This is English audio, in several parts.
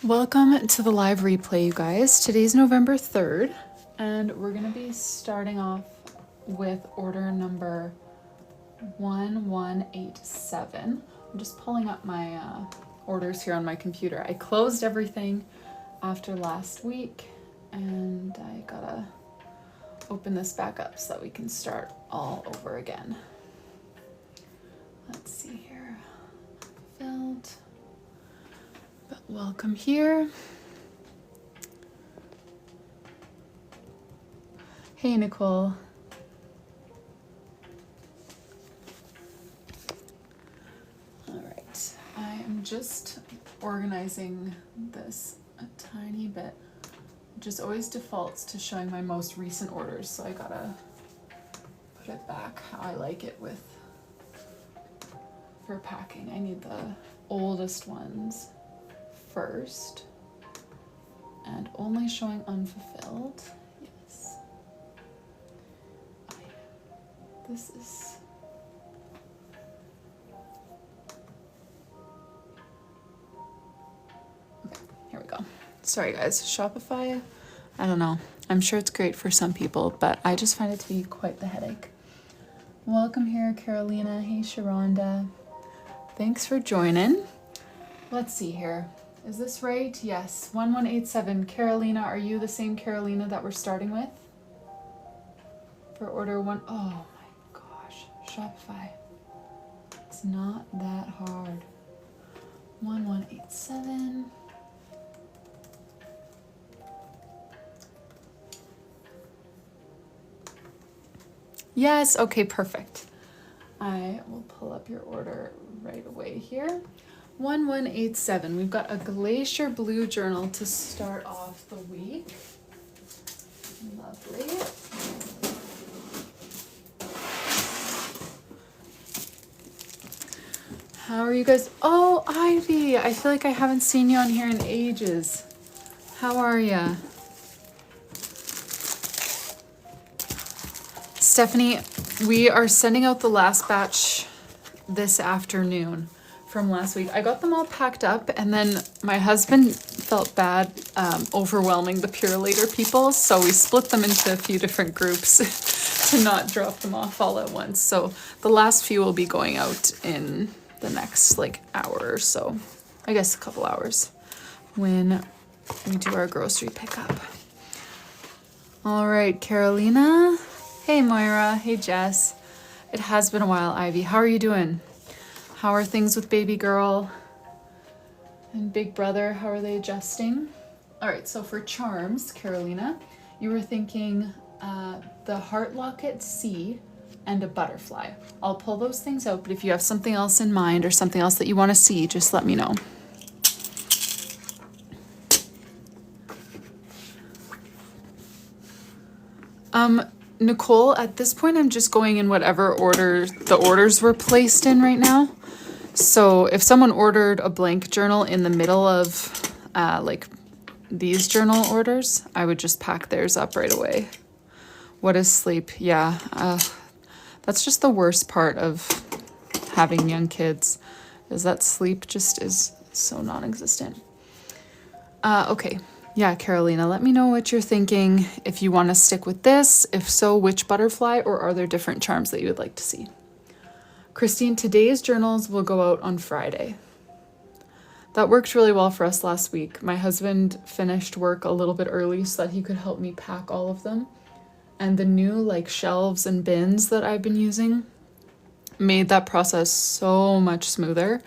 Welcome to the live replay, you guys. Today's November 3rd, and we're going to be starting off with order number 1187. I'm just pulling up my orders here on my computer. I closed everything after last week, and I gotta open this back up so that we can start all over again. Let's see here. Filled. But welcome here. Hey, Nicole. All right, I am just organizing this a tiny bit. It just always defaults to showing my most recent orders, so I gotta put it back how I like it for packing. I need the oldest ones first, and only showing unfulfilled. Yes. This is okay. Here we go. Sorry guys, Shopify, I don't know. I'm sure it's great for some people, but I just find it to be quite the headache. Welcome here, Carolina. Hey, Sharonda. Thanks for joining. Let's see here. Is this right? Yes, 1187. Carolina, are you the same Carolina that we're starting with? For order one. Oh my gosh, Shopify. It's not that hard. 1187. Yes, okay, perfect. I will pull up your order right away here. 1187. We've got a Glacier Blue journal to start off the week. Lovely. How are you guys? Oh, Ivy. I feel like I haven't seen you on here in ages. How are ya? Stephanie, we are sending out the last batch this afternoon from last week. I got them all packed up, and then my husband felt bad overwhelming the Pure Later people, so we split them into a few different groups to not drop them off all at once. So the last few will be going out in the next hour or so. I guess a couple hours when we do our grocery pickup. All right, Carolina. Hey, Moira. Hey, Jess. It has been a while, Ivy. How are you doing? How are things with baby girl and big brother? How are they adjusting? All right, so for charms, Carolina, you were thinking the heart locket C and a butterfly. I'll pull those things out, but if you have something else in mind or something else that you want to see, just let me know. Nicole, at this point, I'm just going in whatever order the orders were placed in right now. So if someone ordered a blank journal in the middle of these journal orders, I would just pack theirs up right away. What is sleep? Yeah, that's just the worst part of having young kids, is that sleep just is so non-existent. Okay. Yeah, Carolina, let me know what you're thinking. If you want to stick with this, if so, which butterfly, or are there different charms that you would like to see? Christine, today's journals will go out on Friday. That worked really well for us last week. My husband finished work a little bit early so that he could help me pack all of them. And the new shelves and bins that I've been using made that process so much smoother.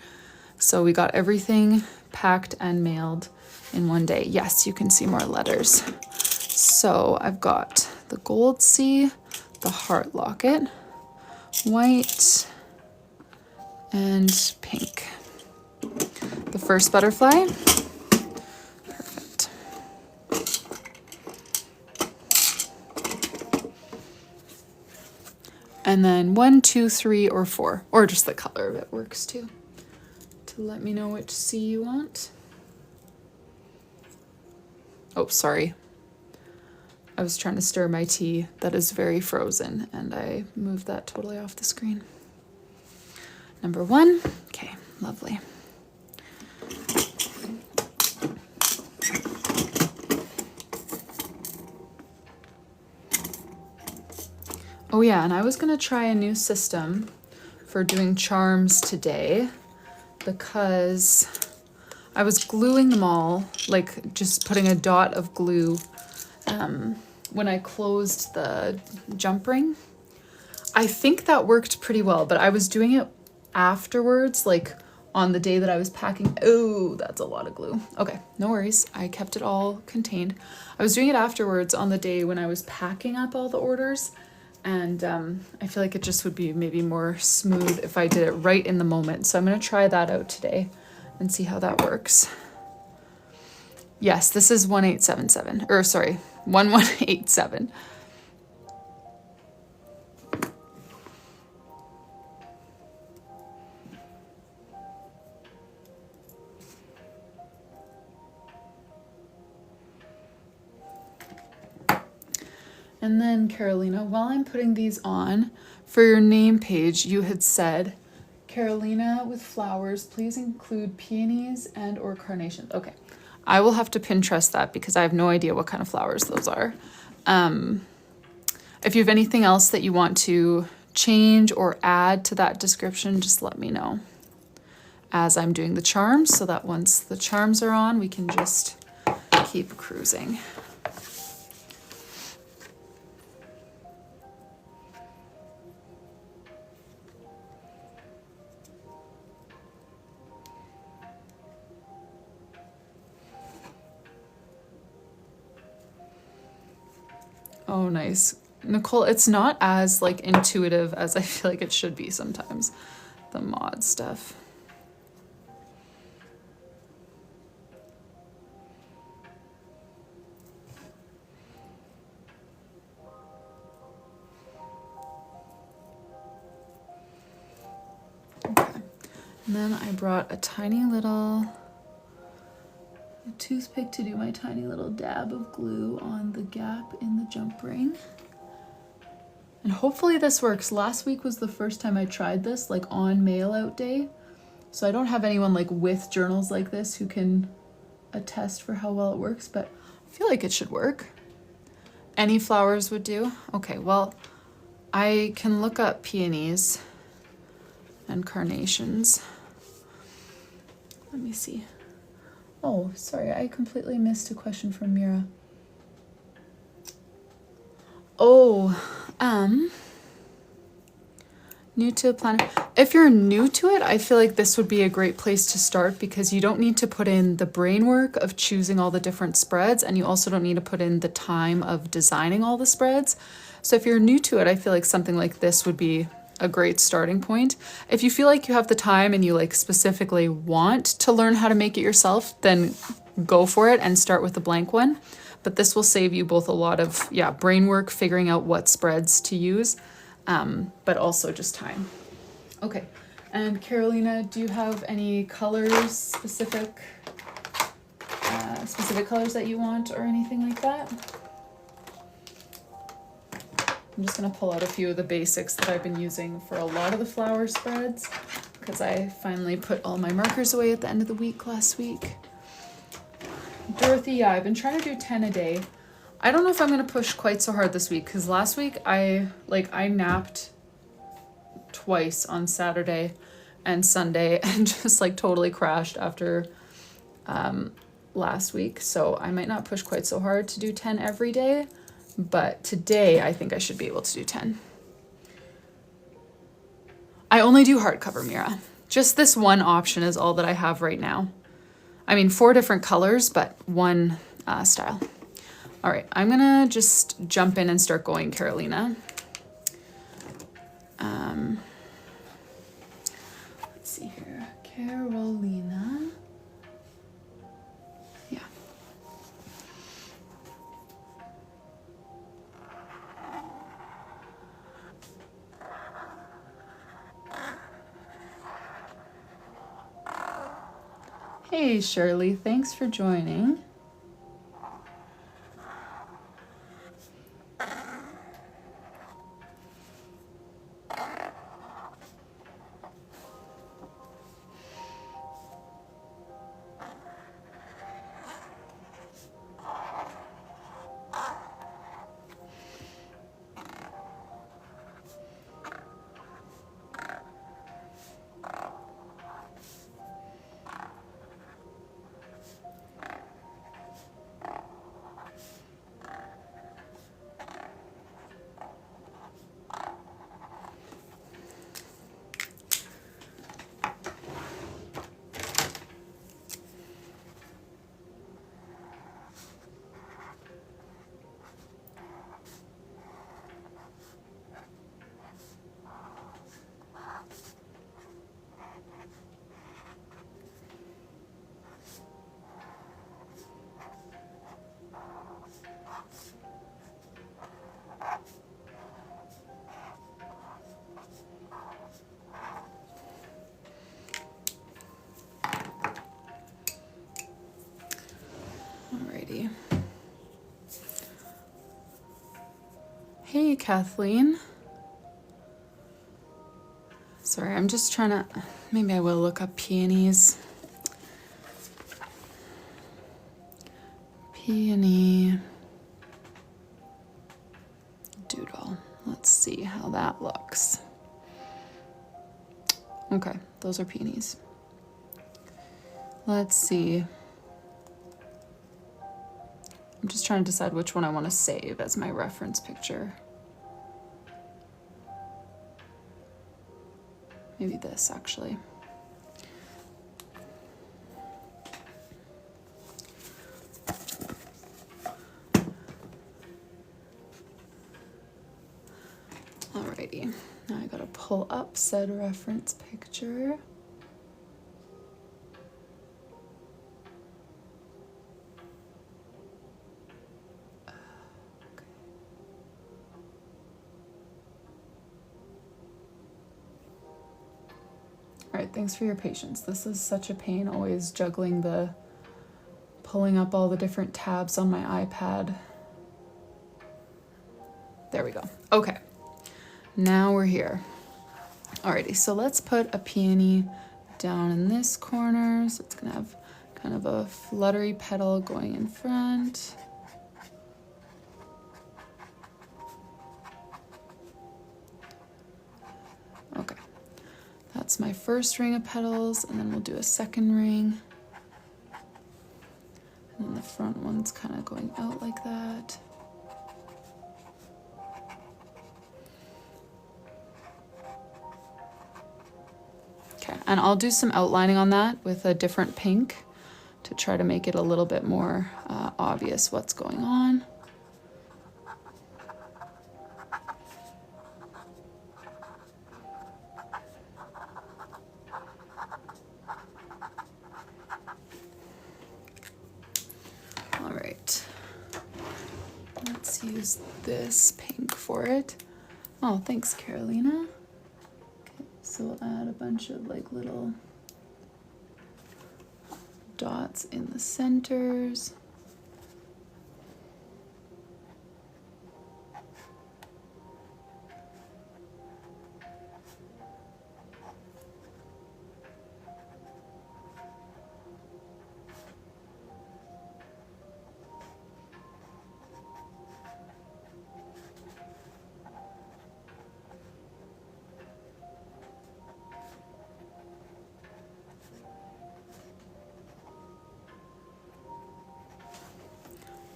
So we got everything packed and mailed in one day. Yes, you can see more letters. So I've got the gold C, the heart locket, white, and pink. The first butterfly. Perfect. And then 1, 2, 3, or 4, or just the color of it works too, to let me know which C you want. Oh, sorry. I was trying to stir my tea that is very frozen, and I moved that totally off the screen. Number 1. Okay, lovely. Oh yeah, and I was gonna try a new system for doing charms today because I was gluing them all, like just putting a dot of glue when I closed the jump ring. I think that worked pretty well, but I was doing it afterwards, like on the day that I was packing. Oh, that's a lot of glue. Okay, no worries. I kept it all contained. I was doing it afterwards on the day when I was packing up all the orders, and I feel like it just would be maybe more smooth if I did it right in the moment. So I'm gonna try that out today and see how that works. Yes, this is 1877, or sorry, 1187. And then Carolina, while I'm putting these on, for your name page, you had said, Carolina with flowers, please include peonies and or carnations. Okay, I will have to Pinterest that because I have no idea what kind of flowers those are. If you have anything else that you want to change or add to that description, just let me know as I'm doing the charms, so that once the charms are on, we can just keep cruising. Oh, nice. Nicole, it's not as like intuitive as I feel like it should be sometimes, the mod stuff. Okay. And then I brought a tiny little toothpick to do my tiny little dab of glue on the gap in the jump ring. And hopefully this works. Last week was the first time I tried this, like on mail out day. So I don't have anyone like with journals like this who can attest for how well it works, but I feel like it should work. Any flowers would do. Okay, well, I can look up peonies and carnations. Let me see. Oh, sorry, I completely missed a question from Mira. Oh, new to the planner. If you're new to it, I feel like this would be a great place to start because you don't need to put in the brain work of choosing all the different spreads, and you also don't need to put in the time of designing all the spreads. So if you're new to it, I feel like something like this would be a great starting point. If you feel like you have the time and you like specifically want to learn how to make it yourself, then go for it and start with the blank one. But this will save you both a lot of brain work figuring out what spreads to use, but also just time. Okay, and Carolina, do you have any colors, specific colors that you want or anything like that? I'm just gonna pull out a few of the basics that I've been using for a lot of the flower spreads because I finally put all my markers away at the end of the week last week. Dorothy, yeah, I've been trying to do 10 a day. I don't know if I'm gonna push quite so hard this week because last week I napped twice on Saturday and Sunday and just like totally crashed after last week. So I might not push quite so hard to do 10 every day. But today, I think I should be able to do 10. I only do hardcover, Mira. Just this one option is all that I have right now. I mean, 4 different colors, but one style. All right, I'm gonna just jump in and start going, Carolina. Let's see here, Carolina. Yeah. Hey, Shirley, thanks for joining. Kathleen. Sorry, I'm just trying to, maybe I will look up peonies. Peony doodle. Let's see how that looks. Okay, those are peonies. Let's see. I'm just trying to decide which one I want to save as my reference picture. Maybe this, actually. Alrighty, now I gotta pull up said reference picture. Alright, thanks for your patience. This is such a pain, always juggling pulling up all the different tabs on my iPad. There we go. Okay, now we're here. Alrighty, so let's put a peony down in this corner. So it's gonna have kind of a fluttery petal going in front. Okay. That's my first ring of petals, and then we'll do a second ring. And then the front one's kind of going out like that. Okay, and I'll do some outlining on that with a different pink to try to make it a little bit more obvious what's going on. Use this pink for it. Oh, thanks, Carolina. Okay, so we'll add a bunch of like little dots in the centers.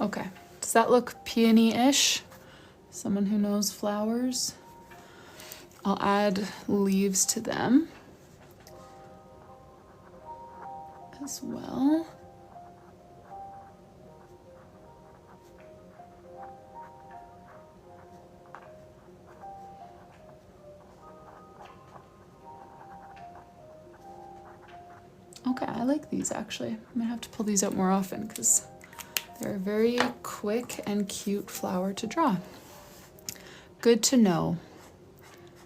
Okay, does that look peony-ish? Someone who knows flowers? I'll add leaves to them as well. Okay, I like these actually. I might have to pull these out more often because they're a very quick and cute flower to draw. Good to know.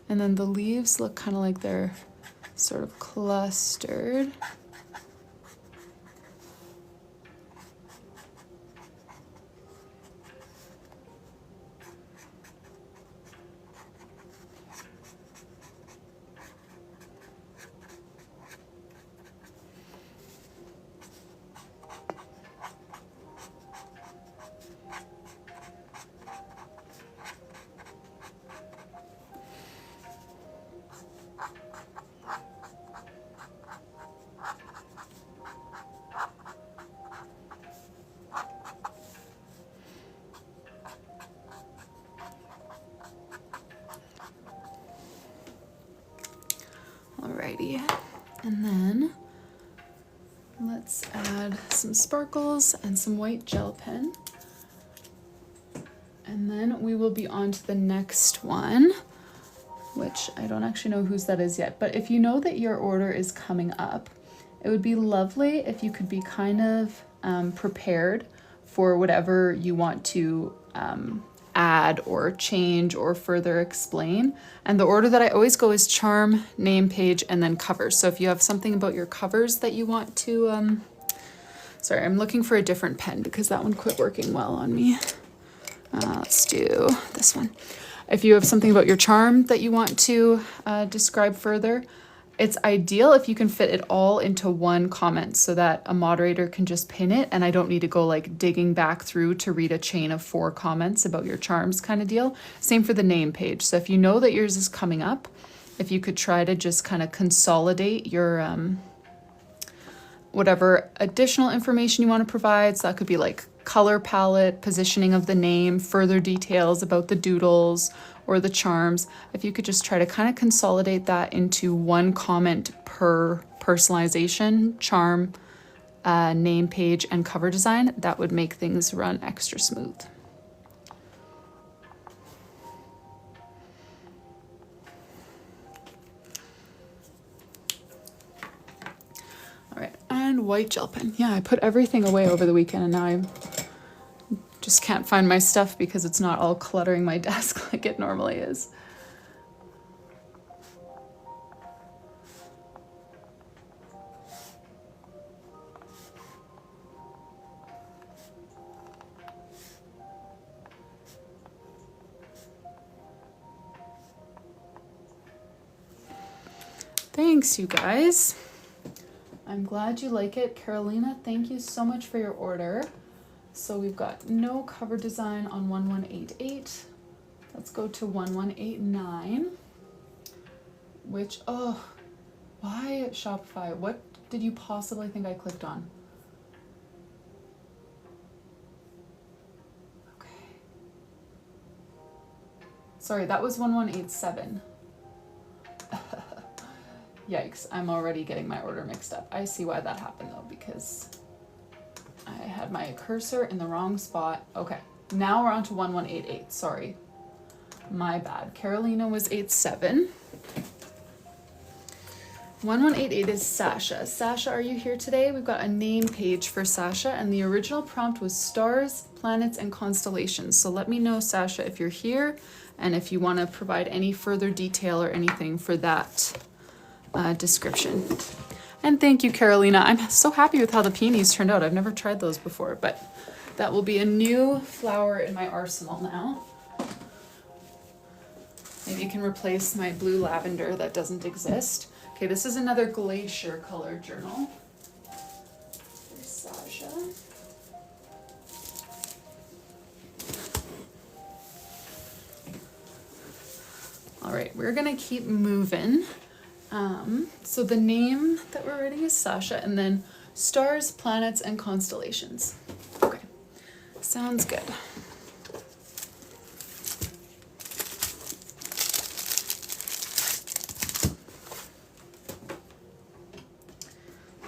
And then the leaves look kind of like they're sort of clustered. Alrighty, and then let's add some sparkles and some white gel pen. And then we will be on to the next one, which I don't actually know whose that is yet, but if you know that your order is coming up, it would be lovely if you could be kind of prepared for whatever you want to add or change or further explain. And the order that I always go is charm, name page, and then covers. So if you have something about your covers that you want to, sorry, I'm looking for a different pen because that one quit working well on me. Let's do this one. If you have something about your charm that you want to describe further, it's ideal if you can fit it all into one comment so that a moderator can just pin it and I don't need to go like digging back through to read a chain of 4 comments about your charms kind of deal. Same for the name page. So if you know that yours is coming up, if you could try to just kind of consolidate your whatever additional information you want to provide. So that could be like color palette, positioning of the name, further details about the doodles or the charms. If you could just try to kind of consolidate that into one comment per personalization, charm, name page, and cover design, that would make things run extra smooth. All right, and white gel pen. Yeah, I put everything away over the weekend and now I just can't find my stuff because it's not all cluttering my desk like it normally is. Thanks, you guys. I'm glad you like it. Carolina, thank you so much for your order. So we've got no cover design on 1188. Let's go to 1189, which, oh, why Shopify? What did you possibly think I clicked on? Okay. Sorry, that was 1187. Yikes, I'm already getting my order mixed up. I see why that happened though, because I had my cursor in the wrong spot. Okay, now we're on to 1188, sorry. My bad, Carolina was 87. 1188 is Sasha. Sasha, are you here today? We've got a name page for Sasha and the original prompt was stars, planets, and constellations. So let me know, Sasha, if you're here and if you want to provide any further detail or anything for that description. And thank you, Carolina. I'm so happy with how the peonies turned out. I've never tried those before, but that will be a new flower in my arsenal now. Maybe you can replace my blue lavender that doesn't exist. Okay, this is another glacier color journal. There's Sasha. All right, we're gonna keep moving. So the name that we're writing is Sasha, and then stars, planets, and constellations. Okay, sounds good.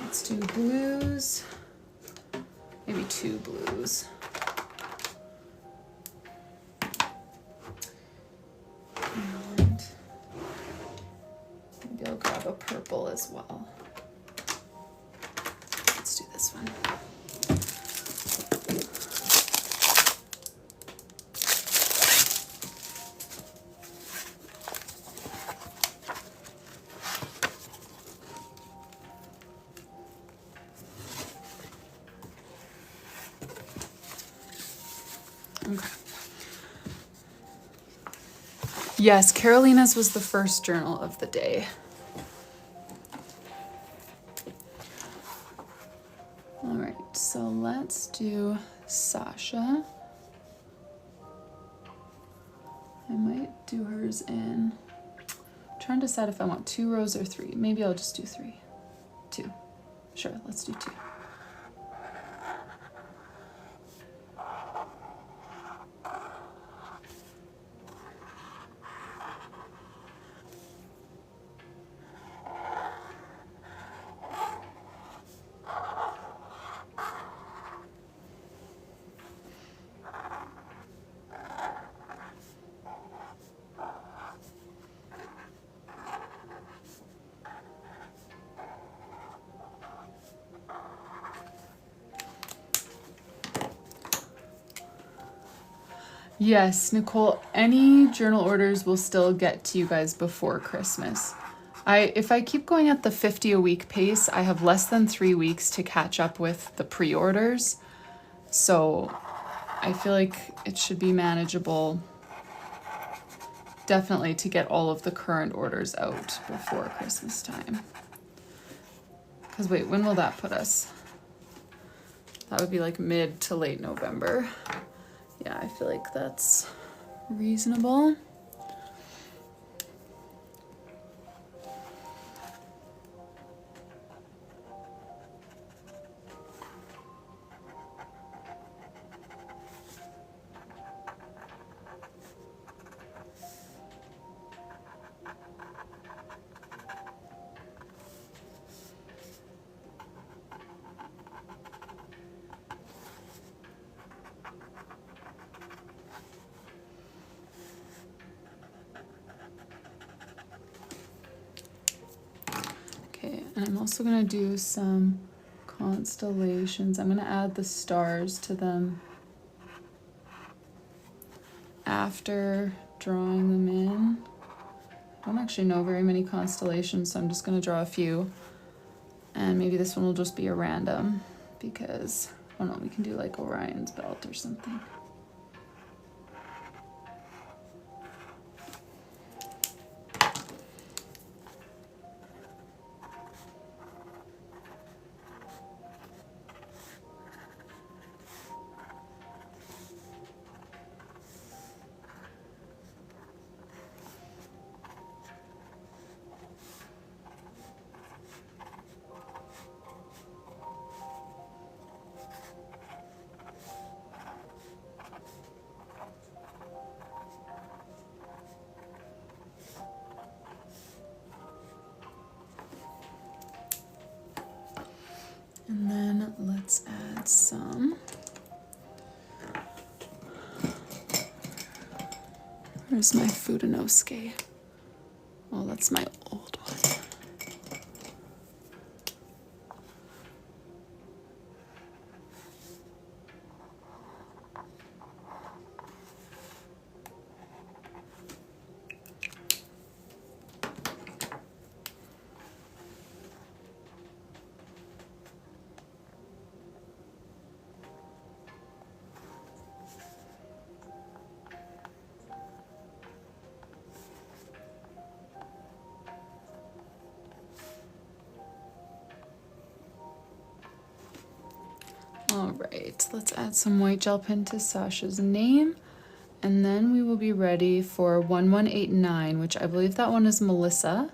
Let's do blues, maybe 2 blues. And maybe I'll grab a purple as well. Let's do this one. Okay. Yes, Carolina's was the first journal of the day. All right, so let's do Sasha. I might do hers in, I'm trying to decide if I want 2 rows or 3. Maybe I'll just do 3. 2. Sure, let's do 2. Yes, Nicole, any journal orders will still get to you guys before Christmas. If I keep going at the 50 a week pace, I have less than 3 weeks to catch up with the pre-orders. So I feel like it should be manageable definitely to get all of the current orders out before Christmas time. Because wait, when will that put us? That would be like mid to late November. Yeah, I feel like that's reasonable. Okay, and I'm also gonna do some constellations. I'm gonna add the stars to them after drawing them in. I don't actually know very many constellations, so I'm just gonna draw a few. And maybe this one will just be a random because, oh no, we can do like Orion's belt or something. And then let's add some. Where's my Fudenosuke? Oh, that's my old one. All right, let's add some white gel pen to Sasha's name, and then we will be ready for 1189, which I believe that one is Melissa.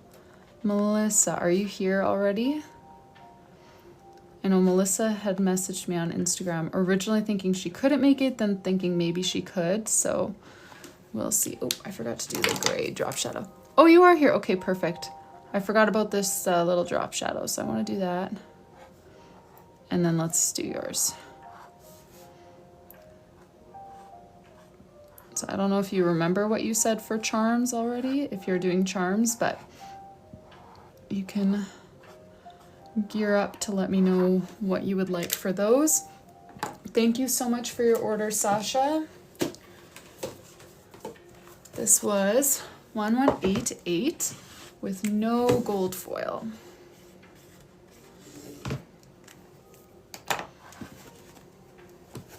Melissa, are you here already? I know Melissa had messaged me on Instagram, originally thinking she couldn't make it, then thinking maybe she could, so we'll see. Oh, I forgot to do the gray drop shadow. Oh, you are here. Okay, perfect. I forgot about this little drop shadow, so I want to do that. And then let's do yours. So I don't know if you remember what you said for charms already, if you're doing charms, but you can gear up to let me know what you would like for those. Thank you so much for your order, Sasha. This was 1188 with no gold foil.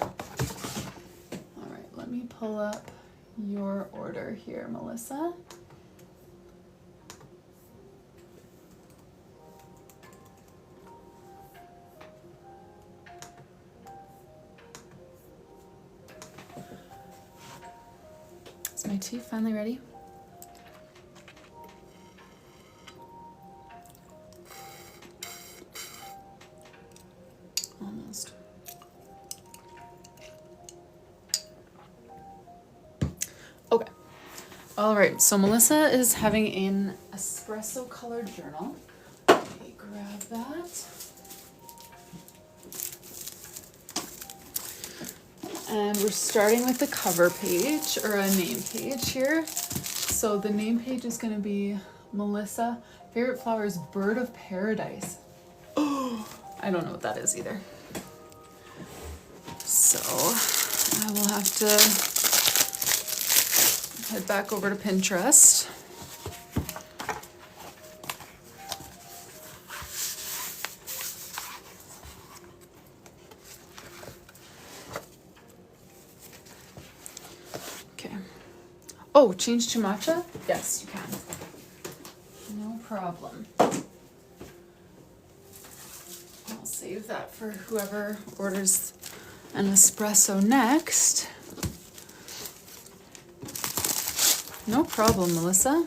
All right, let me pull up your order here, Melissa. Is my tea finally ready? Almost. Okay. All right, so Melissa is having an espresso colored journal. Let me grab that. And we're starting with the cover page, or a name page here. So the name page is going to be Melissa, favorite flower is Bird of Paradise. Oh, I don't know what that is either. So I will have to head back over to Pinterest. Oh, change to matcha? Yes, you can. No problem. I'll save that for whoever orders an espresso next. No problem, Melissa.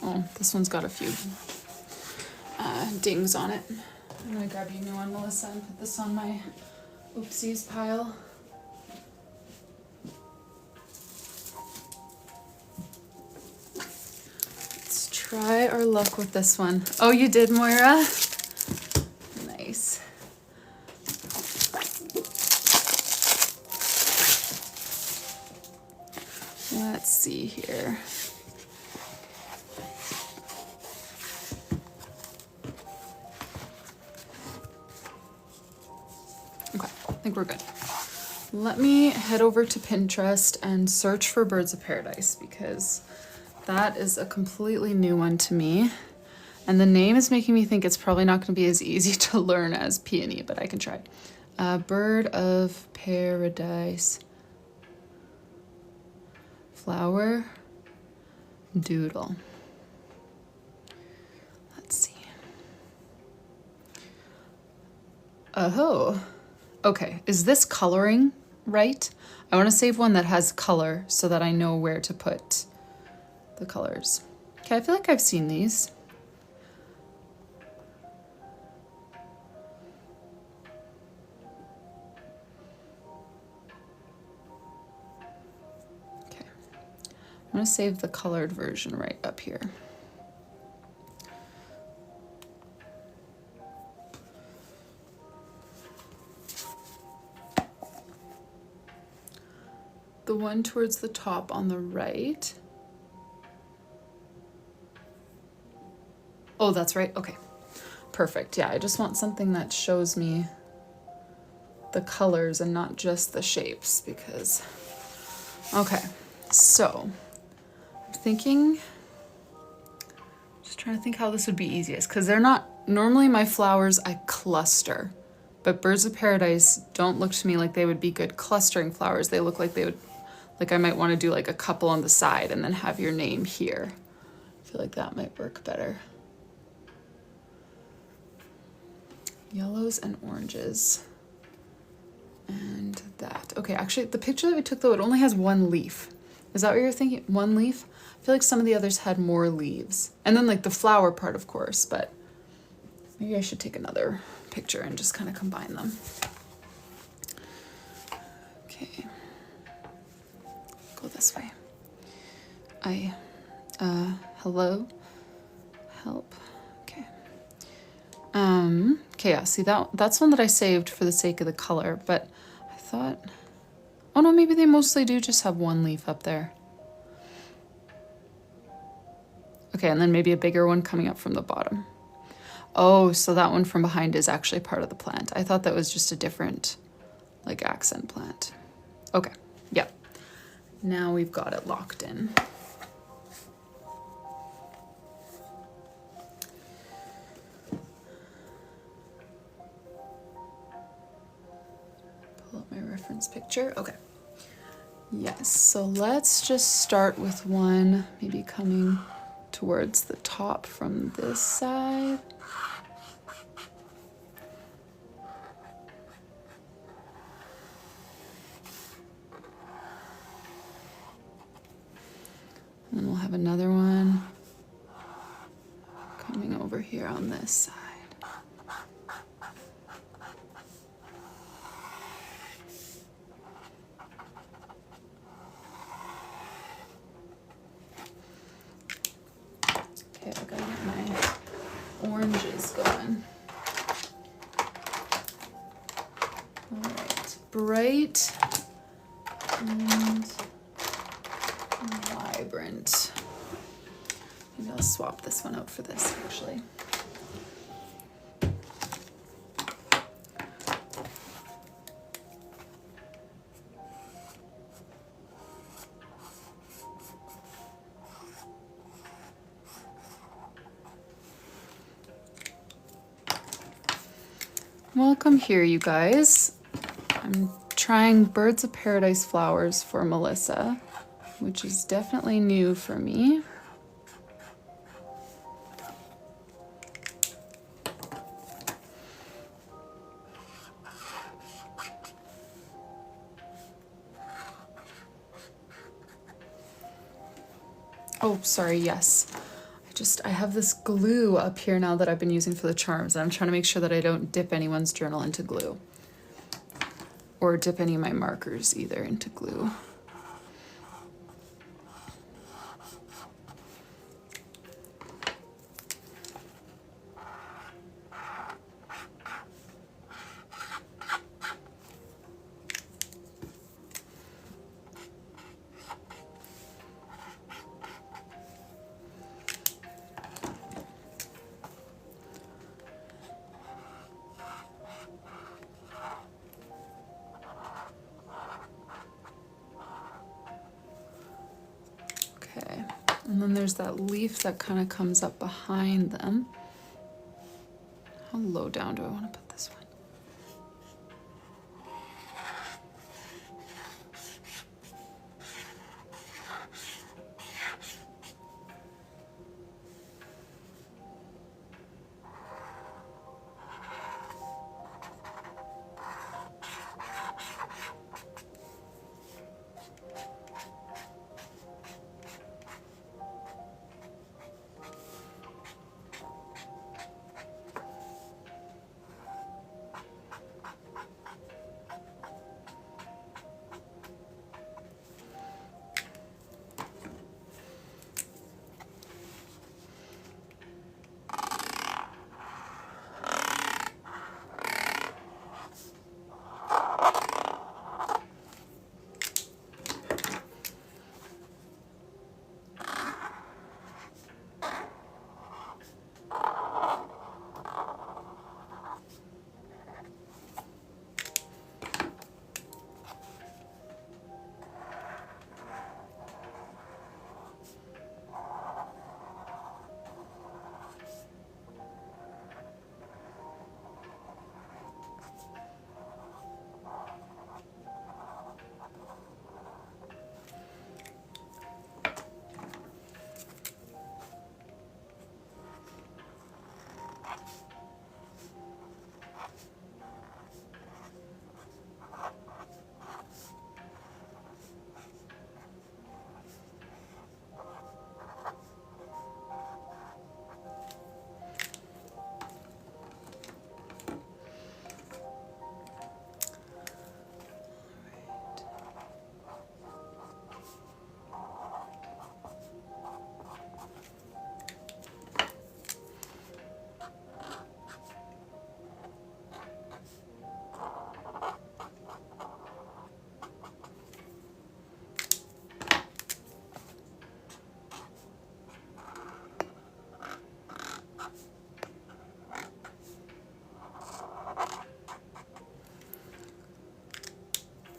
Oh, this one's got a few dings on it. I'm gonna grab you a new one, Melissa, and put this on my oopsies pile. Let's try our luck with this one. Oh, you did, Moira? Nice. Let's see here. Okay, I think we're good. Let me head over to Pinterest and search for Birds of Paradise because that is a completely new one to me. And the name is making me think it's probably not going to be as easy to learn as peony, but I can try. Bird of Paradise. Flower. Doodle. Let's see. Oh. Okay, is this coloring right? I want to save one that has color so that I know where to put the colors. Okay, I feel like I've seen these. Okay, I'm going to save the colored version right up here. The one towards the top on the right. Oh, that's right. Okay, perfect. Yeah, I just want something that shows me the colors and not just the shapes because, okay, so I'm thinking, just trying to think how this would be easiest because they're not, normally my flowers I cluster, but Birds of Paradise don't look to me like they would be good clustering flowers. They look like they would, like I might want to do like a couple on the side and then have your name here. I feel like that might work better. Yellows and oranges. And that. Okay, actually the picture that we took though, it only has one leaf. Is that what you're thinking? One leaf? I feel like some of the others had more leaves. And then like the flower part, of course, but maybe I should take another picture and just kind of combine them. Okay. Go this way. Hello? Help. Okay. Okay, yeah, see that's one that I saved for the sake of the color, but I thought, oh no, maybe they mostly do just have one leaf up there. Okay, and then maybe a bigger one coming up from the bottom. Oh, so that one from behind is actually part of the plant. I thought that was just a different, like, accent plant. Okay, yep. Now we've got it locked in. Pull up my reference picture. Okay. Yes, so let's just start with one maybe coming towards the top from this side. And then we'll have another one coming over here on this side. Okay, I gotta get my oranges going. All right, bright and vibrant. Maybe I'll swap this one out for this actually. Welcome here, you guys. I'm trying Birds of Paradise flowers for Melissa, which is definitely new for me. Oh, sorry, yes. I have this glue up here now that I've been using for the charms, and I'm trying to make sure that I don't dip anyone's journal into glue. Or dip any of my markers either into glue. Okay, and then there's that leaf that kind of comes up behind them. How low down do I want to put this one?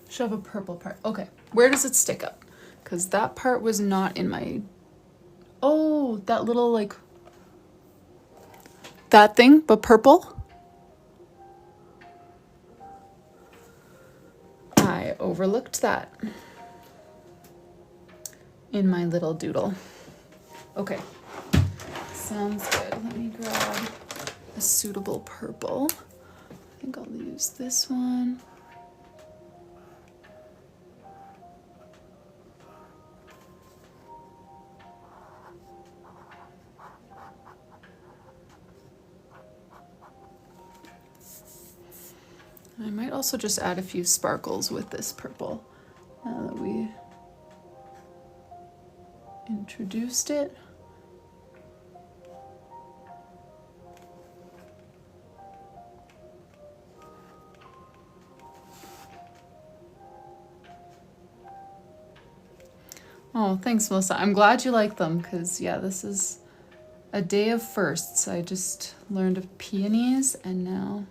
Should have a purple part. Okay, where does it stick up? Because that part was not in my... Oh, that little like... That thing, but purple? I overlooked that in my little doodle. Okay, sounds good. Let me grab a suitable purple. I think I'll use this one. I might also just add a few sparkles with this purple now that we introduced it. Oh, thanks, Melissa. I'm glad you like them because, yeah, this is a day of firsts. I just learned of peonies and now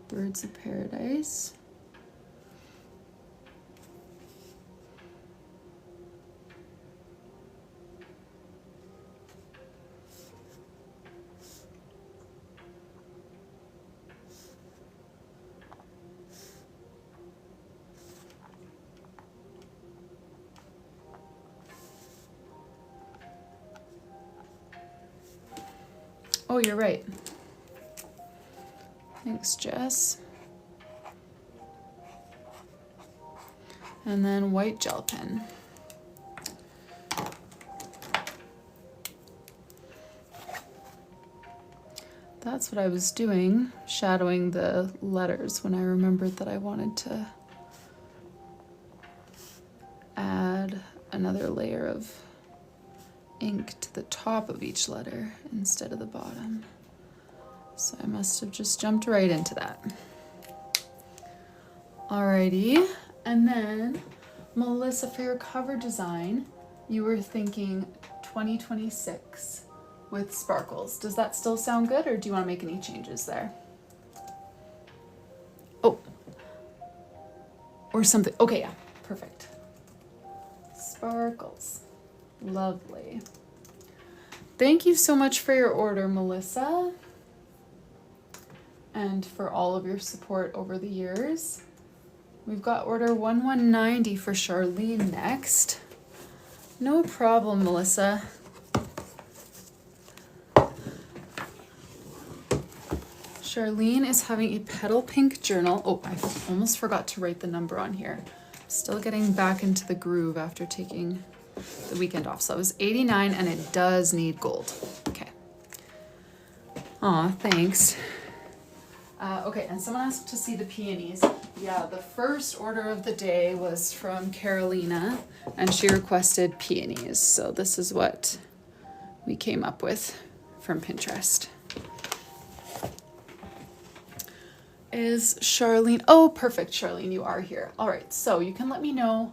Birds of Paradise. Oh, you're right. Thanks, Jess. And then white gel pen. That's what I was doing, shadowing the letters when I remembered that I wanted to add another layer of ink to the top of each letter instead of the bottom. So I must have just jumped right into that. Alrighty, and then Melissa, for your cover design, you were thinking 2026 with sparkles. Does that still sound good, or do you want to make any changes there? Oh, or something. Okay, yeah, perfect. Sparkles. Lovely. Thank you so much for your order, Melissa, and for all of your support over the years. We've got order 1190 for Charlene next. No problem, Melissa. Charlene is having a petal pink journal. Oh, I almost forgot to write the number on here. Still getting back into the groove after taking the weekend off. So it was 89 and it does need gold. Okay. Aw, thanks. Okay, and someone asked to see the peonies. Yeah, the first order of the day was from Carolina and she requested peonies. So this is what we came up with from Pinterest. Is Charlene? Oh, perfect, Charlene, you are here. All right, so you can let me know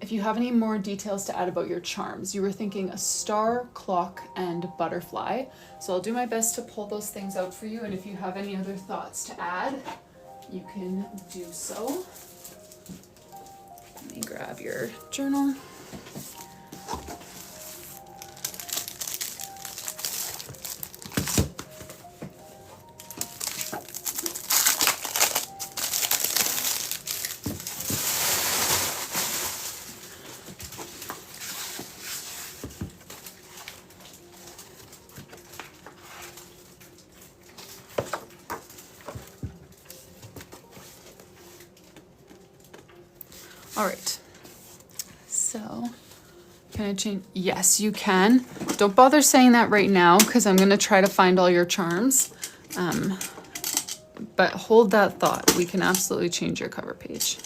if you have any more details to add about your charms. You were thinking a star, clock, and butterfly. So I'll do my best to pull those things out for you. And if you have any other thoughts to add, you can do so. Let me grab your journal. All right, so can I change? Yes, you can. Don't bother saying that right now because I'm going to try to find all your charms. But hold that thought. We can absolutely change your cover page.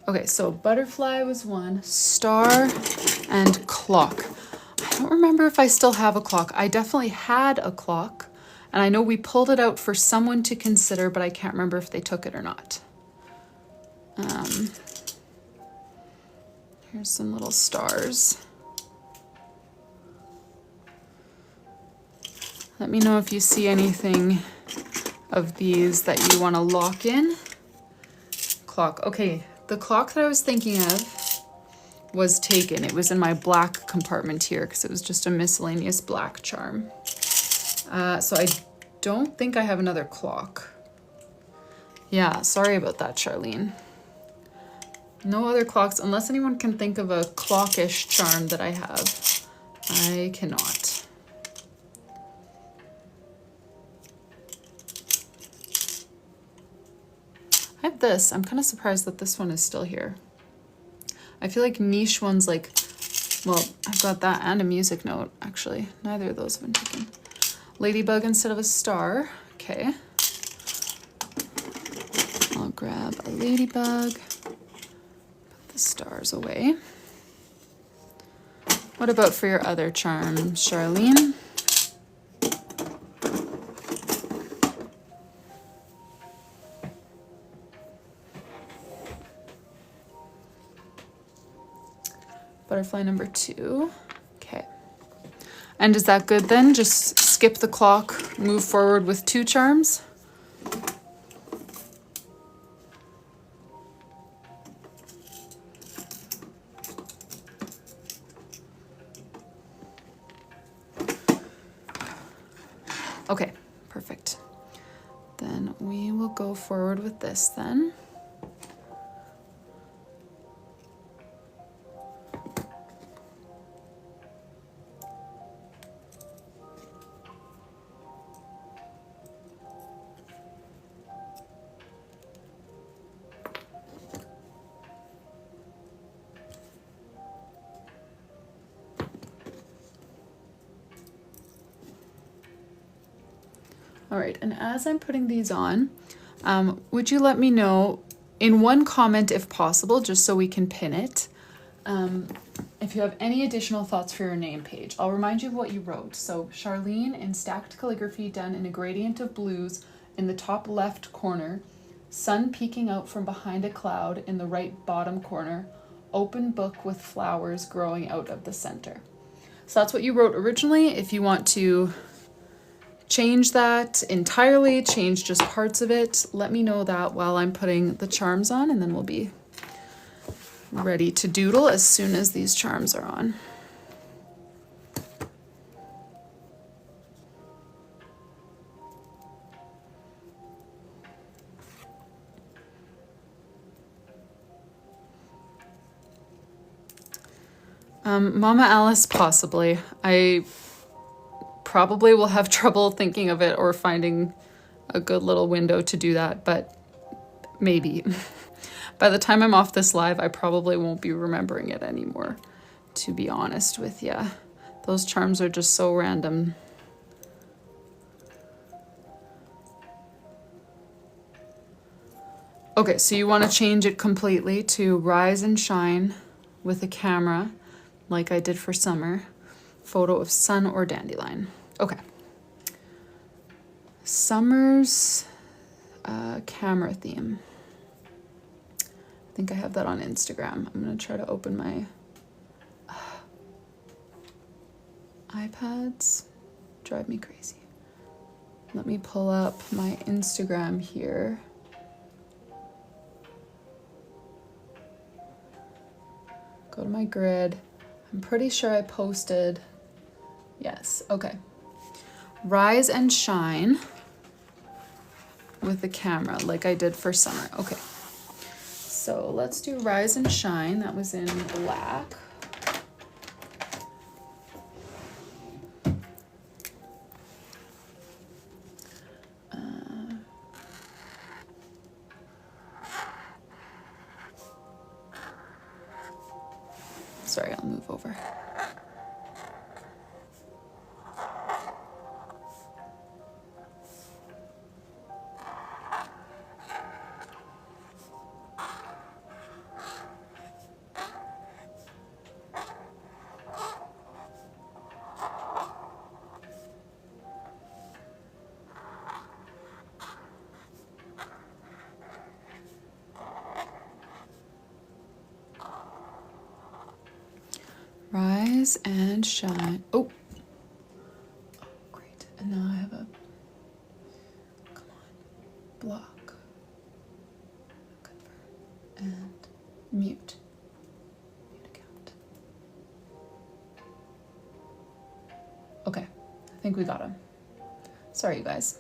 Okay, so butterfly was one, star, and clock. I don't remember if I still have a clock. I definitely had a clock, and I know we pulled it out for someone to consider, but I can't remember if they took it or not. Here's some little stars. Let me know if you see anything of these that you want to lock in. Clock. Okay, the clock that I was thinking of was taken. It was in my black compartment here because it was just a miscellaneous black charm. So I don't think I have another clock. Yeah, sorry about that, Charlene. No other clocks, unless anyone can think of a clockish charm that I have. I cannot. I have this. I'm kind of surprised that this one is still here. I feel like niche ones like, well, I've got that and a music note, actually. Neither of those have been taken. Ladybug instead of a star. Okay. I'll grab a ladybug. Stars away. What about for your other charm, Charlene? Butterfly number 2. Okay. And is that good then? Just skip the clock, move forward with 2 charms? Okay, perfect. Then we will go forward with this then. All right, and as I'm putting these on, would you let me know in one comment if possible, just so we can pin it, if you have any additional thoughts for your name page. I'll remind you of what you wrote. So Charlene in stacked calligraphy done in a gradient of blues in the top left corner, sun peeking out from behind a cloud in the right bottom corner, open book with flowers growing out of the center. So that's what you wrote originally. If you want to change that entirely, change just parts of it, let me know that while I'm putting the charms on, and then we'll be ready to doodle as soon as these charms are on. Mama Alice, possibly. I probably will have trouble thinking of it or finding a good little window to do that, but maybe. By the time I'm off this live, I probably won't be remembering it anymore, to be honest with ya. Those charms are just so random. Okay, so you want to change it completely to rise and shine with a camera, like I did for summer. Photo of sun or dandelion. Okay. Summer's camera theme. I think I have that on Instagram. I'm gonna try to open my iPads. Drive me crazy. Let me pull up my Instagram here. Go to my grid. I'm pretty sure I posted, yes, okay. Rise and shine with the camera like I did for summer. Okay, so let's do rise and shine. That was in black. Sorry, I'll move over. Rise and shine. Oh, great. And now I have a, come on, block, convert, and mute. Mute account. Okay, I think we got him. Sorry, you guys.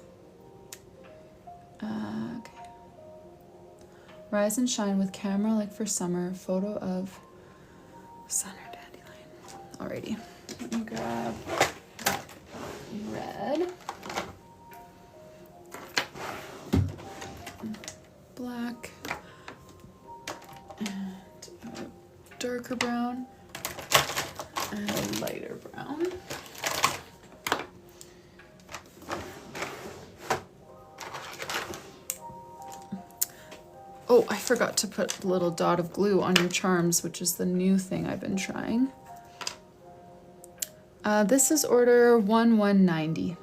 Okay. Rise and shine with camera like for summer. Photo of sun or dandelion. Alrighty. Let me grab red, black, and a darker brown, and a lighter brown. Oh, I forgot to put a little dot of glue on your charms, which is the new thing I've been trying. This is order 1190.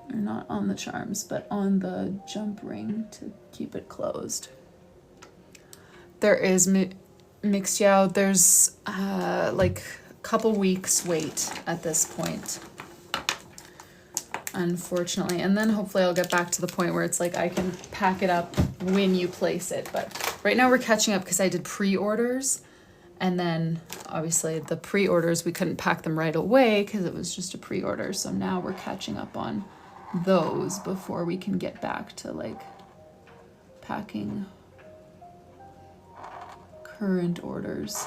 They're not on the charms, but on the jump ring to keep it closed. There is Mixed-Yow. There's like couple weeks wait at this point, unfortunately, and then hopefully I'll get back to the point where it's like I can pack it up when you place it. But right now we're catching up because I did pre-orders, and then obviously the pre-orders we couldn't pack them right away because it was just a pre-order, so now we're catching up on those before we can get back to like packing current orders.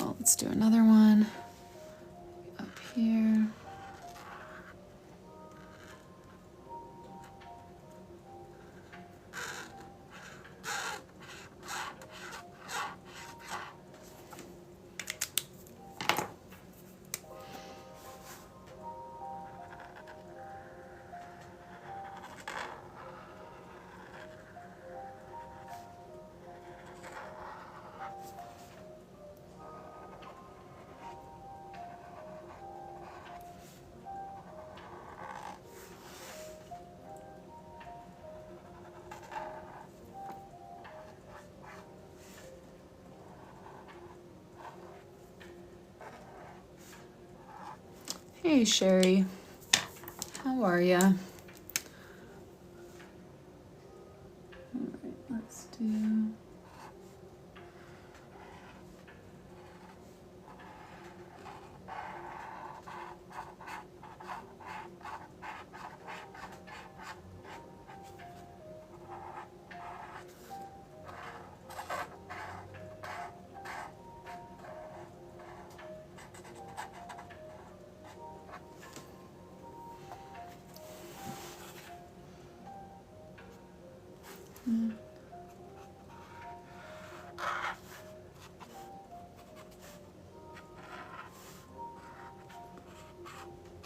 Let's do another one up here. Hey, Sherry. How are ya? All right, let's do...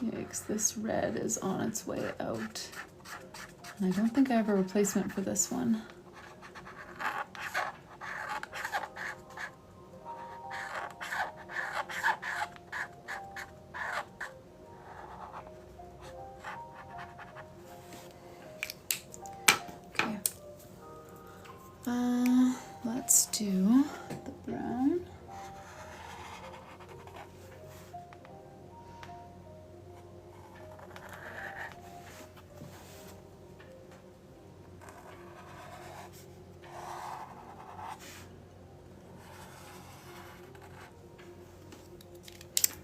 Yikes, this red is on its way out. And I don't think I have a replacement for this one. Okay. Let's do the brown.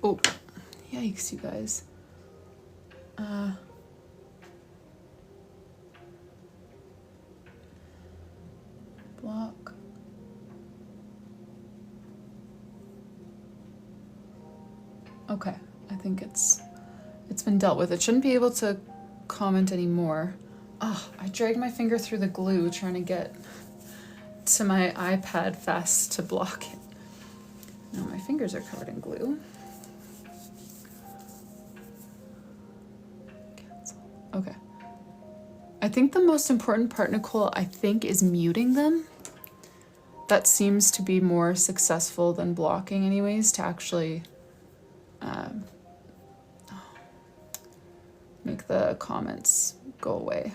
Oh, yikes, you guys. Block. Okay, I think it's been dealt with. It shouldn't be able to comment anymore. Oh, I dragged my finger through the glue trying to get to my iPad fast to block it. Now my fingers are covered in glue. Cancel. Okay. I think the most important part, Nicole, I think is muting them. That seems to be more successful than blocking anyways, to actually make the comments go away.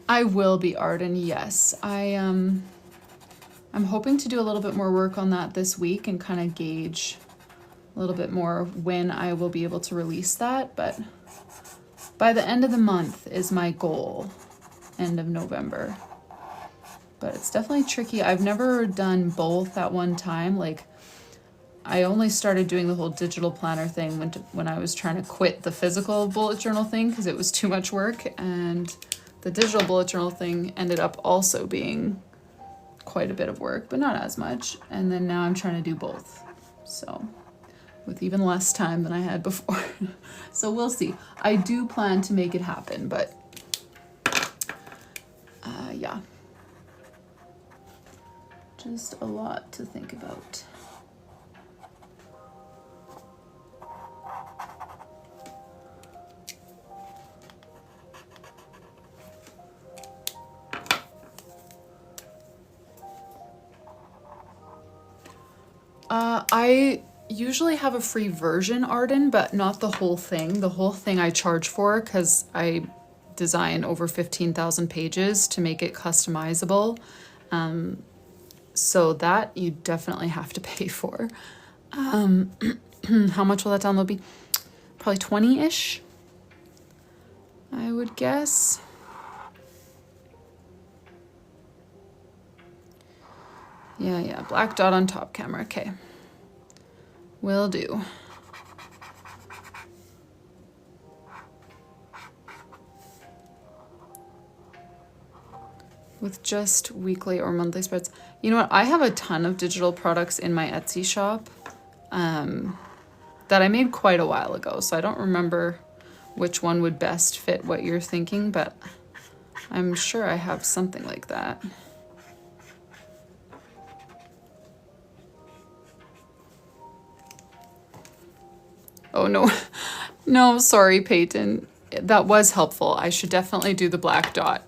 I will be, Arden, yes. I'm hoping to do a little bit more work on that this week and kind of gauge a little bit more when I will be able to release that, but by the end of the month is my goal, end of November. But it's definitely tricky. I've never done both at one time. Like, I only started doing the whole digital planner thing when I was trying to quit the physical bullet journal thing because it was too much work, and the digital bullet journal thing ended up also being quite a bit of work, but not as much. And then now I'm trying to do both. So with even less time than I had before. So we'll see. I do plan to make it happen, but yeah. Just a lot to think about. I usually have a free version, Arden, but not the whole thing. The whole thing I charge for because I design over 15,000 pages to make it customizable. So that you definitely have to pay for. How much will that download be? Probably 20-ish, I would guess. Yeah, black dot on top camera, okay. Will do. With just weekly or monthly spreads. You know what, I have a ton of digital products in my Etsy shop that I made quite a while ago, so I don't remember which one would best fit what you're thinking, but I'm sure I have something like that. Oh, no. No, sorry, Peyton. That was helpful. I should definitely do the black dot.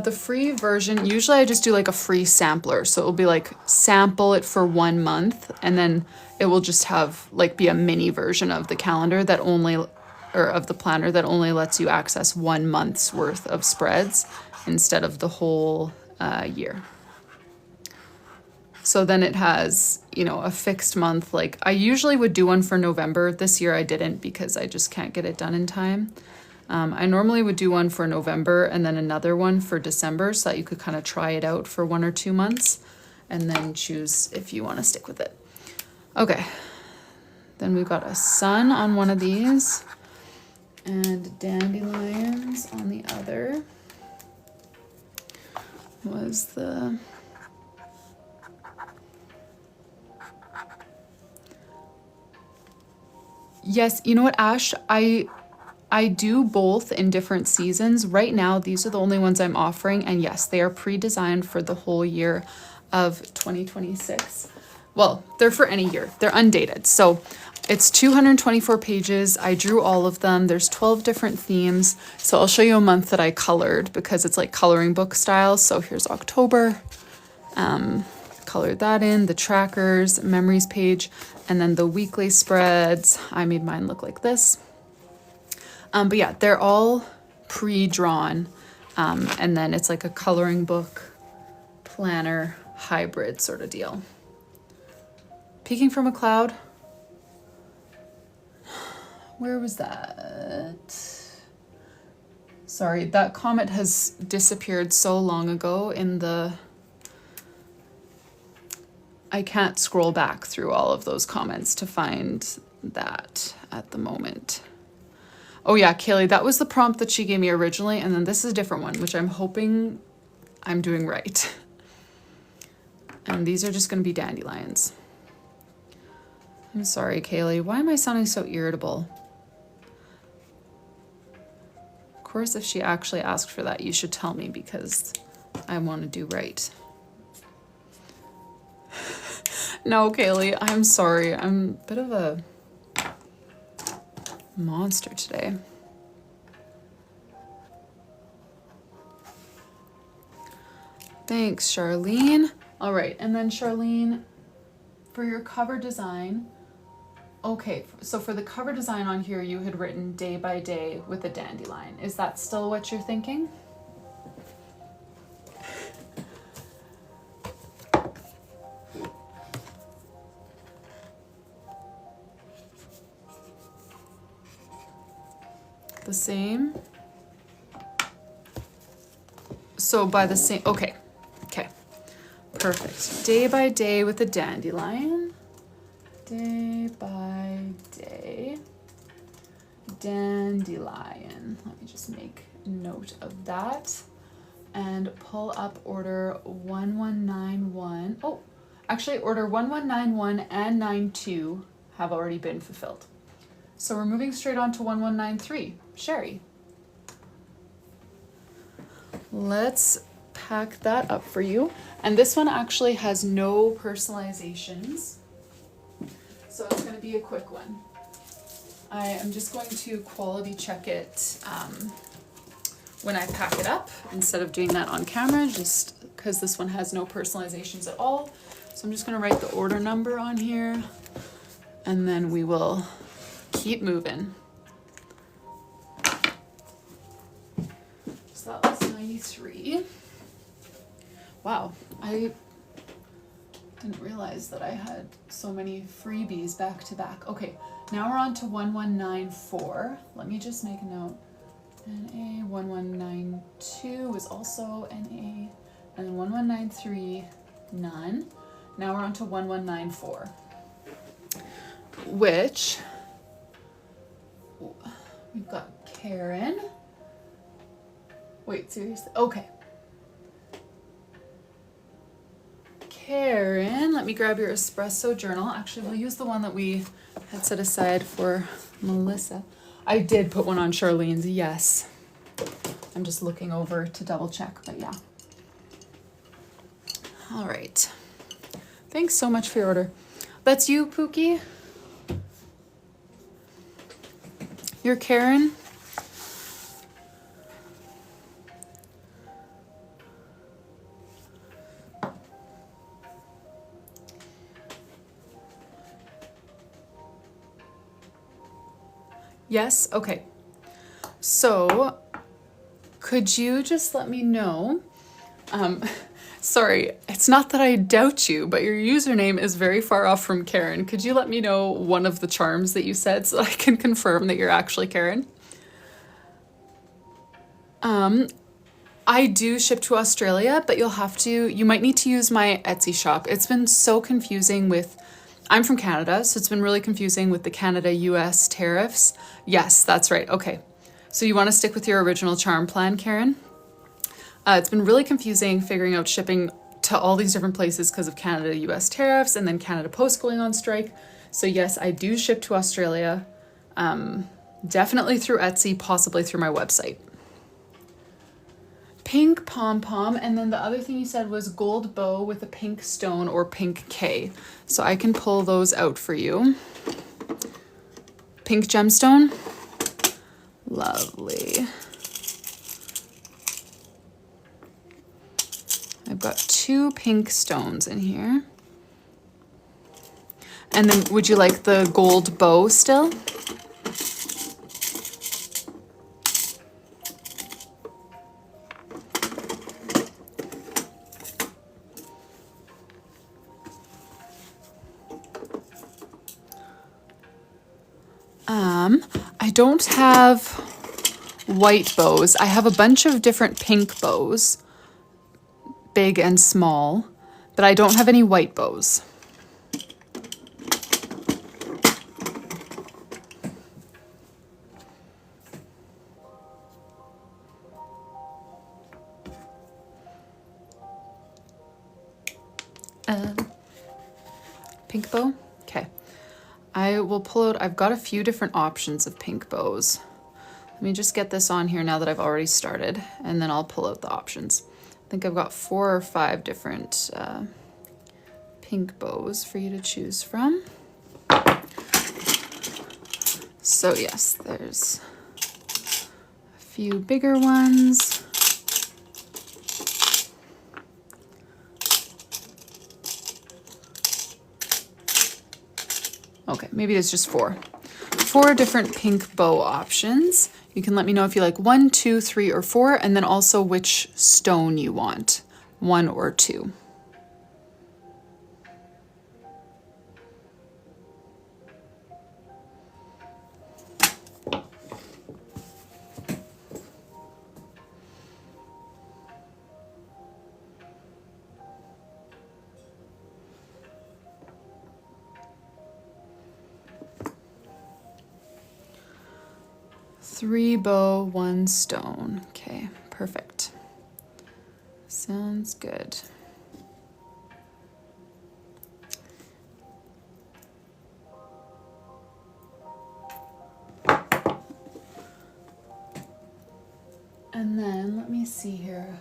The free version, usually I just do like a free sampler. So it will be like sample it for 1 month, and then it will just have like be a mini version of the calendar that only, or of the planner that only lets you access 1 month's worth of spreads instead of the whole year. So then it has, you know, a fixed month. Like I usually would do one for November. This year I didn't because I just can't get it done in time. I normally would do one for November and then another one for December so that you could kind of try it out for 1 or 2 months and then choose if you want to stick with it. Okay, then we've got a sun on one of these and dandelions on the other. Was the... Yes, you know what, Ash? I do both in different seasons. Right now, these are the only ones I'm offering. And yes, they are pre-designed for the whole year of 2026. Well, they're for any year. They're undated. So it's 224 pages. I drew all of them. There's 12 different themes. So I'll show you a month that I colored because it's like coloring book style. So here's October. Colored that in, the trackers, memories page, and then the weekly spreads. I made mine look like this. But yeah, they're all pre-drawn, and then it's like a coloring book planner hybrid sort of deal. Peeking from a cloud. Where was that? Sorry, that comment has disappeared so long ago in the... I can't scroll back through all of those comments to find that at the moment. Oh yeah, Kaylee, that was the prompt that she gave me originally, and then this is a different one, which I'm hoping I'm doing right. And these are just going to be dandelions. I'm sorry, Kaylee. Why am I sounding so irritable? Of course, if she actually asked for that, you should tell me because I want to do right. No, Kaylee, I'm sorry. I'm a bit of a monster today. Thanks, Charlene. All right, and then Charlene, for your cover design, okay, so for the cover design on here, you had written day by day with a dandelion. Is that still what you're thinking? The same. So by the same, okay, perfect. Day by day with a dandelion. Day by day, dandelion. Let me just make note of that and pull up order 1191. Oh, actually order 1191 and 92 have already been fulfilled. So we're moving straight on to 1193. Sherry. Let's pack that up for you. And this one actually has no personalizations. So it's going to be a quick one. I am just going to quality check it when I pack it up instead of doing that on camera, just because this one has no personalizations at all. So I'm just going to write the order number on here and then we will keep moving. So that was 93. Wow, I didn't realize that I had so many freebies back to back. Okay, now we're on to 1194. Let me just make a note. NA 1192 is also NA, and then 1193, none. Now we're on to 1194, which we've got Karen. Wait, seriously? Okay. Karen, let me grab your espresso journal. Actually, we'll use the one that we had set aside for Melissa. I did put one on Charlene's, yes. I'm just looking over to double check, but yeah. All right. Thanks so much for your order. That's you, Pookie? You're Karen? Yes? Okay. So, could you just let me know? Sorry, it's not that I doubt you, but your username is very far off from Karen. Could you let me know one of the charms that you said so that I can confirm that you're actually Karen? I do ship to Australia, but you might need to use my Etsy shop. It's been so confusing with, I'm from Canada, so it's been really confusing with the Canada-US tariffs. Yes, that's right. Okay. So you want to stick with your original charm plan, Karen? It's been really confusing figuring out shipping to all these different places because of Canada-US tariffs and then Canada Post going on strike. So yes, I do ship to Australia, definitely through Etsy, possibly through my website. Pink pom-pom, and then the other thing you said was gold bow with a pink stone or pink K. So I can pull those out for you. Pink gemstone. Lovely. I've got 2 pink stones in here. And then would you like the gold bow still? I don't have white bows. I have a bunch of different pink bows, big and small, but I don't have any white bows. Pink bow? Okay. I will pull out, I've got a few different options of pink bows. Let me just get this on here now that I've already started, and then I'll pull out the options. I think I've got 4 or 5 different pink bows for you to choose from. So yes, there's a few bigger ones. Okay, maybe it's just 4. 4 different pink bow options. You can let me know if you like 1, 2, 3, or 4, and then also which stone you want, 1 or 2. Three bow, 1 stone. Okay, perfect. Sounds good. And then let me see here.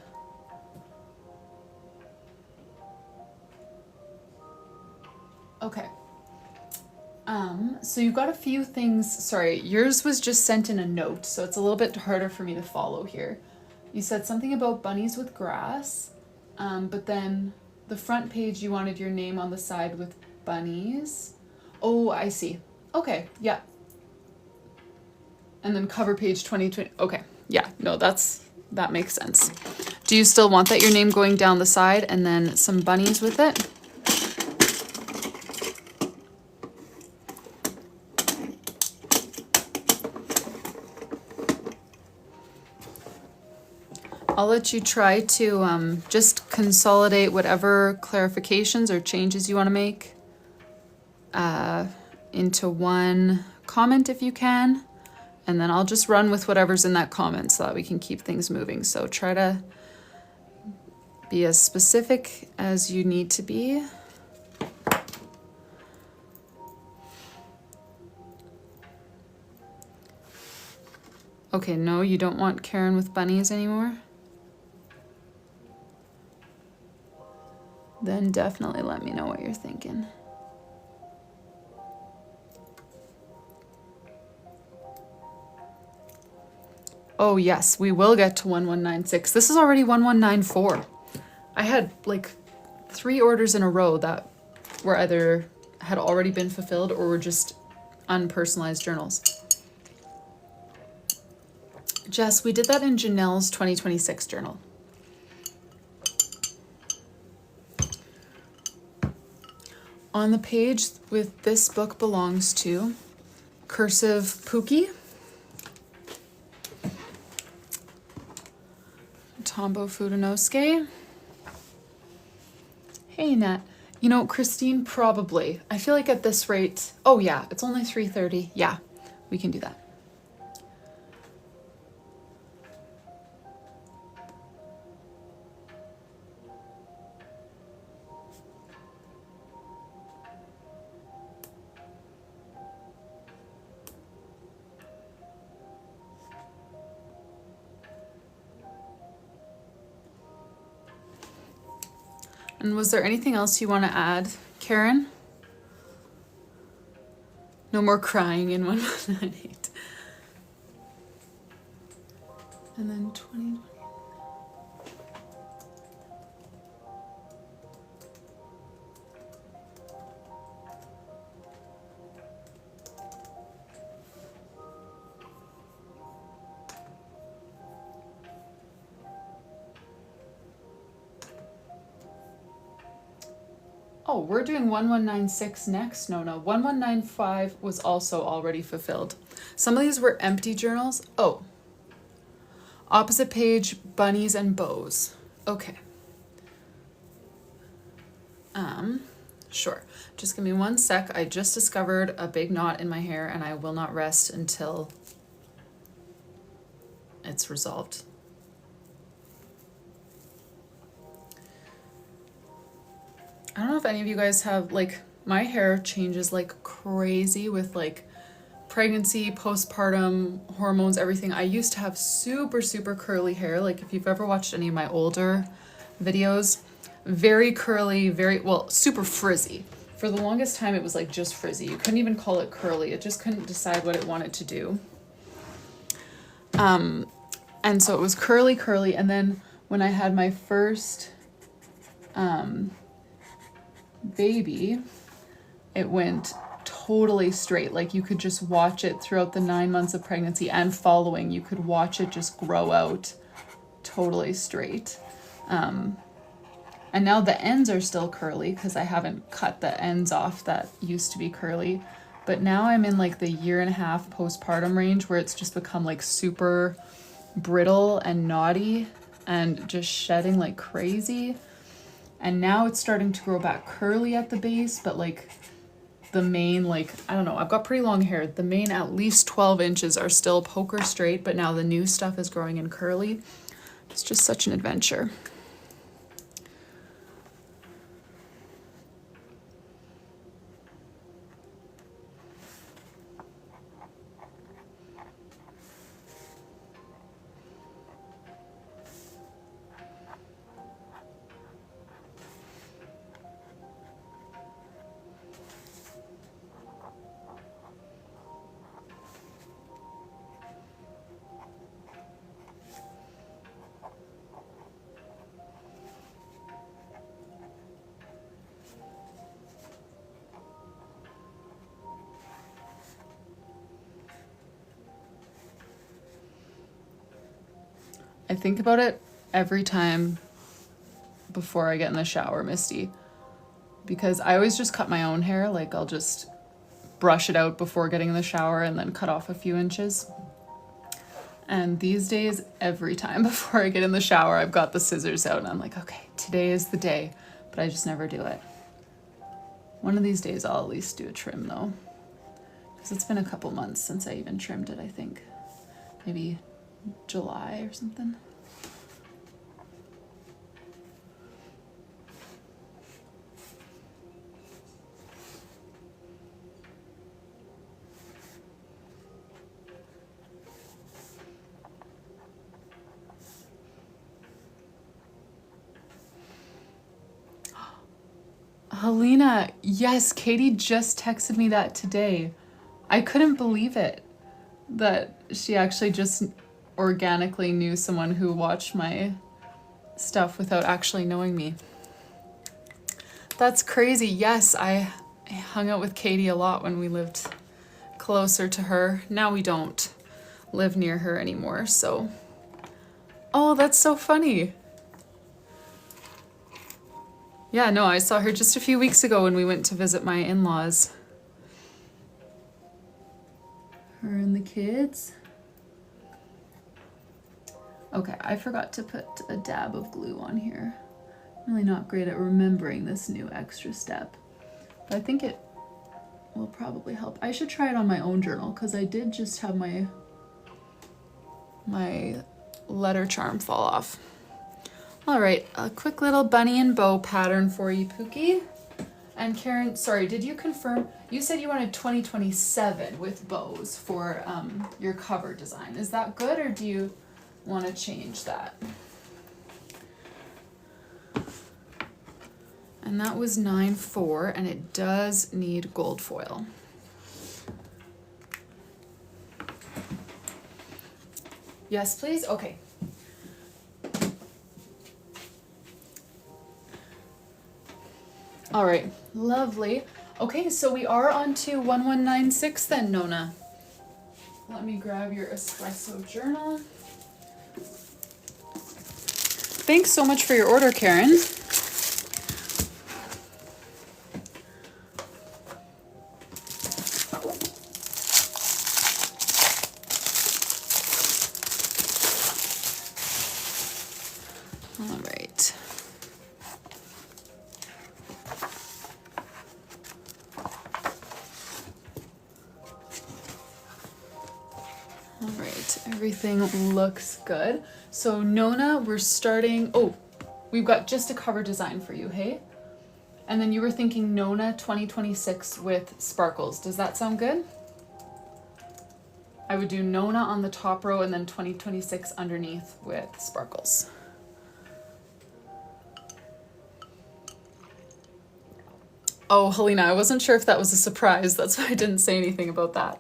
Okay. So you've got a few things, sorry, yours was just sent in a note, so it's a little bit harder for me to follow here. You said something about bunnies with grass, but then the front page you wanted your name on the side with bunnies. Oh, I see. Okay, yeah. And then cover page 2020, okay, yeah, no, that makes sense. Do you still want that your name going down the side and then some bunnies with it? I'll let you try to just consolidate whatever clarifications or changes you want to make into one comment if you can, and then I'll just run with whatever's in that comment so that we can keep things moving. So try to be as specific as you need to be. Okay, no, you don't want Karen with bunnies anymore? Then definitely let me know what you're thinking. Oh yes, we will get to 1196. This is already 1194. I had like 3 orders in a row that were either had already been fulfilled or were just unpersonalized journals. Jess, we did that in Janelle's 2026 journal. On the page with "This book belongs to," cursive Pookie, Tombo Fudenosuke. Hey, Nat. You know, Christine, probably. I feel like at this rate... Oh, yeah, it's only 3:30. Yeah, we can do that. And was there anything else you want to add, Karen? No more crying in 1198. And then 20. Oh, we're doing 1196 next? No, 1195 was also already fulfilled. Some of these were empty journals. Oh, opposite page, bunnies and bows. Okay. Sure. Just give me 1 sec. I just discovered a big knot in my hair and I will not rest until it's resolved. I don't know if any of you guys have, like, my hair changes like crazy with like pregnancy, postpartum, hormones, everything. I used to have super, super curly hair. Like if you've ever watched any of my older videos, very curly, super frizzy. For the longest time, it was like just frizzy. You couldn't even call it curly. It just couldn't decide what it wanted to do. And so it was curly, curly. And then when I had my first baby, it went totally straight. Like you could just watch it throughout the 9 months of pregnancy and following. You could watch it just grow out totally straight. And now the ends are still curly because I haven't cut the ends off that used to be curly. But now I'm in like the 1.5 year postpartum range where it's just become like super brittle and knotty and just shedding like crazy. And now it's starting to grow back curly at the base, but like the main, like, I don't know, I've got pretty long hair. The main at least 12 inches are still poker straight, but now the new stuff is growing in curly. It's just such an adventure. I think about it every time before I get in the shower, Misty, because I always just cut my own hair. Like I'll just brush it out before getting in the shower and then cut off a few inches. And these days, every time before I get in the shower, I've got the scissors out and I'm like, okay, today is the day, but I just never do it. One of these days I'll at least do a trim though, because it's been a couple months since I even trimmed it, I think. Maybe July or something. Helena, yes, Katie just texted me that today. I couldn't believe it, that she actually just organically knew someone who watched my stuff without actually knowing me. That's crazy. Yes, I hung out with Katie a lot when we lived closer to her. Now we don't live near her anymore, so. Oh, that's so funny. Yeah, no, I saw her just a few weeks ago when we went to visit my in-laws. Her and the kids. Okay, I forgot to put a dab of glue on here. I'm really not great at remembering this new extra step, but I think it will probably help. I should try it on my own journal because I did just have my letter charm fall off. All right, a quick little bunny and bow pattern for you, Pookie. And Karen, sorry, did you confirm? You said you wanted 2027 with bows for your cover design. Is that good, or do you want to change that? And that was 9-4, and it does need gold foil. Yes, please? Okay. All right, lovely. Okay, so we are on to 1196 then, Nona. Let me grab your espresso journal. Thanks so much for your order, Karen. All right. All right, everything looks good. So Nona, we're starting, oh, we've got just a cover design for you, hey? And then you were thinking Nona 2026 with sparkles. Does that sound good? I would do Nona on the top row and then 2026 underneath with sparkles. Oh, Helena, I wasn't sure if that was a surprise. That's why I didn't say anything about that.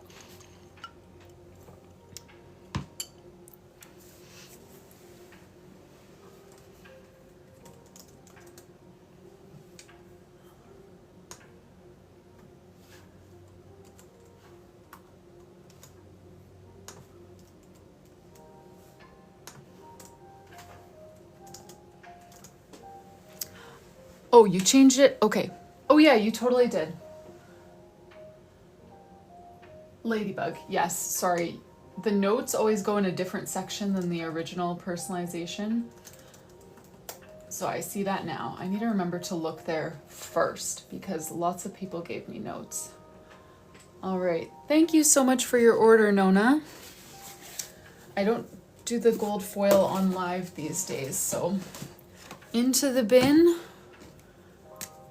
Oh, you changed it? Okay. Oh yeah, you totally did. Ladybug, yes, sorry. The notes always go in a different section than the original personalization. So I see that now. I need to remember to look there first because lots of people gave me notes. All right, thank you so much for your order, Nona. I don't do the gold foil on live these days, so into the bin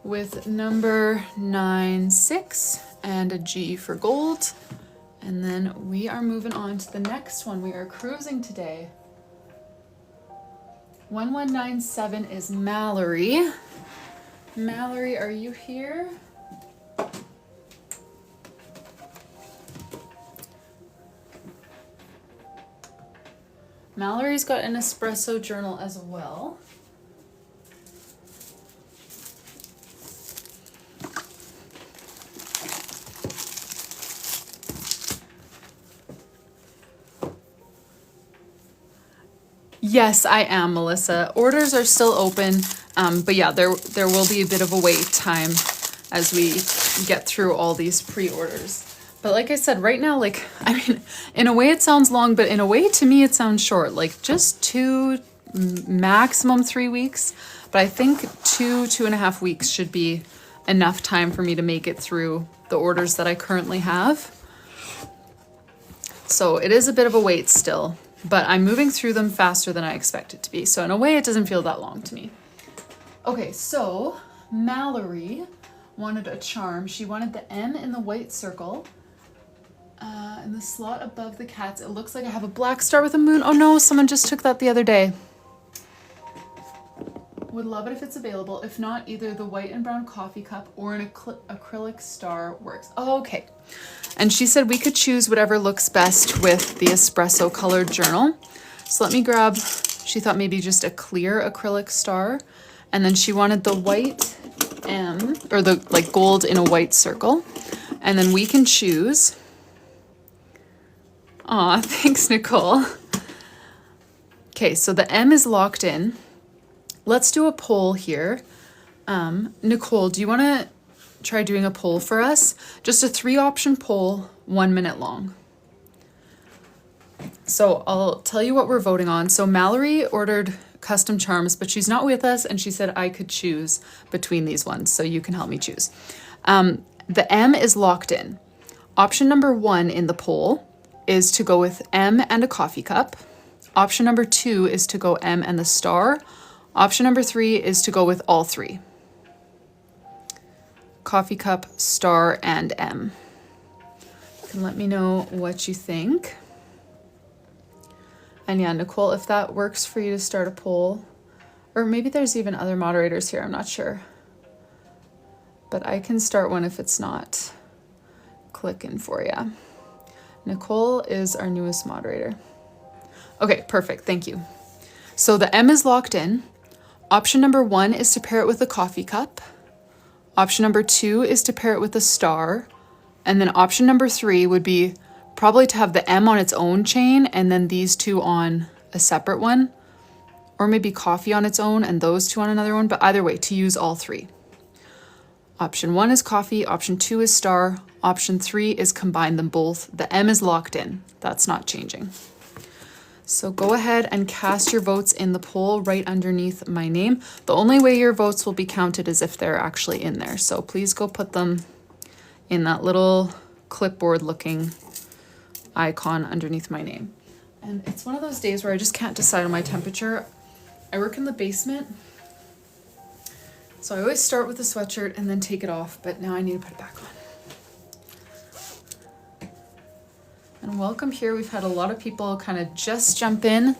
with number 96 and a G for gold. And then we are moving on to the next one. We are cruising today. 1197 is Mallory. Mallory, are you here? Mallory's got an espresso journal as well. Yes, I am, Melissa. Orders are still open, but yeah, there will be a bit of a wait time as we get through all these pre-orders. But like I said, right now, like, I mean, in a way it sounds long, but in a way to me it sounds short, like just 2, maximum 3 weeks. But I think 2.5 weeks should be enough time for me to make it through the orders that I currently have. So it is a bit of a wait still, but I'm moving through them faster than I expect it to be. So in a way, it doesn't feel that long to me. Okay, so Mallory wanted a charm. She wanted the M in the white circle. In the slot above the cats, it looks like I have a black star with a moon. Oh no, someone just took that the other day. Would love it if it's available. If not, either the white and brown coffee cup or an acrylic star works. Oh, okay. And she said we could choose whatever looks best with the espresso colored journal. So let me grab, she thought maybe just a clear acrylic star. And then she wanted the white M, or the like gold in a white circle. And then we can choose. Aw, thanks, Nicole. Okay, so the M is locked in. Let's do a poll here. Nicole, do you want to try doing a poll for us? Just a 3-option poll, 1 minute long. So I'll tell you what we're voting on. So Mallory ordered custom charms, but she's not with us, and she said I could choose between these ones, so you can help me choose. The M is locked in. Option number 1 in the poll is to go with M and a coffee cup. Option number 2 is to go M and the star. Option number 3 is to go with all 3. Coffee cup, star, and M. You can let me know what you think. And yeah, Nicole, if that works for you to start a poll, or maybe there's even other moderators here, I'm not sure. But I can start one if it's not clicking for you. Nicole is our newest moderator. Okay, perfect, thank you. So the M is locked in. Option number 1 is to pair it with a coffee cup. Option number 2 is to pair it with a star. And then option number 3 would be probably to have the M on its own chain and then these two on a separate one. Or maybe coffee on its own and those two on another one, but either way, to use all 3. Option 1 is coffee, option 2 is star, option 3 is combine them both. The M is locked in, that's not changing. So go ahead and cast your votes in the poll right underneath my name. The only way your votes will be counted is if they're actually in there. So please go put them in that little clipboard looking icon underneath my name. And it's one of those days where I just can't decide on my temperature. I work in the basement, so I always start with the sweatshirt and then take it off, but now I need to put it back on. And welcome here. We've had a lot of people kind of just jump in.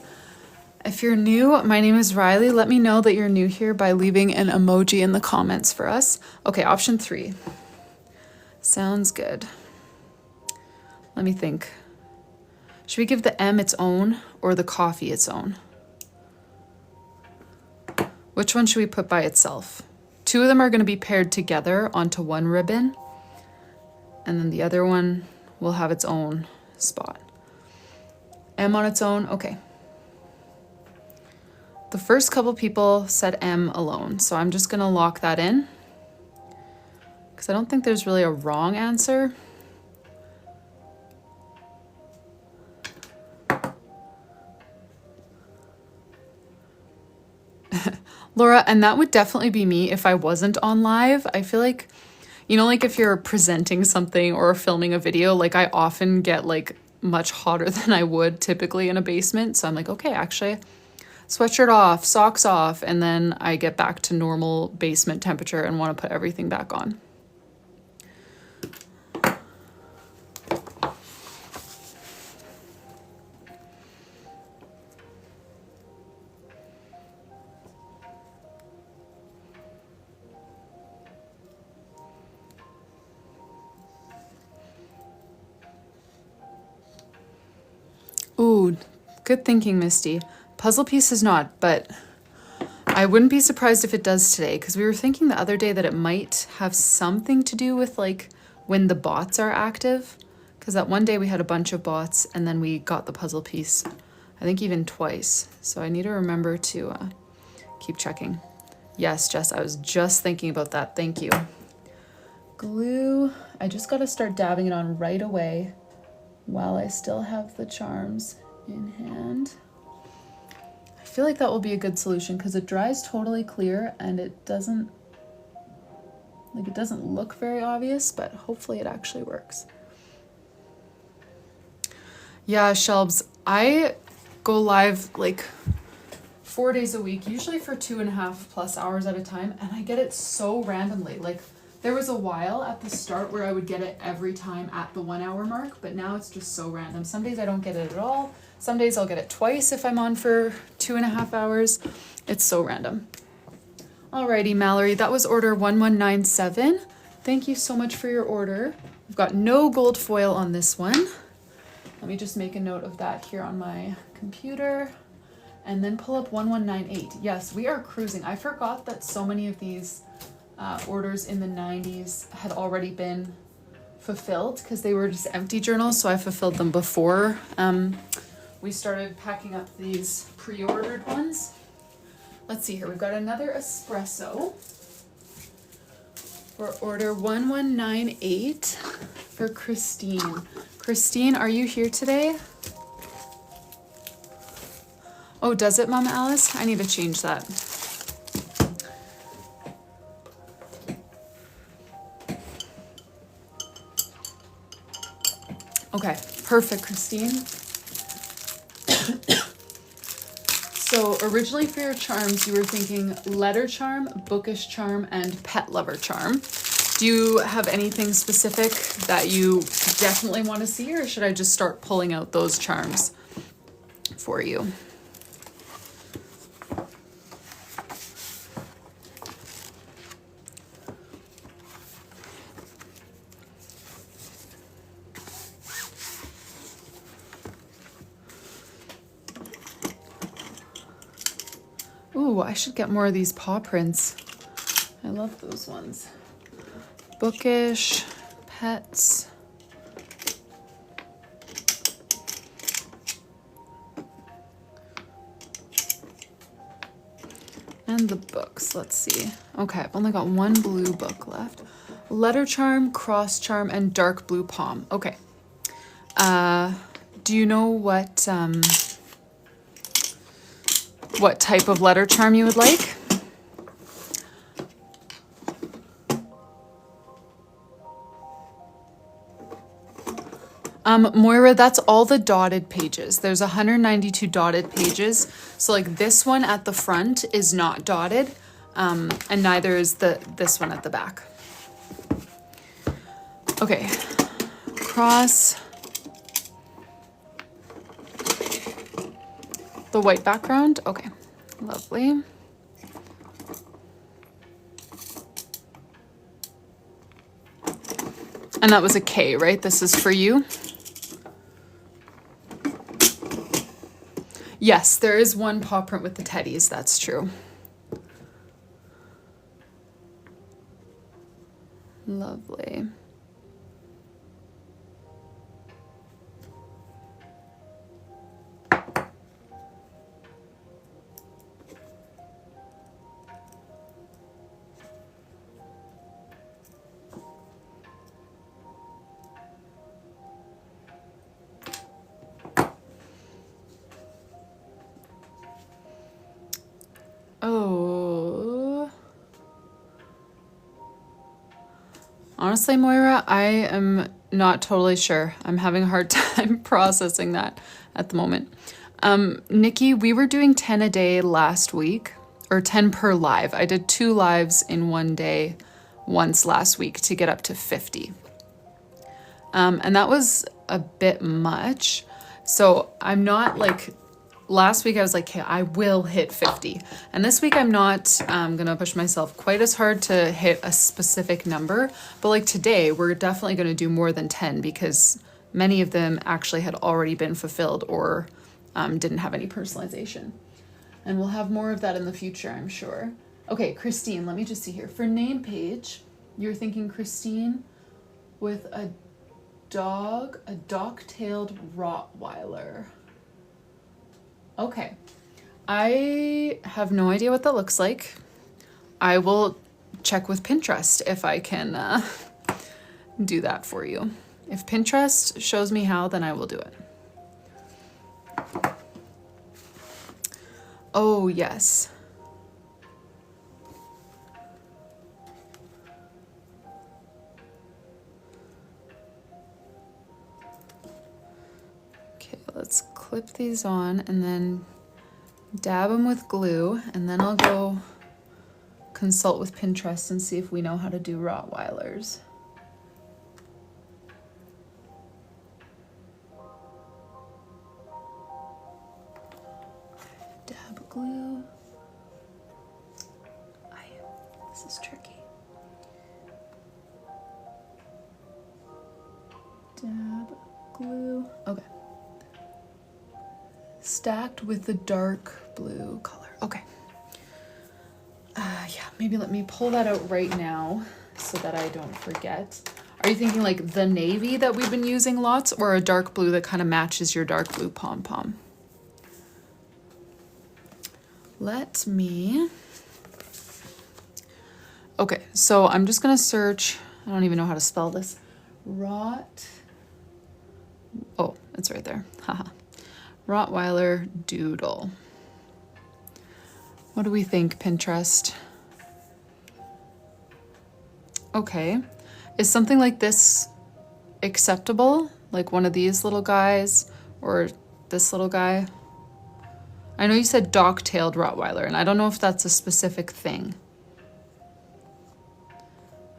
If you're new, my name is Rylee. Let me know that you're new here by leaving an emoji in the comments for us. Okay, option 3. Sounds good. Let me think. Should we give the M its own or the coffee its own? Which one should we put by itself? 2 of them are going to be paired together onto one ribbon, and then the other one will have its own spot. M on its own, okay. The first couple people said M alone, so I'm just gonna lock that in because I don't think there's really a wrong answer. Laura, and that would definitely be me if I wasn't on live. I feel like, you know, like if you're presenting something or filming a video, like I often get like much hotter than I would typically in a basement. So I'm like, okay, actually, sweatshirt off, socks off, and then I get back to normal basement temperature and want to put everything back on. Ooh, good thinking, Misty. Puzzle piece is not, but I wouldn't be surprised if it does today, because we were thinking the other day that it might have something to do with like when the bots are active, because that one day we had a bunch of bots and then we got the puzzle piece, I think even twice. So I need to remember to keep checking. Yes, Jess, I was just thinking about that. Thank you. Glue, I just got to start dabbing it on right away while I still have the charms in hand. I feel like that will be a good solution because it dries totally clear and it doesn't look very obvious, but hopefully it actually works. Yeah, Shelbs, I go live like 4 days a week, usually for 2.5+ hours at a time, and I get it so randomly. Like there was a while at the start where I would get it every time at the 1 hour mark, but now it's just so random. Some days I don't get it at all. Some days I'll get it twice if I'm on for 2.5 hours. It's so random. Alrighty, Mallory, that was order 1197. Thank you so much for your order. I've got no gold foil on this one. Let me just make a note of that here on my computer. And then pull up 1198. Yes, we are cruising. I forgot that so many of these orders in the 90s had already been fulfilled because they were just empty journals, so I fulfilled them before we started packing up these pre-ordered ones. Let's see here, we've got another espresso for order 1198 for Christine. Christine, are you here today? Oh, does it, Mama Alice? I need to change that. Okay, perfect, Christine. So originally for your charms, you were thinking letter charm, bookish charm, and pet lover charm. Do you have anything specific that you definitely want to see, or should I just start pulling out those charms for you? Ooh, I should get more of these paw prints. I love those ones. Bookish, pets. And the books, let's see. Okay, I've only got one blue book left. Letter charm, cross charm, and dark blue palm. Okay. Do you know what type of letter charm you would like? Moira, that's all the dotted pages. There's 192 dotted pages. So like this one at the front is not dotted, and neither is this one at the back. Okay, cross. The white background, okay, lovely. And that was a K, right? This is for you? Yes, there is one paw print with the teddies, that's true. Lovely. Oh. Honestly, Moira, I am not totally sure. I'm having a hard time processing that at the moment. Nikki, we were doing 10 a day last week, or 10 per live. I did 2 lives in one day once last week to get up to 50. And that was a bit much. So I'm not like, last week I was like, okay, I will hit 50. And this week I'm not gonna push myself quite as hard to hit a specific number. But like today, we're definitely gonna do more than 10 because many of them actually had already been fulfilled or didn't have any personalization. And we'll have more of that in the future, I'm sure. Okay, Christine, let me just see here. For name page, you're thinking Christine with a dog, a dock-tailed Rottweiler. Okay, I have no idea what that looks like. I will check with Pinterest if I can do that for you. If Pinterest shows me how, then I will do it. Oh, yes. Okay, let's clip these on and then dab them with glue, and then I'll go consult with Pinterest and see if we know how to do Rottweilers. Dab glue. I am dab glue. Okay. Stacked with the dark blue color. Okay. Yeah, maybe let me pull that out right now so that I don't forget. Are you thinking like the navy that we've been using lots, or a dark blue that kind of matches your dark blue pom-pom? Let me... Okay, so I'm just gonna search, I don't even know how to spell this. Oh, it's right there. Haha. Rottweiler doodle. What do we think, Pinterest? Okay. Is something like this acceptable? Like one of these little guys or this little guy? I know you said dock-tailed Rottweiler, and I don't know if that's a specific thing.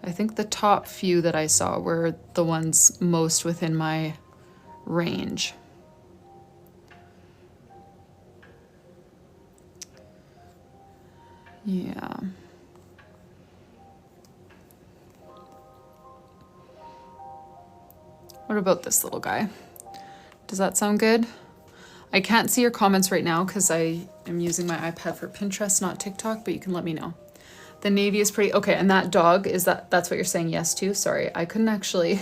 I think the top few that I saw were the ones most within my range. Yeah. What about this little guy? Does that sound good? I can't see your comments right now because I am using my iPad for Pinterest, not TikTok, but you can let me know. The navy is pretty, okay, and that dog, that's what you're saying yes to? Sorry, I couldn't actually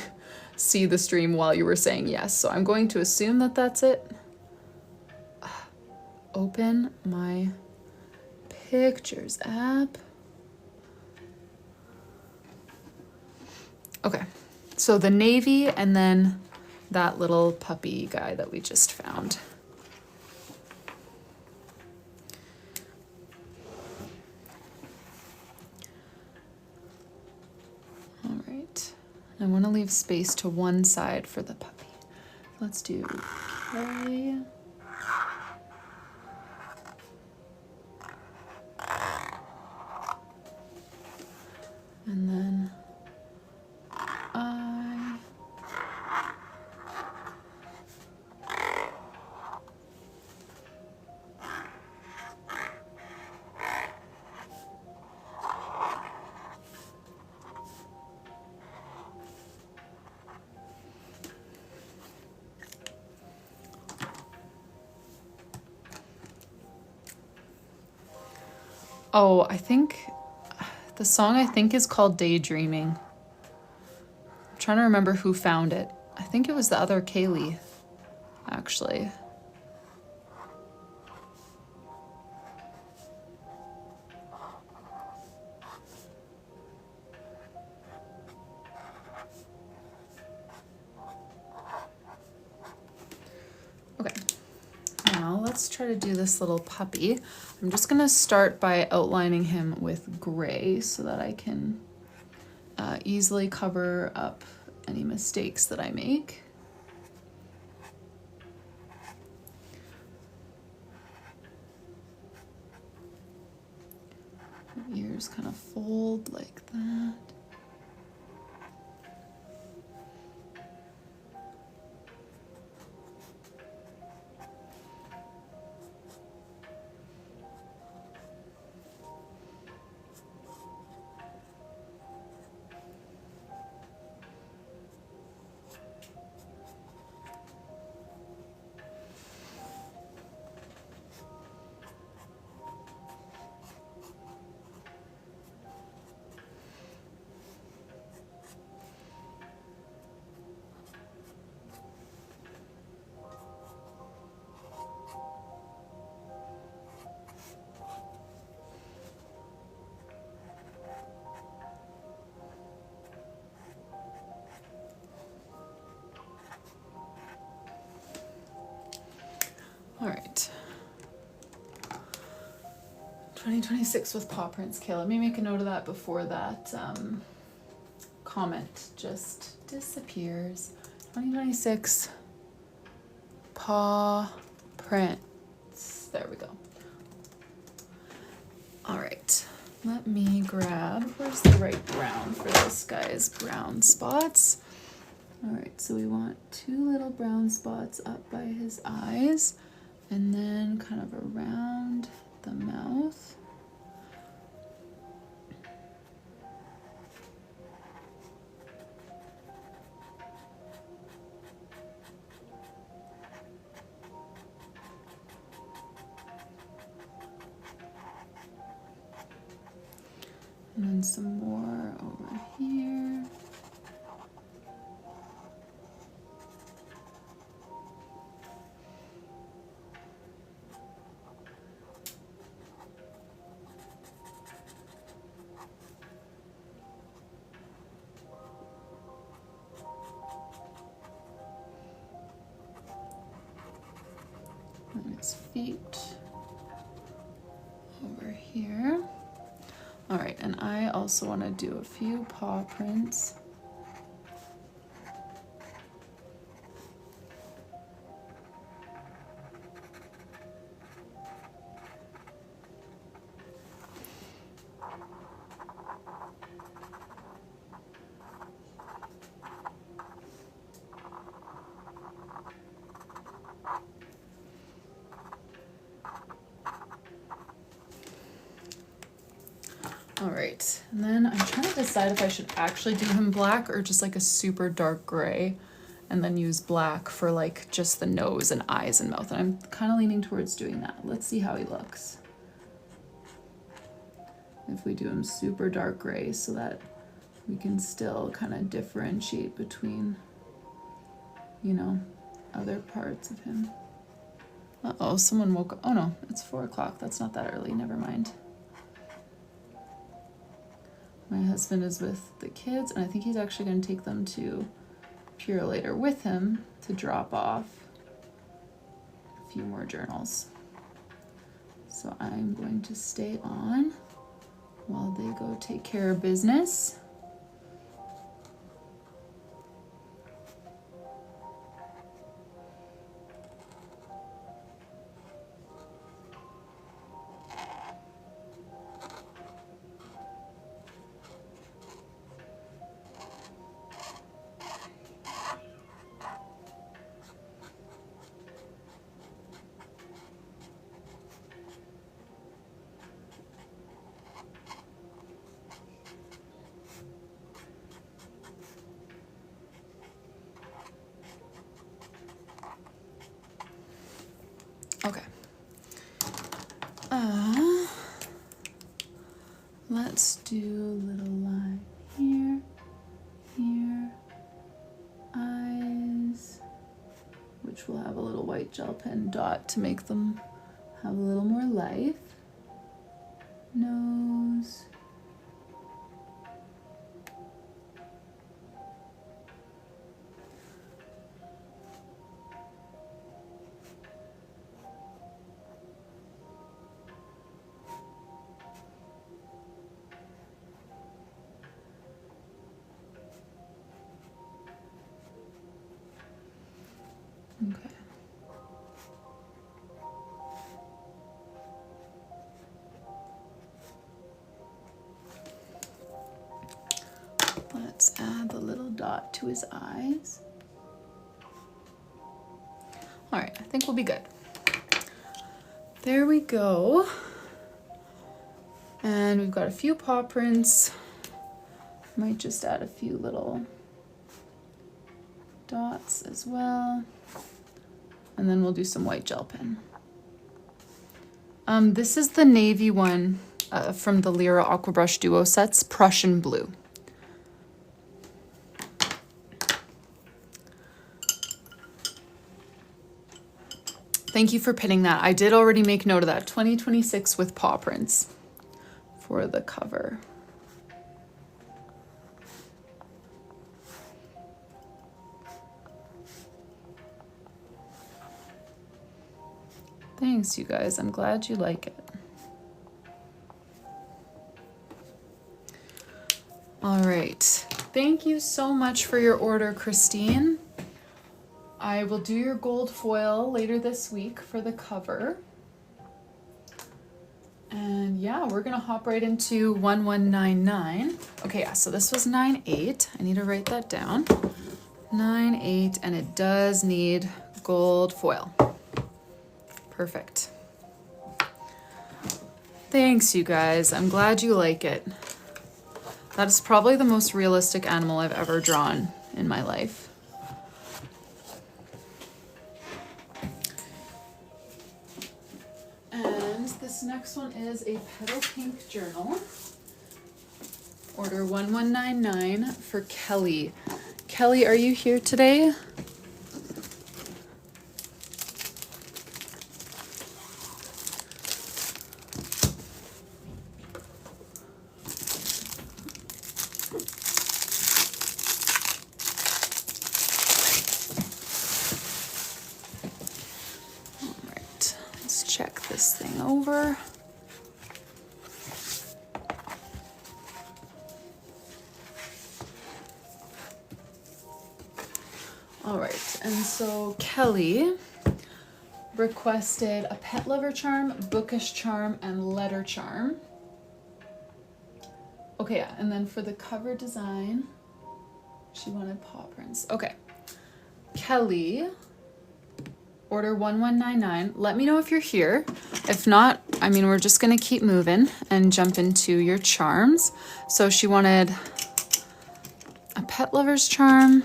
see the stream while you were saying yes, so I'm going to assume that that's it. Open my pictures app. Okay, so the navy and then that little puppy guy that we just found. All right, I want to leave space to one side for the puppy. Let's do K. And then I. Oh, I think the song is called Daydreaming. I'm trying to remember who found it. I think it was the other Kaylee, actually. Okay, now let's try to do this little puppy. I'm just gonna start by outlining him with gray so that I can easily cover up any mistakes that I make. Ears kind of fold like that. All right. 2026 with paw prints. Okay, let me make a note of that before that comment just disappears. 2026 paw prints. There we go. All right, let me grab, where's the right brown for this guy's brown spots? All right, so we want 2 little brown spots up by his eyes and then kind of around the mouth. and some more over here. And his feet over here. All right, and I also want to do a few paw prints. All right, and then I'm trying to decide if I should actually do him black or just like a super dark gray and then use black for like just the nose and eyes and mouth. And I'm kind of leaning towards doing that. Let's see how he looks. If we do him super dark gray so that we can still kind of differentiate between, you know, other parts of him. Uh-oh, someone woke up. Oh no, it's 4 o'clock. That's not that early, never mind. My husband is with the kids, and I think he's actually going to take them to Pure later with him to drop off a few more journals. So I'm going to stay on while they go take care of business. Okay. Let's do a little line here, here, eyes, which will have a little white gel pen dot to make them have a little more life. Nose. Okay. Let's add the little dot to his eyes. All right, I think we'll be good. There we go. And we've got a few paw prints. Might just add a few little dots as well. And then we'll do some white gel pen. This is the navy one from the Lyra Aqua Brush Duo sets, Prussian Blue. Thank you for pinning that. I did already make note of that. 2026 with paw prints for the cover. Thanks, you guys. I'm glad you like it. All right. Thank you so much for your order, Christine. I will do your gold foil later this week for the cover. And yeah, we're gonna hop right into 1199. Okay, yeah, so this was 98. I need to write that down. 98, and it does need gold foil. Perfect. Thanks, you guys. I'm glad you like it. That is probably the most realistic animal I've ever drawn in my life. And this next one is a petal pink journal. Order 1199 for Kelly. Kelly, are you here today? All right, let's check this thing over. All right, and so Kelly requested a pet lover charm, bookish charm, and letter charm. Okay, yeah, and then for the cover design, she wanted paw prints. Okay, Kelly, order 1199. Let me know if you're here. If not, I mean, we're just gonna keep moving and jump into your charms. So she wanted a pet lover's charm,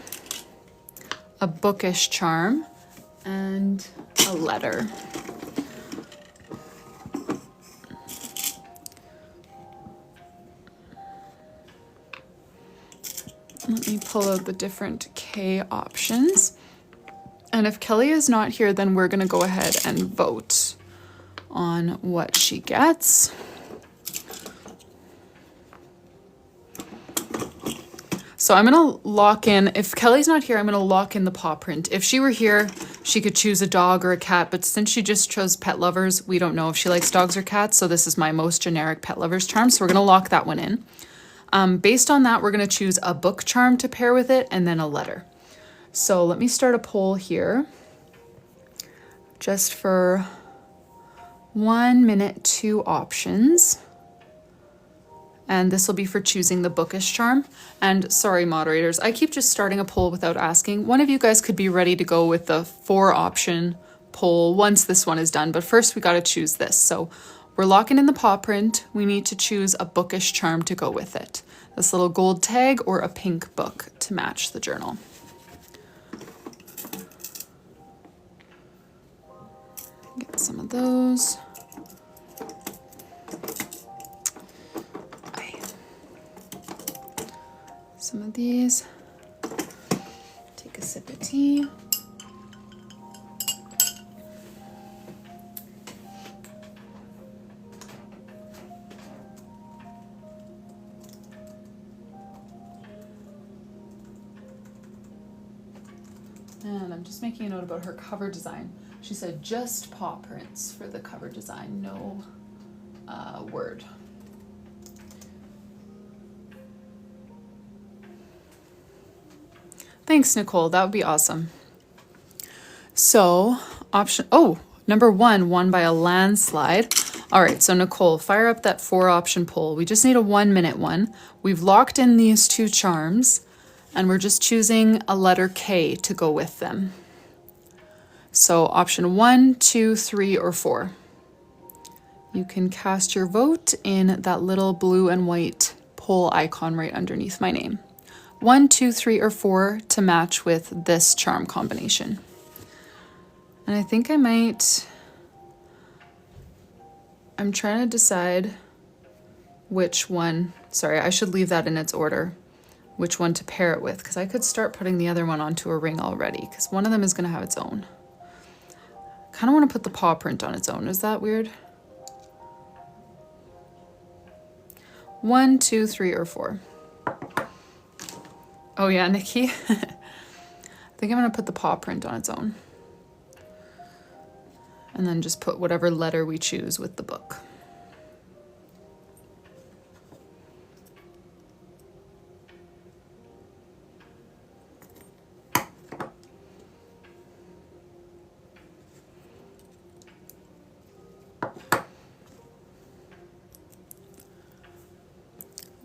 a bookish charm, and a letter. Let me pull out the different K options. And if Kelly is not here, then we're gonna go ahead and vote on what she gets. So I'm gonna lock in, if Kelly's not here, I'm gonna lock in the paw print. If she were here, she could choose a dog or a cat, but since she just chose pet lovers, we don't know if she likes dogs or cats, so this is my most generic pet lovers charm, so we're gonna lock that one in. Based on that, we're gonna choose a book charm to pair with it and then a letter. So let me start a poll here, just for 1 minute, 2 options. And this will be for choosing the bookish charm. And sorry, moderators, I keep just starting a poll without asking. One of you guys could be ready to go with the 4 option poll once this one is done, but first we gotta choose this. So we're locking in the paw print. We need to choose a bookish charm to go with it. This little gold tag or a pink book to match the journal. Get some of those. Some of these. Take a sip of tea. And I'm just making a note about her cover design. She said just paw prints for the cover design, no word. Thanks, Nicole. That would be awesome. So number 1 won by a landslide. All right, so Nicole, fire up that 4 option poll. We just need a 1 minute one. We've locked in these 2 charms and we're just choosing a letter K to go with them. So option 1, 2, 3, or 4. You can cast your vote in that little blue and white poll icon right underneath my name. 1, 2, 3, or 4 to match with this charm combination. And I think I'm trying to decide which one, sorry, I should leave that in its order, which one to pair it with, because I could start putting the other one onto a ring already, because one of them is going to have its own. Kind of want to put the paw print on its own. Is that weird? 1, 2, 3, or 4. Oh yeah, Nikki. I think I'm gonna put the paw print on its own. And then just put whatever letter we choose with the book.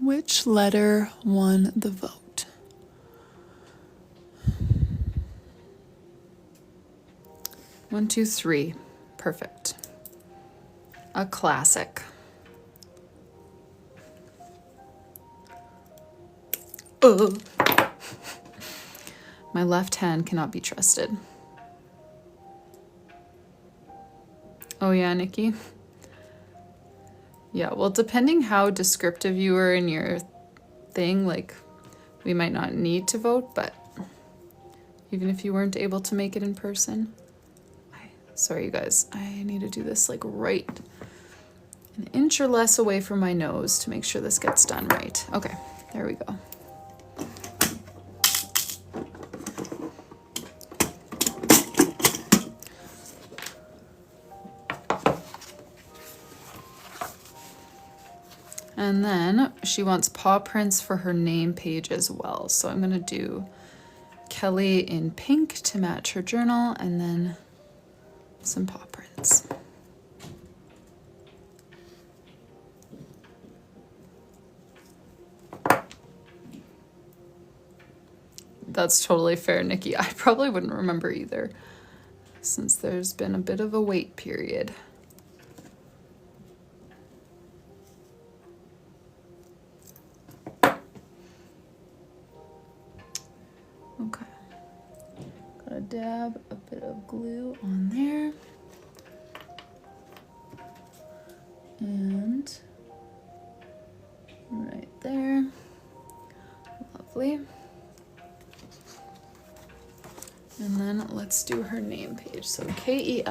Which letter won the vote? One, 2, 3. Perfect. A classic. Ugh. My left hand cannot be trusted. Oh yeah, Nikki? Yeah, well, depending how descriptive you were in your thing, like we might not need to vote, but even if you weren't able to make it in person. Sorry, you guys, I need to do this like right an inch or less away from my nose to make sure this gets done right. Okay, there we go. And then she wants paw prints for her name page as well. So I'm gonna do Kelly in pink to match her journal, and then some paw prints. That's totally fair, Nikki. I probably wouldn't remember either, since there's been a bit of a wait period. Okay. Gotta dab a bit of glue on there. And right there. Lovely. And then let's do her name page. So Kelly.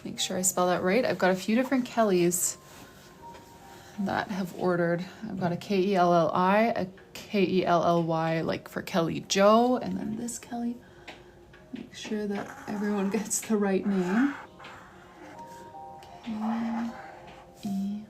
Make sure I spell that right. I've got a few different Kellys that have ordered. I've got a Kelli, a Kelly, like for Kelly Joe, and then this Kelly. Make sure that everyone gets the right name. Kelly.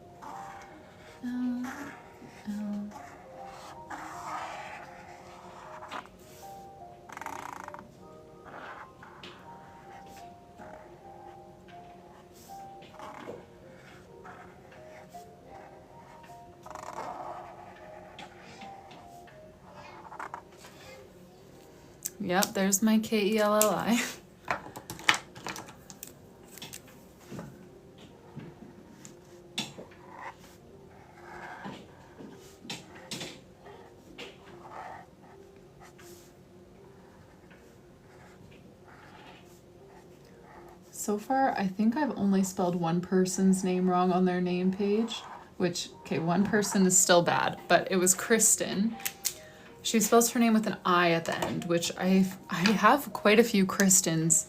Yep, there's my Kelli. So far, I think I've only spelled one person's name wrong on their name page, which, okay, one person is still bad, but it was Kristen. She spells her name with an I at the end, which I have quite a few Kristens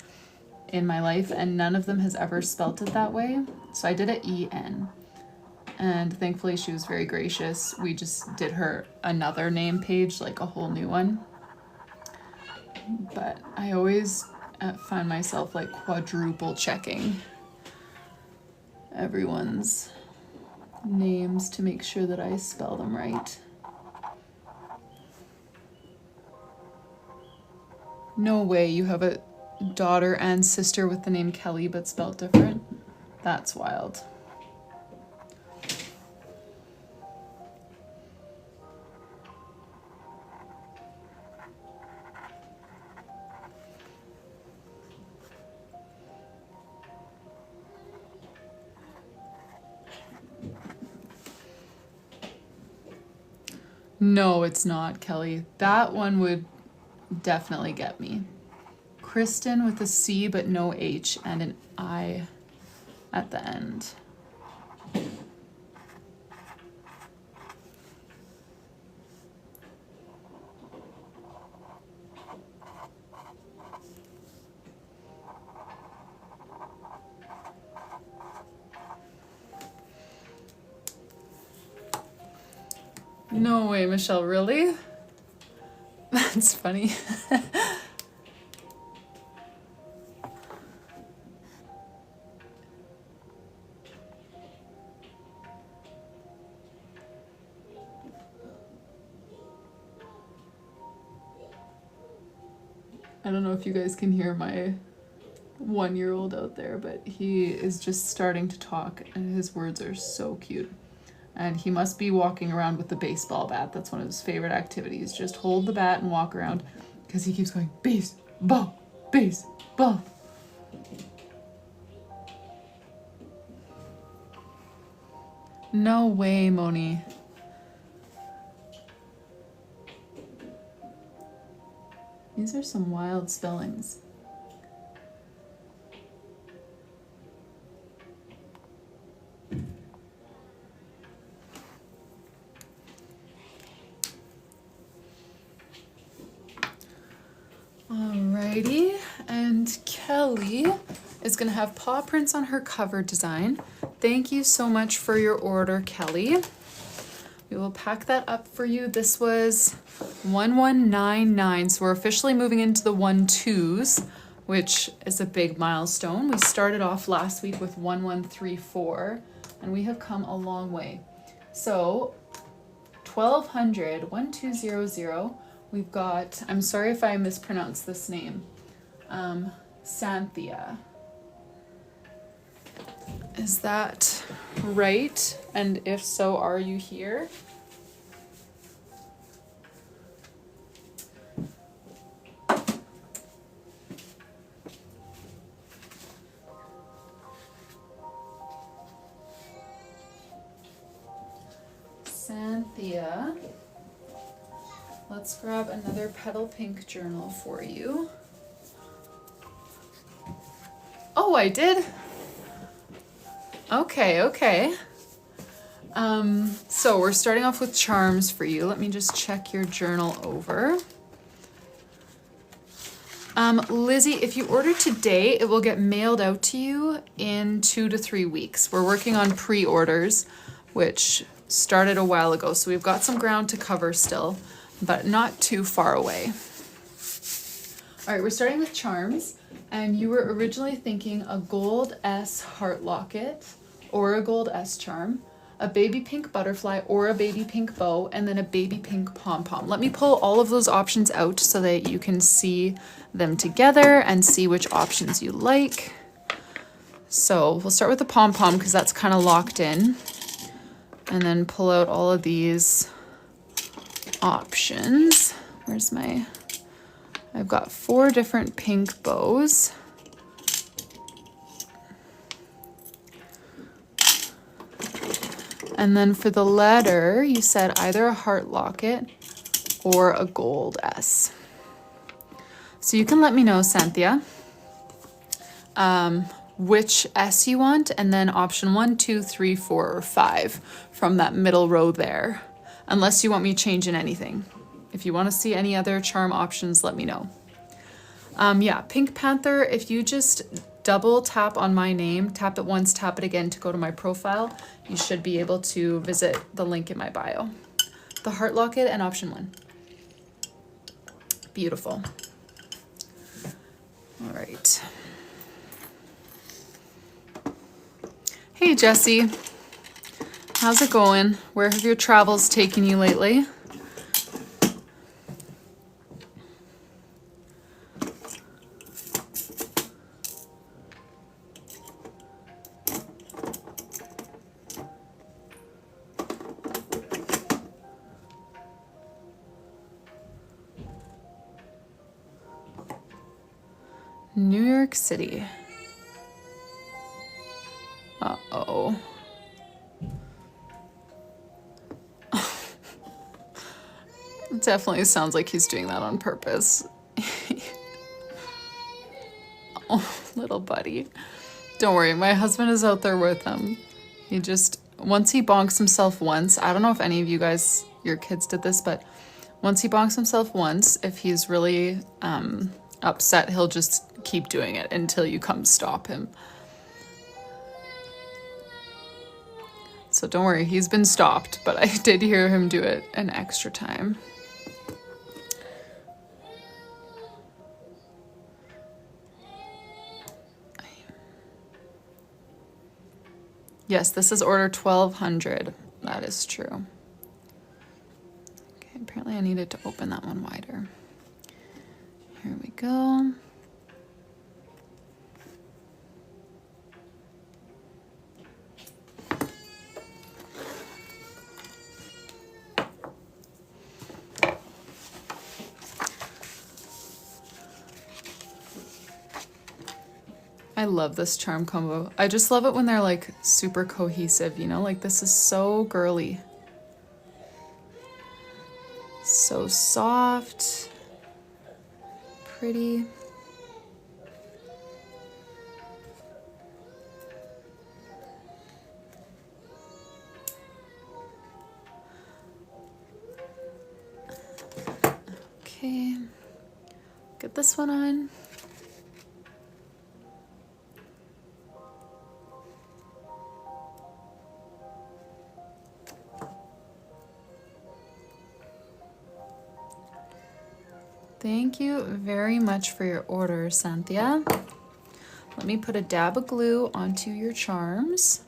in my life, and none of them has ever spelt it that way. So I did an E-N, and thankfully she was very gracious. We just did her another name page, like a whole new one. But I always find myself like quadruple checking everyone's names to make sure that I spell them right. No way you have a daughter and sister with the name Kelly but spelled different. That's wild. No, it's not, Kelly. That one would definitely get me. Kristen with a C but no H and an I at the end. No way, Michelle, really? That's funny. I don't know if you guys can hear my 1-year-old out there, but he is just starting to talk and his words are so cute. And he must be walking around with the baseball bat. That's one of his favorite activities. Just hold the bat and walk around because he keeps going, baseball, baseball. No way, Moni. These are some wild spellings. Alrighty, and Kelly is gonna have paw prints on her cover design. Thank you so much for your order, Kelly. We will pack that up for you. This was 1199, so we're officially moving into the 12s, which is a big milestone. We started off last week with 1134, and we have come a long way. So 1200, 1200, we've got, I'm sorry if I mispronounced this name, Santhia. Is that right? And if so, are you here? Santhia. Let's grab another petal pink journal for you. Oh, I did? Okay. So we're starting off with charms for you. Let me just check your journal over. Lizzie, if you order today, it will get mailed out to you in 2 to 3 weeks. We're working on pre-orders, which started a while ago, so we've got some ground to cover still, but not too far away. All right, we're starting with charms, and you were originally thinking a gold S heart locket or a gold S charm, a baby pink butterfly or a baby pink bow, and then a baby pink pom-pom. Let me pull all of those options out so that you can see them together and see which options you like. So we'll start with the pom-pom because that's kind of locked in, and then pull out all of these options. Where's my, I've got 4 different pink bows. And then for the letter, you said either a heart locket or a gold S. So you can let me know, Santhia, which S you want, and then option 1, 2, 3, 4, or 5 from that middle row there, unless you want me changing anything. If you want to see any other charm options, let me know. Yeah, Pink Panther, if you just double tap on my name, tap it once, tap it again to go to my profile, you should be able to visit the link in my bio. The heart locket and option 1. Beautiful. All right. Hey, Jessie. How's it going? Where have your travels taken you lately? New York City. Uh-oh. It definitely sounds like he's doing that on purpose. Oh, little buddy. Don't worry, my husband is out there with him. He just, once he bonks himself once, I don't know if any of you guys, your kids did this, but once he bonks himself once, if he's really upset, he'll just keep doing it until you come stop him. So don't worry, he's been stopped, but I did hear him do it an extra time. Yes, this is order 1200. That is true. Okay, apparently I needed to open that one wider. Here we go. I love this charm combo. I just love it when they're like super cohesive, you know, like this is so girly. So soft, pretty. Okay, get this one on. Thank you very much for your order, Cynthia. Let me put a dab of glue onto your charms.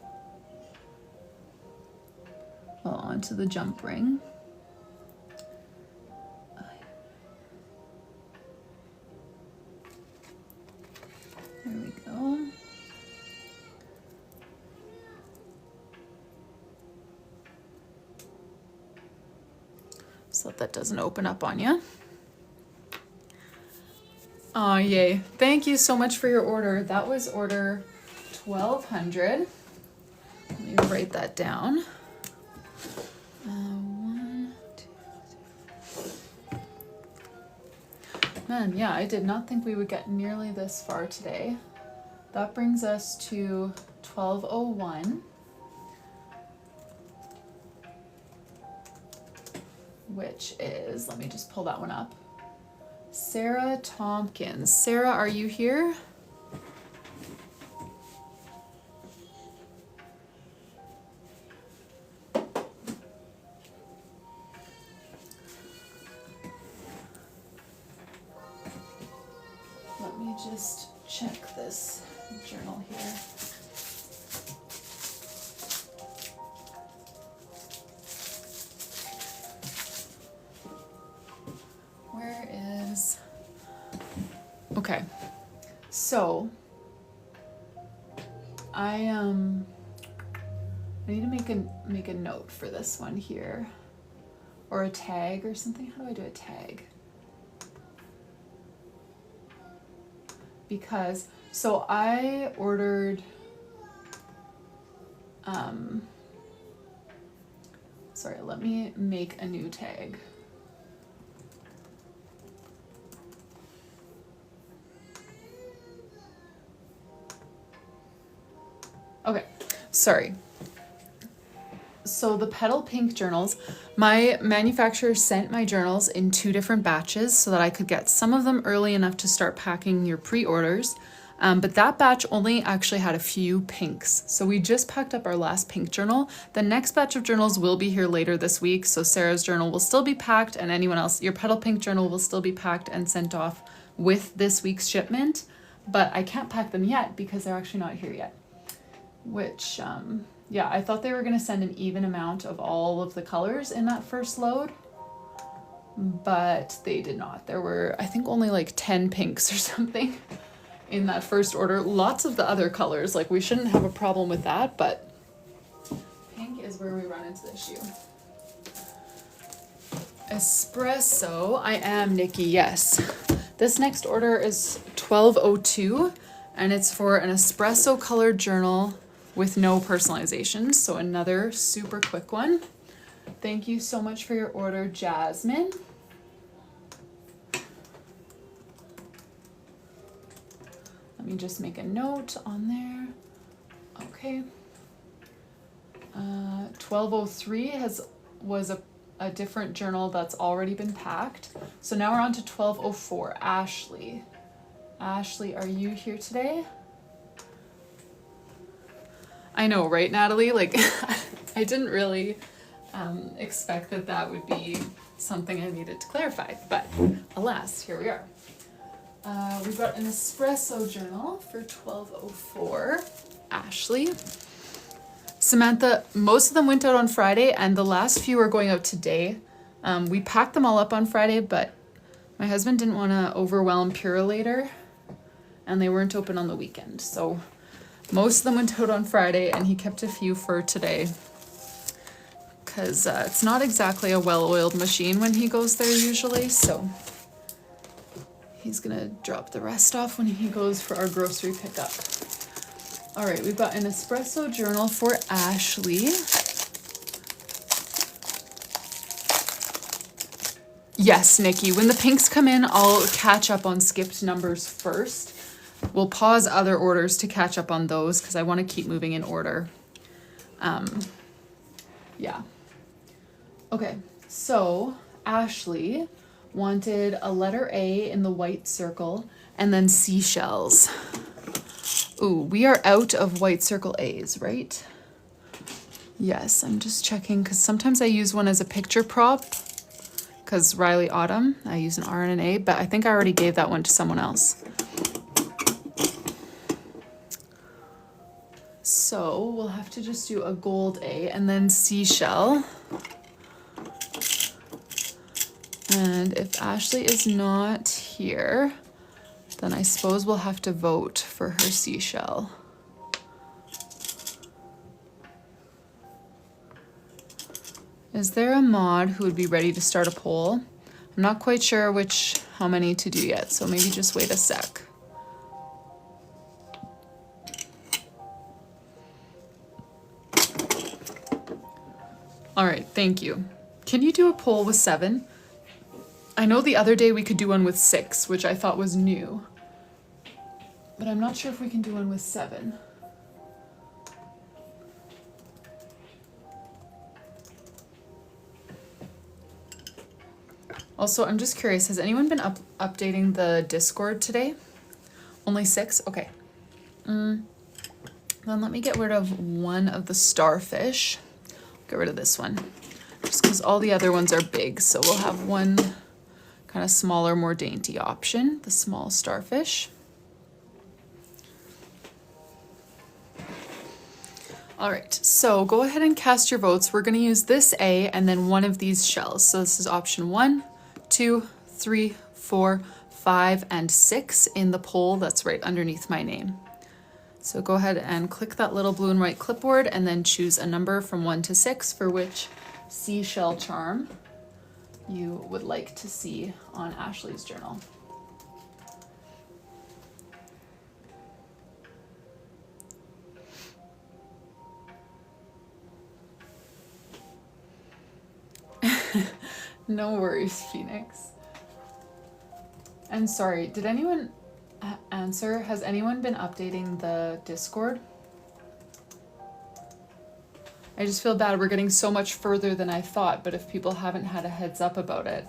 Well, onto the jump ring. There we go. So that doesn't open up on you. Oh, yay. Thank you so much for your order. That was order 1200. Let me write that down. 1, 2, 3. Man, yeah, I did not think we would get nearly this far today. That brings us to 1201. Which is, let me just pull that one up. Sarah Tompkins. Sarah, are you here? Let me just check this journal here. Okay, so I need to make a note for this one here, or a tag or something. How do I do a tag? Because so I ordered sorry, let me make a new tag. Okay, sorry. So the Petal Pink journals, my manufacturer sent my journals in 2 different batches so that I could get some of them early enough to start packing your pre-orders. But that batch only actually had a few pinks. So we just packed up our last pink journal. The next batch of journals will be here later this week. So Sarah's journal will still be packed, and anyone else, your Petal Pink journal will still be packed and sent off with this week's shipment. But I can't pack them yet because they're actually not here yet. Which, yeah, I thought they were going to send an even amount of all of the colors in that first load, but they did not. There were, I think, only like 10 pinks or something in that first order. Lots of the other colors, like we shouldn't have a problem with that, but pink is where we run into the issue. Espresso, I am Nikki, yes. This next order is 1202, and it's for an espresso colored journal with no personalization, so another super quick one. Thank you so much for your order, Jasmine. Let me just make a note on there. Okay. 1203 was a different journal that's already been packed. So now we're on to 1204, Ashley. Ashley, are you here today? I know, right, Natalie? Like, I didn't really expect that would be something I needed to clarify, but alas, here we are. We've got an espresso journal for 1204, Ashley. Samantha, most of them went out on Friday, and the last few are going out today. We packed them all up on Friday, but my husband didn't want to overwhelm Purolator, and they weren't open on the weekend, so most of them went out on Friday, and he kept a few for today because it's not exactly a well-oiled machine when he goes there usually, so he's gonna drop the rest off when he goes for our grocery pickup. All right, we've got an espresso journal for Ashley. Yes, Nikki, when the pinks come in, I'll catch up on skipped numbers first. We'll pause other orders to catch up on those because I want to keep moving in order. Yeah. Okay, so Ashley wanted a letter A in the white circle and then seashells. Ooh, we are out of white circle A's, right? Yes, I'm just checking because sometimes I use one as a picture prop because Rylee Autumn, I use an R and an A, but I think I already gave that one to someone else. So we'll have to just do a gold A and then seashell. And if Ashley is not here, then I suppose we'll have to vote for her seashell. Is there a mod who would be ready to start a poll? I'm not quite sure how many to do yet, so maybe just wait a sec. All right, thank you. Can you do a poll with 7? I know the other day we could do one with 6, which I thought was new. But I'm not sure if we can do one with 7. Also, I'm just curious, has anyone been updating the Discord today? Only 6? Okay. Then let me get rid of one of the starfish. Get rid of this one. Just because all the other ones are big, so we'll have one kind of smaller, more dainty option, the small starfish. All right, so go ahead and cast your votes. We're going to use this A and then one of these shells. So this is option 1, 2, 3, 4, 5, and 6 in the poll that's right underneath my name. So go ahead and click that little blue and white clipboard and then choose a number from 1 to 6 for which seashell charm you would like to see on Ashley's journal. No worries, Phoenix. And sorry, did anyone answer? Has anyone been updating the Discord? I just feel bad. We're getting so much further than I thought, but if people haven't had a heads up about it,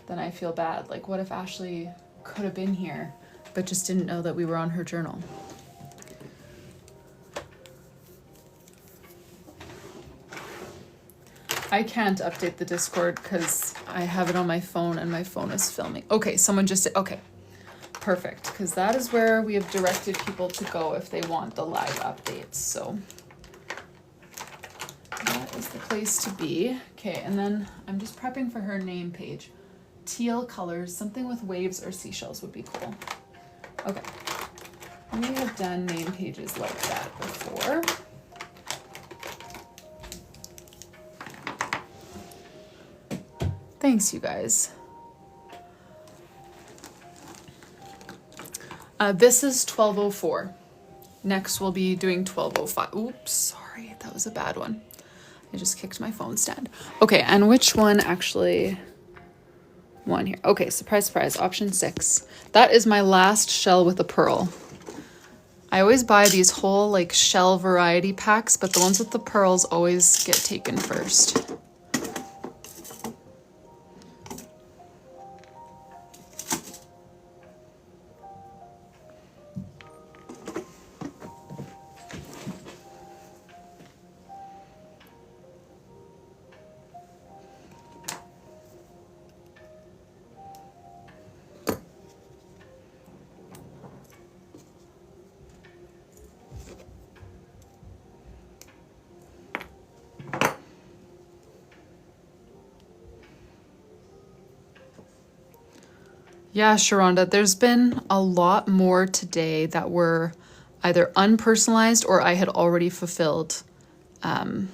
then I feel bad. Like, what if Ashley could have been here, but just didn't know that we were on her journal? I can't update the Discord because I have it on my phone and my phone is filming. Okay, someone just said, okay, perfect. Because that is where we have directed people to go if they want the live updates. So that is the place to be. Okay, and then I'm just prepping for her name page. Teal colors, something with waves or seashells would be cool. Okay, we have done name pages like that before. Thanks, you guys. This is 12:04. Next, we'll be doing 12:05. Oops, sorry, that was a bad one. I just kicked my phone stand. Okay, and which one actually won here? Okay, surprise, surprise, option 6. That is my last shell with a pearl. I always buy these whole like shell variety packs, but the ones with the pearls always get taken first. Yeah, Sharonda, there's been a lot more today that were either unpersonalized or I had already fulfilled in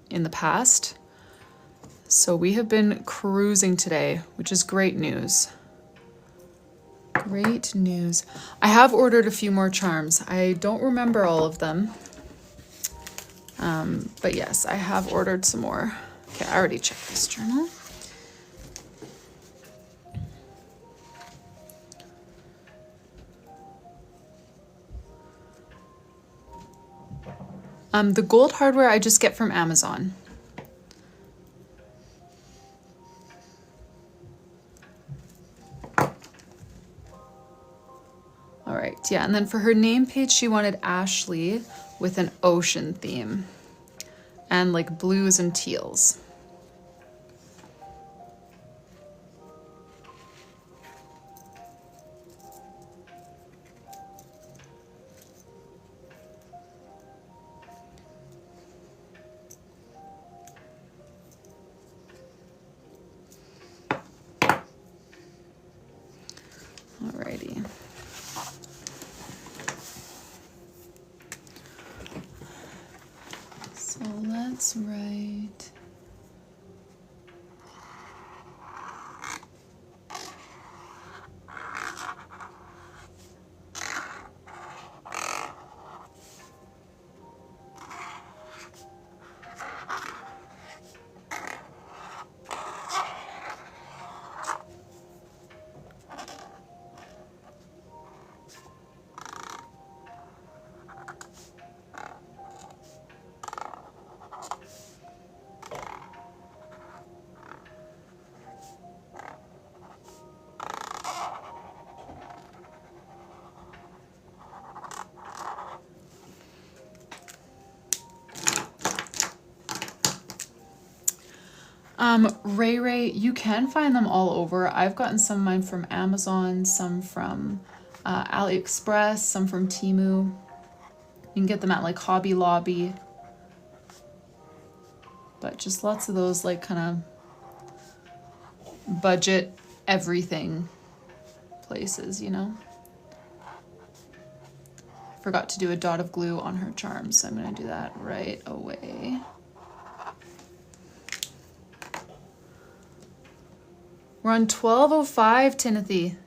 the past. So we have been cruising today, which is great news. Great news. I have ordered a few more charms. I don't remember all of them. But yes, I have ordered some more. Okay, I already checked this journal. The gold hardware I just get from Amazon. All right, yeah, and then for her name page, she wanted Ashley with an ocean theme and like blues and teals. Alrighty. So let's write. Ray, you can find them all over. I've gotten some of mine from Amazon, some from AliExpress, some from Temu. You can get them at like Hobby Lobby. But just lots of those like kind of budget everything places, you know. Forgot to do a dot of glue on her charms, so I'm going to do that right away. We're on 12:05, Timothy.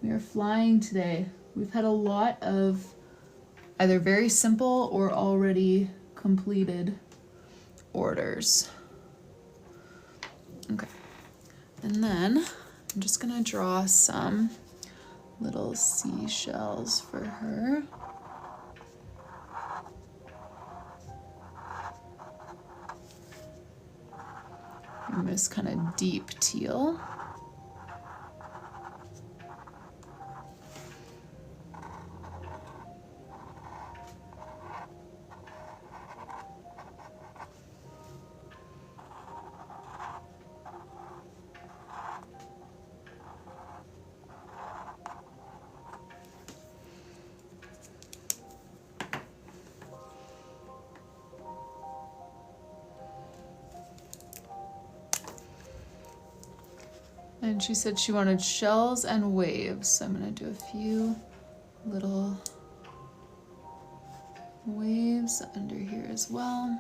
We are flying today. We've had a lot of either very simple or already completed orders. Okay. And then I'm just gonna draw some little seashells for her. In this kind of deep teal. And she said she wanted shells and waves. So I'm going to do a few little waves under here as well.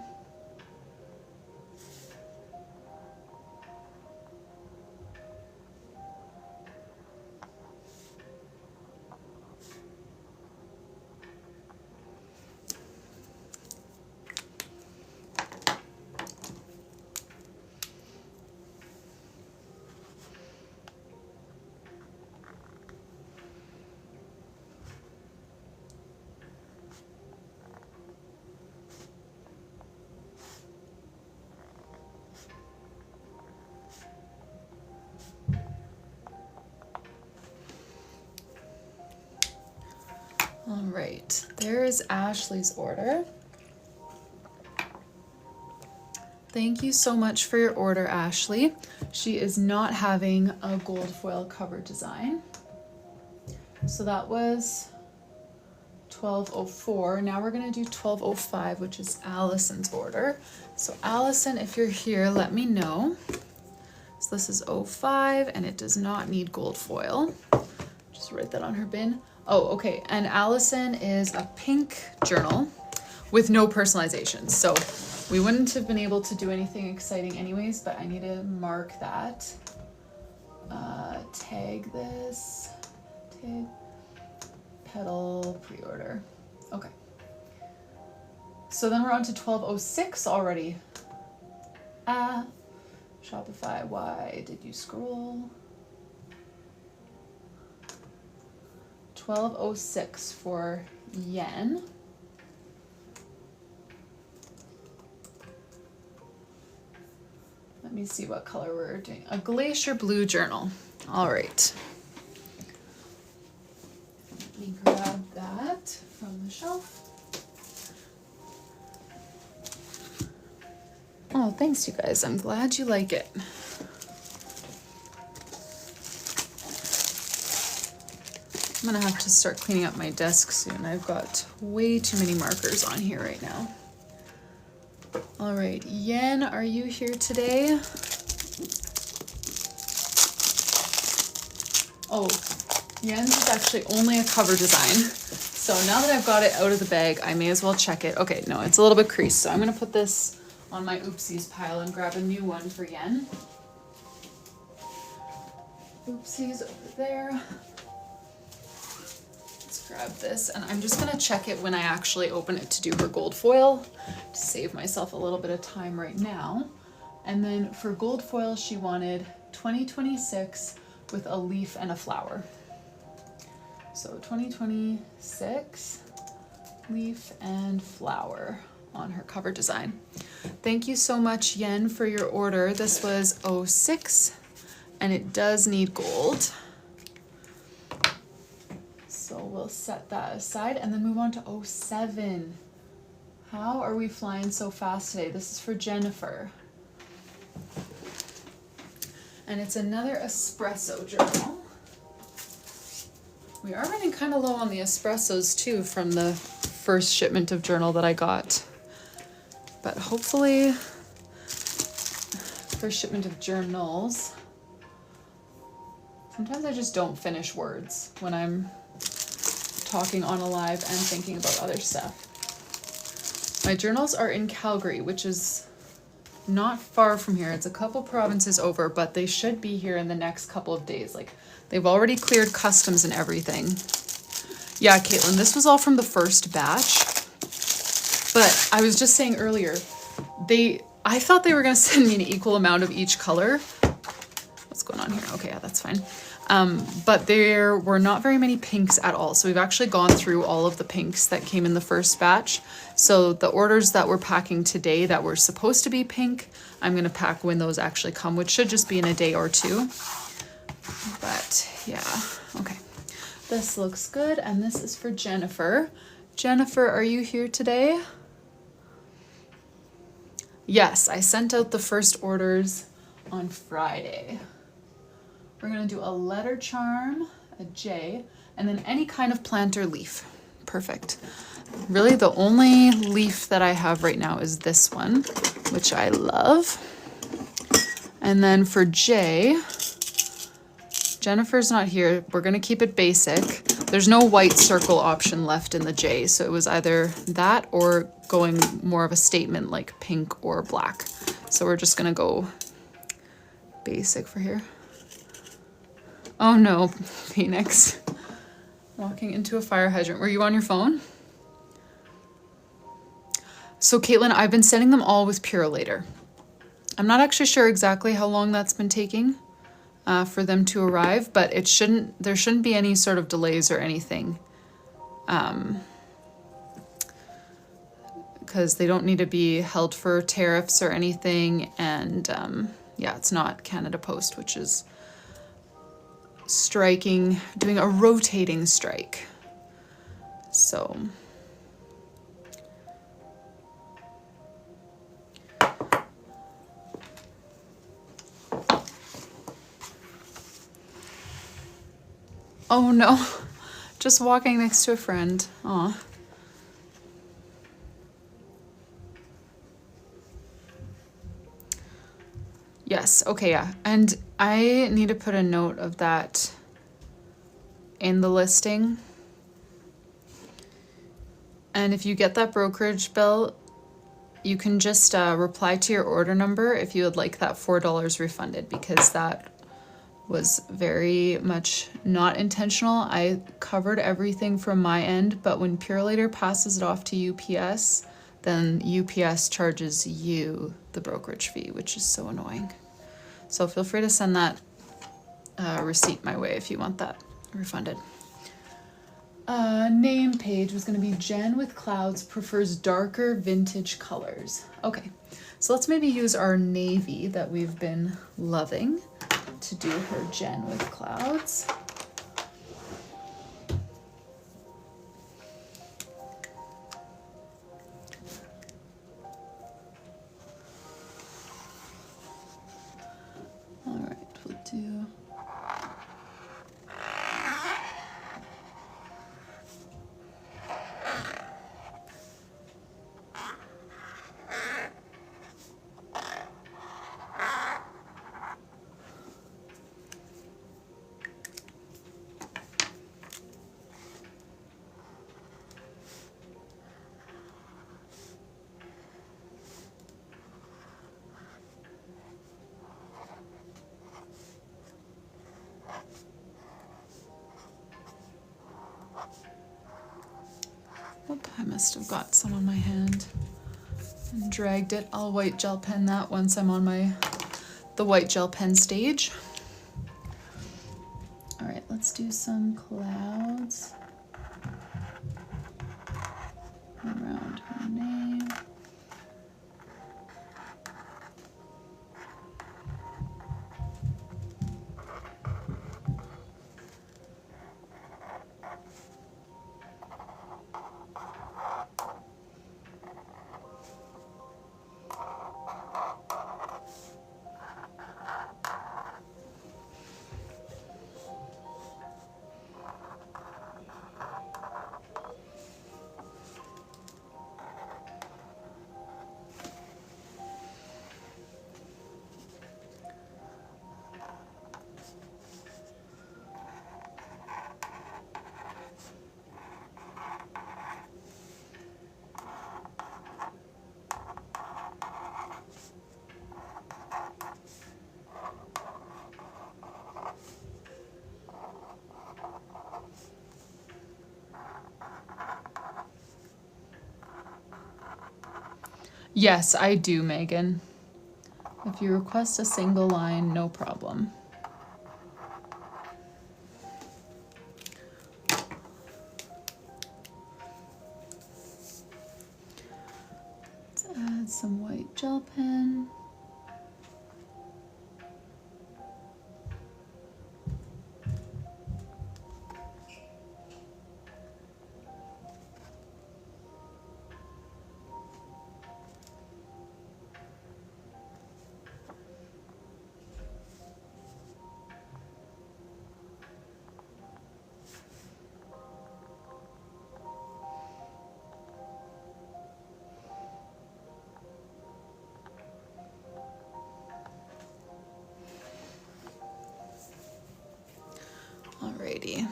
All right, there's Ashley's order. Thank you so much for your order, Ashley. She is not having a gold foil cover design. So that was 12:04. Now we're gonna do 12:05, which is Allison's order. So Allison, if you're here, let me know. So this is 05 and it does not need gold foil. Just write that on her bin. Oh, okay, and Allison is a pink journal with no personalization. So we wouldn't have been able to do anything exciting anyways, but I need to mark that. Tag this, tag, petal, pre-order. Okay. So then we're on to 12:06 already. Shopify, why did you scroll? 12:06 for yen. Let me see what color we're doing. A glacier blue journal. All right. Let me grab that from the shelf. Oh, thanks you guys. I'm glad you like it. I'm gonna have to start cleaning up my desk soon. I've got way too many markers on here right now. All right, Yen, are you here today? Oh, Yen's is actually only a cover design. So now that I've got it out of the bag, I may as well check it. Okay, no, it's a little bit creased. So I'm gonna put this on my oopsies pile and grab a new one for Yen. Oopsies over there. Let's grab this, and I'm just gonna check it when I actually open it to do her gold foil to save myself a little bit of time right now. And then for gold foil, she wanted 2026 with a leaf and a flower. So 2026 leaf and flower on her cover design. Thank you so much, Yen, for your order. This was 06 and it does need gold. So we'll set that aside and then move on to 07. How are we flying so fast today? This is for Jennifer. And it's another espresso journal. We are running kind of low on the espressos too from the first shipment of journal that I got. But hopefully, first shipment of journals. Sometimes I just don't finish words when I'm talking on a live and thinking about other stuff. My journals are in Calgary, which is not far from here. It's a couple provinces over, but they should be here in the next couple of days. Like, they've already cleared customs and everything. Yeah, Caitlin, this was all from the first batch. But I was just saying earlier, I thought they were going to send me an equal amount of each color. What's going on here? Okay, yeah, that's fine. But there were not very many pinks at all. So we've actually gone through all of the pinks that came in the first batch. So the orders that we're packing today that were supposed to be pink, I'm going to pack when those actually come, which should just be in a day or two. But yeah, okay. This looks good. And this is for Jennifer. Jennifer, are you here today? Yes, I sent out the first orders on Friday. We're going to do a letter charm, a J, and then any kind of plant or leaf. Perfect. Really, the only leaf that I have right now is this one, which I love. And then for J, Jennifer's not here. We're going to keep it basic. There's no white circle option left in the J, so it was either that or going more of a statement like pink or black. So we're just going to go basic for here. Oh no, Phoenix. Walking into a fire hydrant. Were you on your phone? So Caitlin, I've been sending them all with Purolator. I'm not actually sure exactly how long that's been taking for them to arrive, but there shouldn't be any sort of delays or anything. Because they don't need to be held for tariffs or anything. And yeah, it's not Canada Post, which is striking, doing a rotating strike. So oh no, just walking next to a friend. Aw. Yes, okay, yeah. And I need to put a note of that in the listing. And if you get that brokerage bill, you can just reply to your order number if you would like that $4 refunded, because that was very much not intentional. I covered everything from my end, but when Purolator passes it off to UPS, then UPS charges you the brokerage fee, which is so annoying. So feel free to send that receipt my way if you want that refunded. Name page was going to be Jen with Clouds prefers darker vintage colors. Okay, so let's maybe use our navy that we've been loving to do her Jen with Clouds. All right, we'll do... I must have got some on my hand and dragged it. I'll white gel pen that once I'm on the white gel pen stage. All right, let's do some clouds around her name. Yes, I do, Megan. If you request a single line, no problem. Let's add some white gel pen. Alrighty.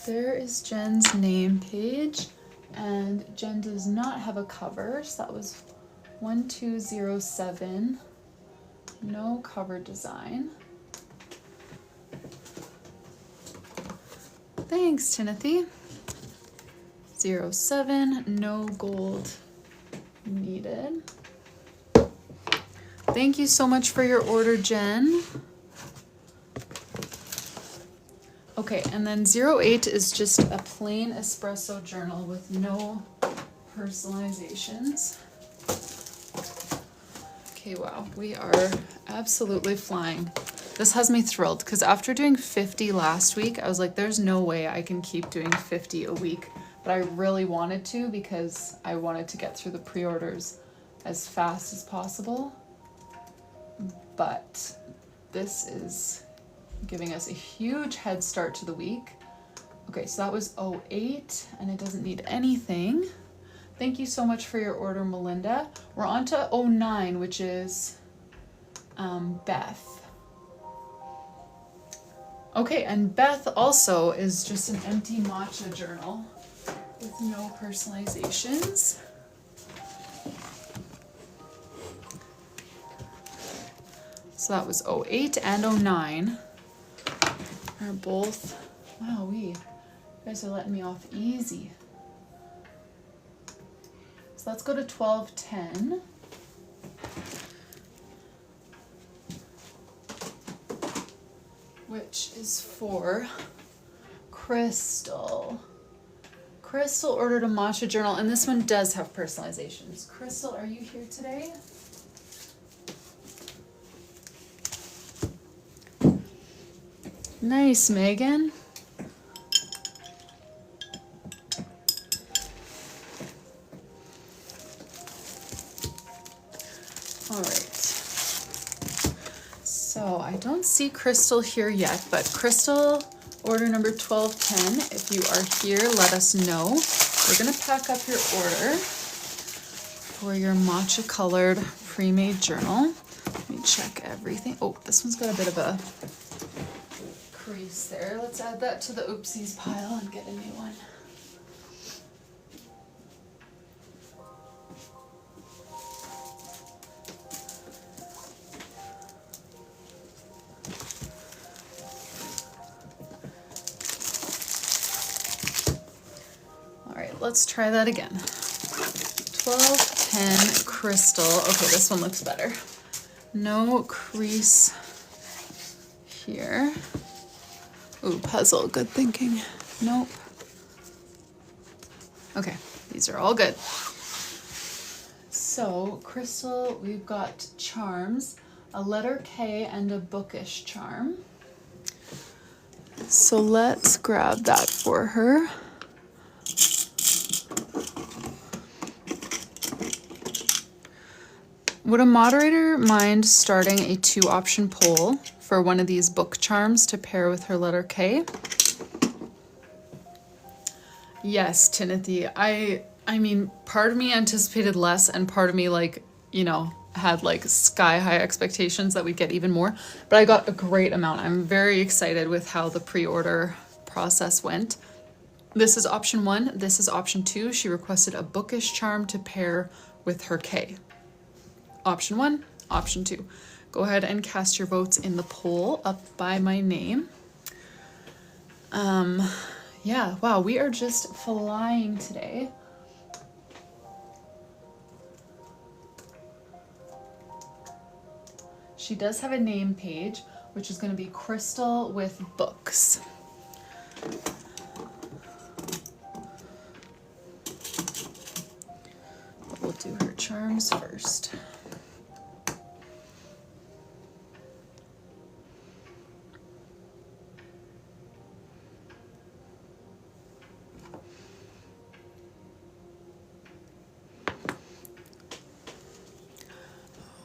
There is Jen's name page, and Jen does not have a cover, so that was 1207. No cover design. Thanks, Timothy. 07, no gold needed. Thank you so much for your order, Jen. Okay, and then 08 is just a plain espresso journal with no personalizations. Okay, wow, we are absolutely flying. This has me thrilled because after doing 50 last week, I was like, there's no way I can keep doing 50 a week. But I really wanted to because I wanted to get through the pre-orders as fast as possible. But this is giving us a huge head start to the week. Okay, so that was 08 and it doesn't need anything. Thank you so much for your order, Melinda. We're on to 09, which is Beth. Okay, and Beth also is just an empty matcha journal with no personalizations. So that was 08 and 09 are both, wow, you guys are letting me off easy. So let's go to 1210. Which is for Crystal. Crystal ordered a matcha journal, and this one does have personalizations. Crystal, are you here today? Nice, Megan. All right. So I don't see Crystal here yet, but Crystal, order number 1210. If you are here, let us know. We're gonna pack up your order for your matcha colored pre-made journal. Let me check everything. Oh, this one's got a bit of a crease there. Let's add that to the oopsies pile and get a new one. let's try that again. 1210 crystal. Okay, this one looks better. No crease here. Ooh, puzzle, good thinking. Nope. Okay, these are all good. So, crystal, we've got charms, a letter K and a bookish charm. So let's grab that for her. Would a moderator mind starting a 2-option poll for one of these book charms to pair with her letter K? Yes, Timothy. I mean, part of me anticipated less and part of me, like, you know, had like sky high expectations that we'd get even more, but I got a great amount. I'm very excited with how the pre-order process went. This is option 1. This is option 2. She requested a bookish charm to pair with her K. Option 1, option 2. Go ahead and cast your votes in the poll up by my name. Yeah, wow, we are just flying today. She does have a name page, which is going to be Crystal with Books. But we'll do her charms first.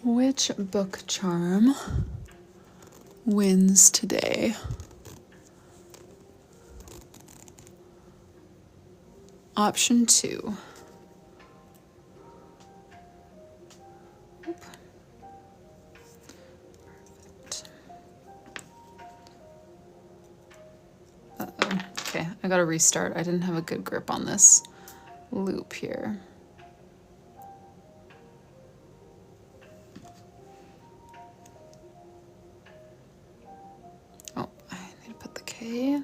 Which book charm wins today? Option 2. Oop. Perfect. Uh-oh. Okay, I gotta restart. I didn't have a good grip on this loop here. Oh, I need to put the K.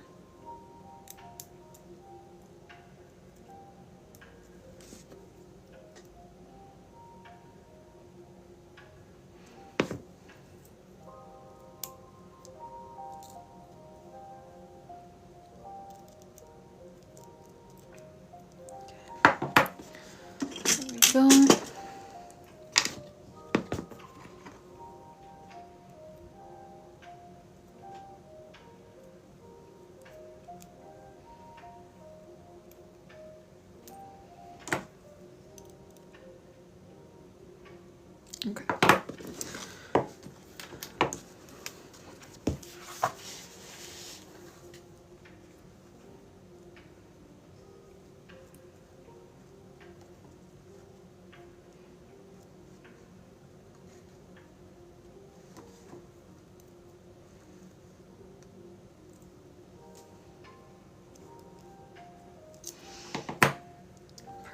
There we go. Okay.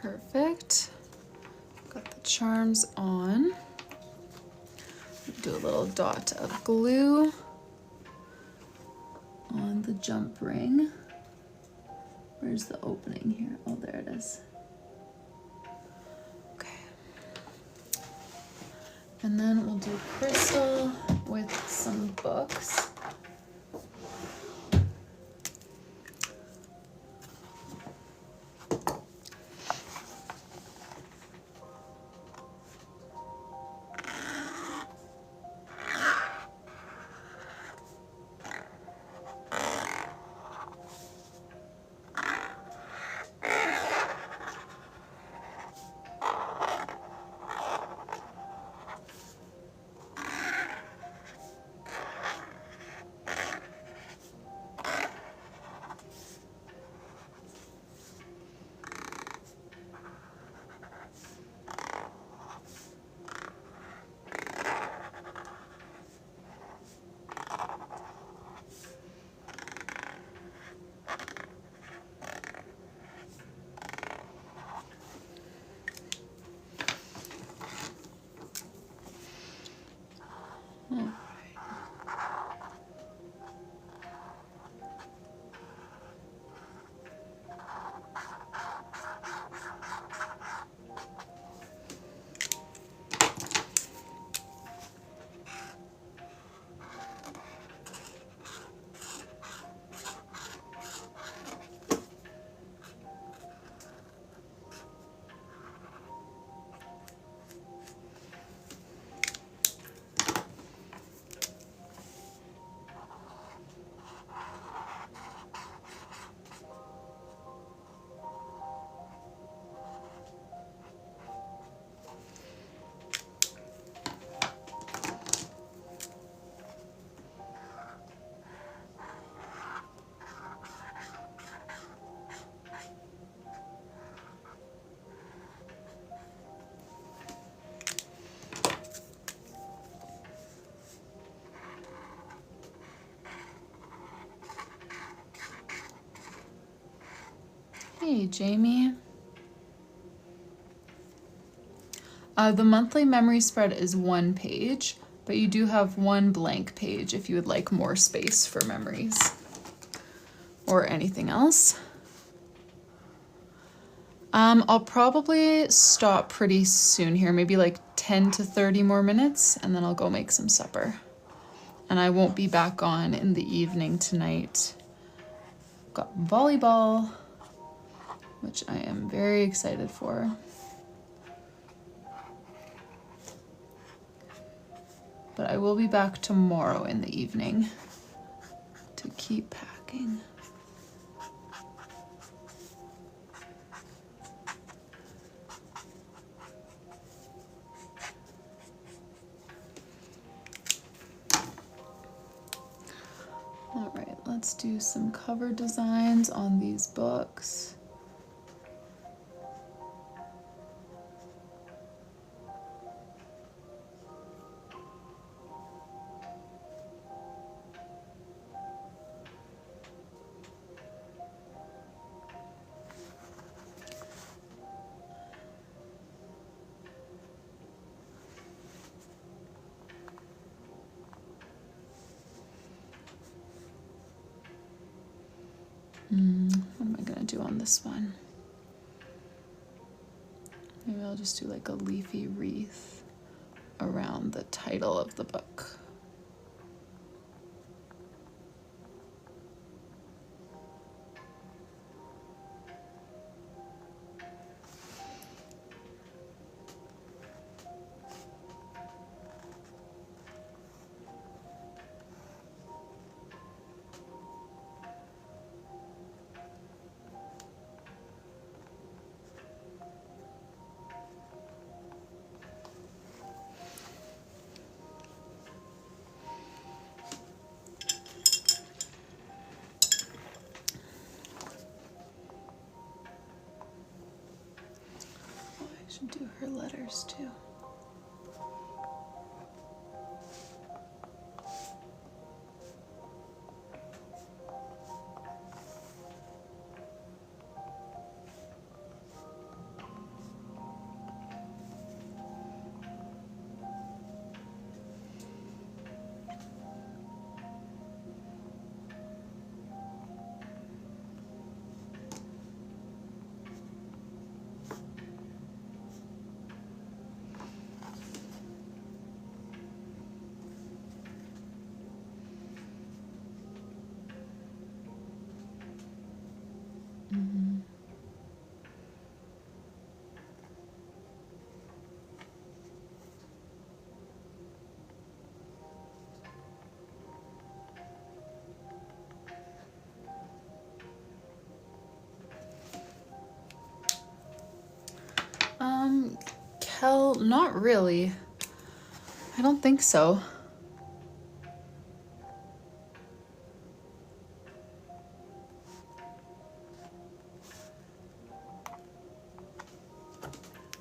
Perfect. Got the charms on. Do a little dot of glue on the jump ring. Where's the opening here? Oh, there it is. Okay. And then we'll do crystal with some books. Hey, Jamie. The monthly memory spread is 1 page, but you do have 1 blank page if you would like more space for memories or anything else. I'll probably stop pretty soon here, maybe like 10 to 30 more minutes, and then I'll go make some supper. And I won't be back on in the evening tonight. Got volleyball, which I am very excited for. But I will be back tomorrow in the evening to keep packing. All right, let's do some cover designs on these books. What am I gonna do on this one? Maybe I'll just do like a leafy wreath around the title of the book. Do her letters too. Kel, not really. I don't think so.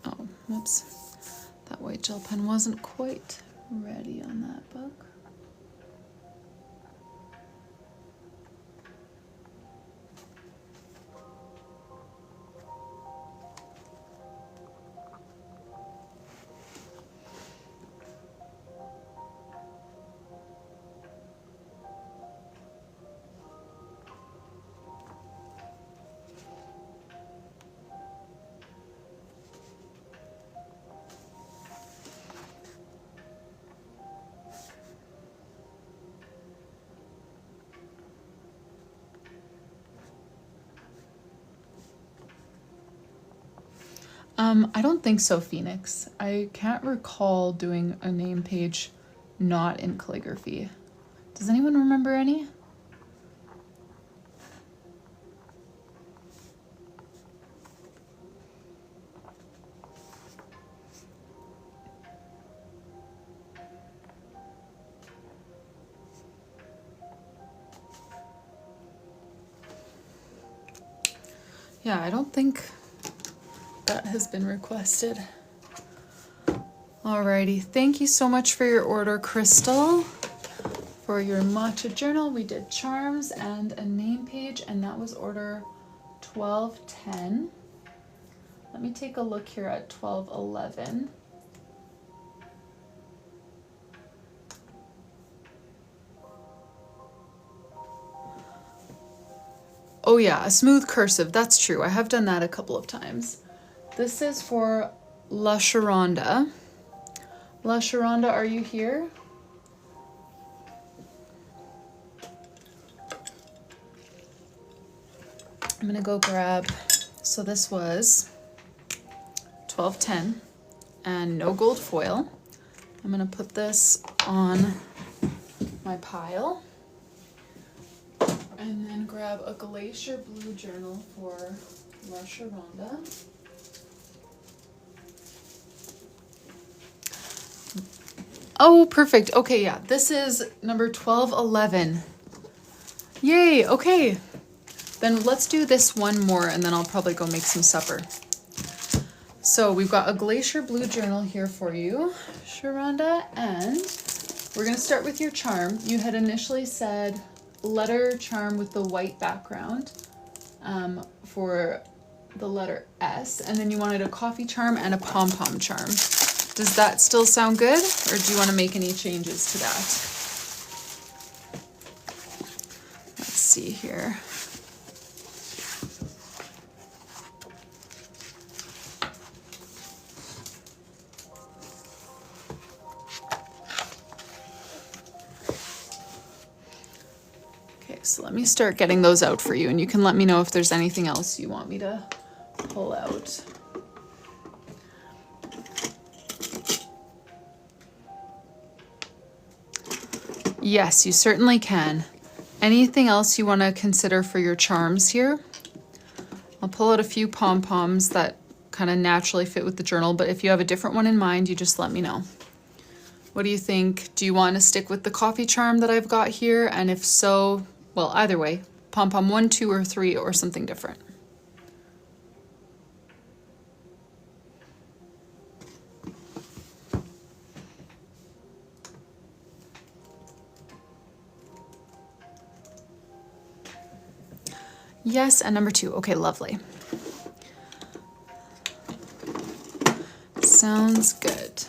Oh, whoops. That white gel pen wasn't quite ready on that book. I don't think so, Phoenix. I can't recall doing a name page not in calligraphy. Does anyone remember any? Yeah, I don't think that has been requested. Alrighty, thank you so much for your order, Crystal. For your matcha journal, we did charms and a name page, and that was order 1210. Let me take a look here at 1211. Oh yeah, a smooth cursive, that's true. I have done that a couple of times. This is for La Charonda. La Charonda, are you here? I'm gonna go grab, so this was 1210 and no gold foil. I'm gonna put this on my pile and then grab a Glacier Blue journal for La Charonda. Oh, perfect. Okay, yeah, this is number 1211. Yay, okay. Then let's do this one more and then I'll probably go make some supper. So we've got a Glacier Blue journal here for you, Sharonda, and we're gonna start with your charm. You had initially said letter charm with the white background for the letter S, and then you wanted a coffee charm and a pom-pom charm. Does that still sound good, or do you want to make any changes to that? Let's see here. Okay, so let me start getting those out for you, and you can let me know if there's anything else you want me to pull out. Yes, you certainly can. Anything else you want to consider for your charms here? I'll pull out a few pom-poms that kind of naturally fit with the journal, but if you have a different one in mind, you just let me know. What do you think? Do you want to stick with the coffee charm that I've got here? And if so, well, either way, pom-pom 1, 2, or 3, or something different. Yes, and number 2. Okay, lovely. Sounds good.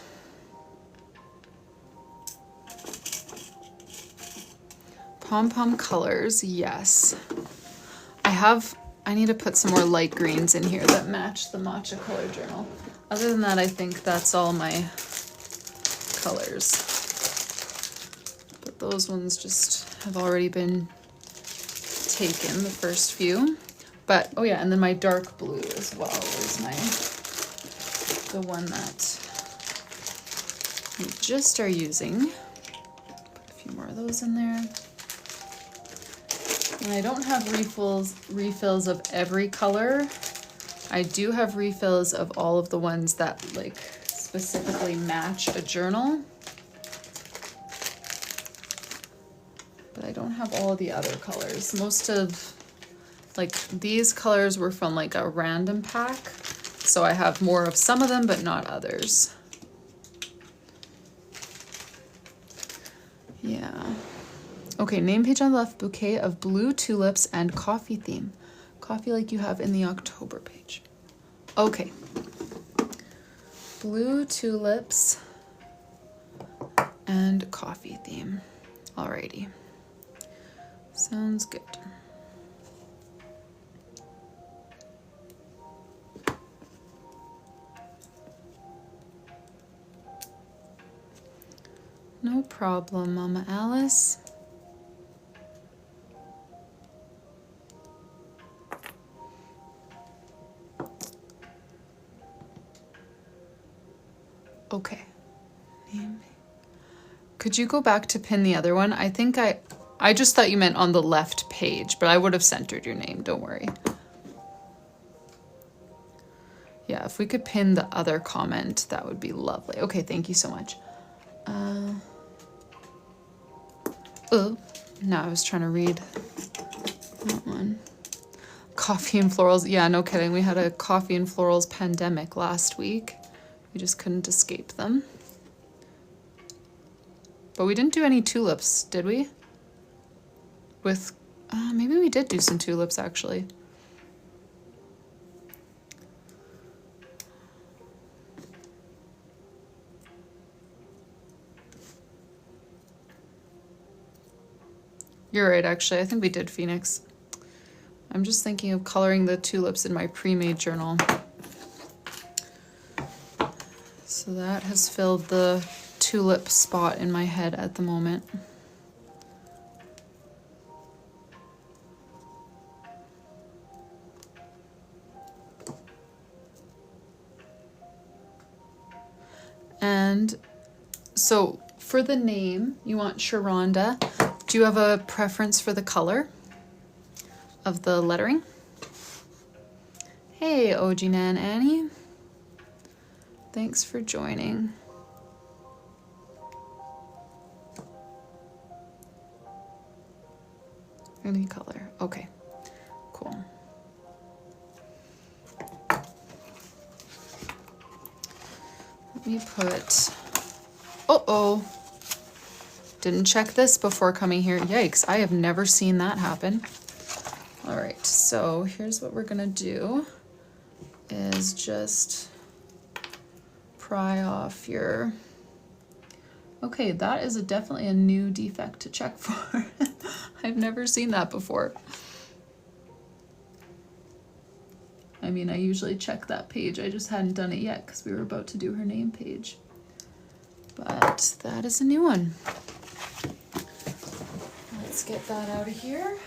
Pom-pom colors, yes. I need to put some more light greens in here that match the matcha color journal. Other than that, I think that's all my colors. But those ones just have already been taken, the first few. But oh yeah, and then my dark blue as well is the one that we just are using. Put a few more of those in there. And I don't have refills of every color. I do have refills of all of the ones that like specifically match a journal. But I don't have all of the other colors. Most of like these colors were from like a random pack. So I have more of some of them, but not others. Yeah. Okay, name page on the left, bouquet of blue tulips and coffee theme. Coffee like you have in the October page. Okay. Blue tulips and coffee theme. Alrighty. Sounds good. No problem, Mama Alice. Okay. Could you go back to pin the other one? I think I just thought you meant on the left page, but I would have centered your name, don't worry. Yeah, if we could pin the other comment, that would be lovely. Okay, thank you so much. Oh, no, I was trying to read that one. Coffee and florals. Yeah, no kidding. We had a coffee and florals pandemic last week. We just couldn't escape them. But we didn't do any tulips, did we? With, maybe we did do some tulips actually. You're right, actually. I think we did Phoenix. I'm just thinking of coloring the tulips in my pre-made journal. So that has filled the tulip spot in my head at the moment. And so for the name, you want Sharonda. Do you have a preference for the color of the lettering? Hey, OG Nan Annie. Thanks for joining. Any color. Okay, cool. Let me put, uh-oh. Didn't check this before coming here. Yikes, I have never seen that happen. All right, so here's what we're gonna do is just pry off your, okay, that is definitely a new defect to check for. I've never seen that before. I mean, I usually check that page. I just hadn't done it yet because we were about to do her name page. But that is a new one. Let's get that out of here.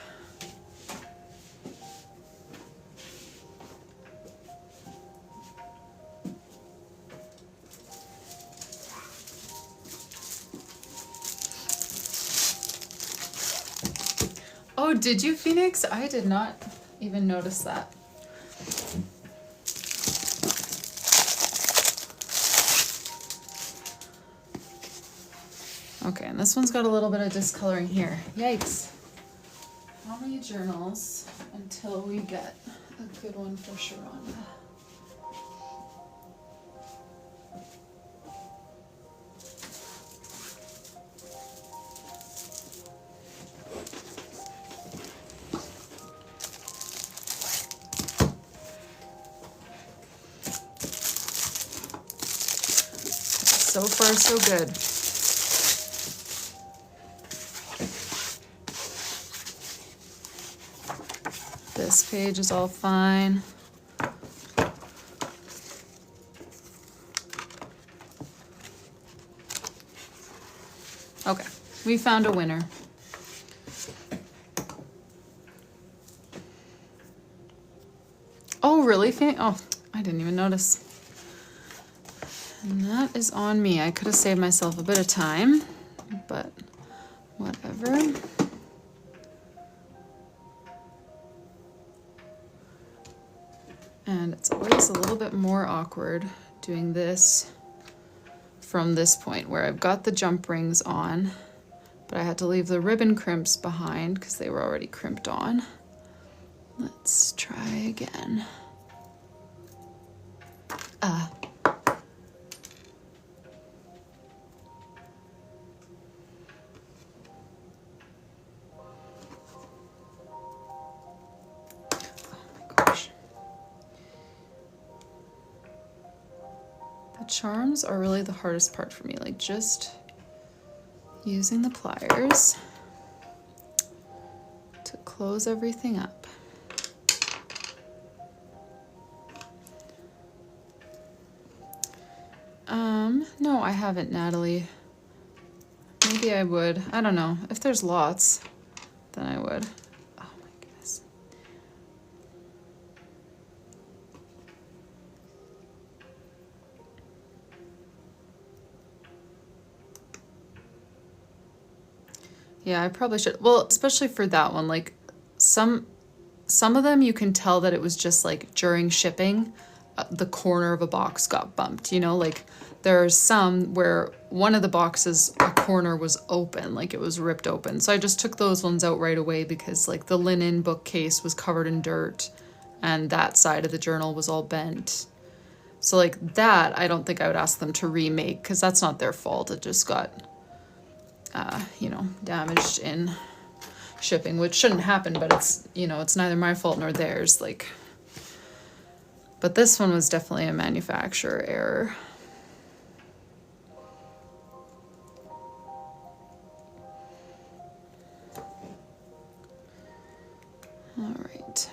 Oh, did you, Phoenix? I did not even notice that. Okay, and this one's got a little bit of discoloring here. Yikes. How many journals until we get a good one for Sharonda? So far, so good. This page is all fine. Okay, we found a winner. Oh, really? Oh, I didn't even notice. And that is on me. I could have saved myself a bit of time, but whatever. And it's always a little bit more awkward doing this from this point where I've got the jump rings on, but I had to leave the ribbon crimps behind because they were already crimped on. Let's try again. Charms are really the hardest part for me, like just using the pliers to close everything up. No, I haven't, Natalie. Maybe I would. I don't know. If there's lots, then I would. Oh my goodness. Yeah, I probably should. Well, especially for that one, like some of them you can tell that it was just like during shipping, the corner of a box got bumped, you know, like there are some where one of the boxes, a corner was open, like it was ripped open. So I just took those ones out right away because like the linen bookcase was covered in dirt and that side of the journal was all bent. So like that, I don't think I would ask them to remake because that's not their fault. It just got, you know, damaged in shipping, which shouldn't happen, but it's, you know, it's neither my fault nor theirs. Like, but this one was definitely a manufacturer error. All right.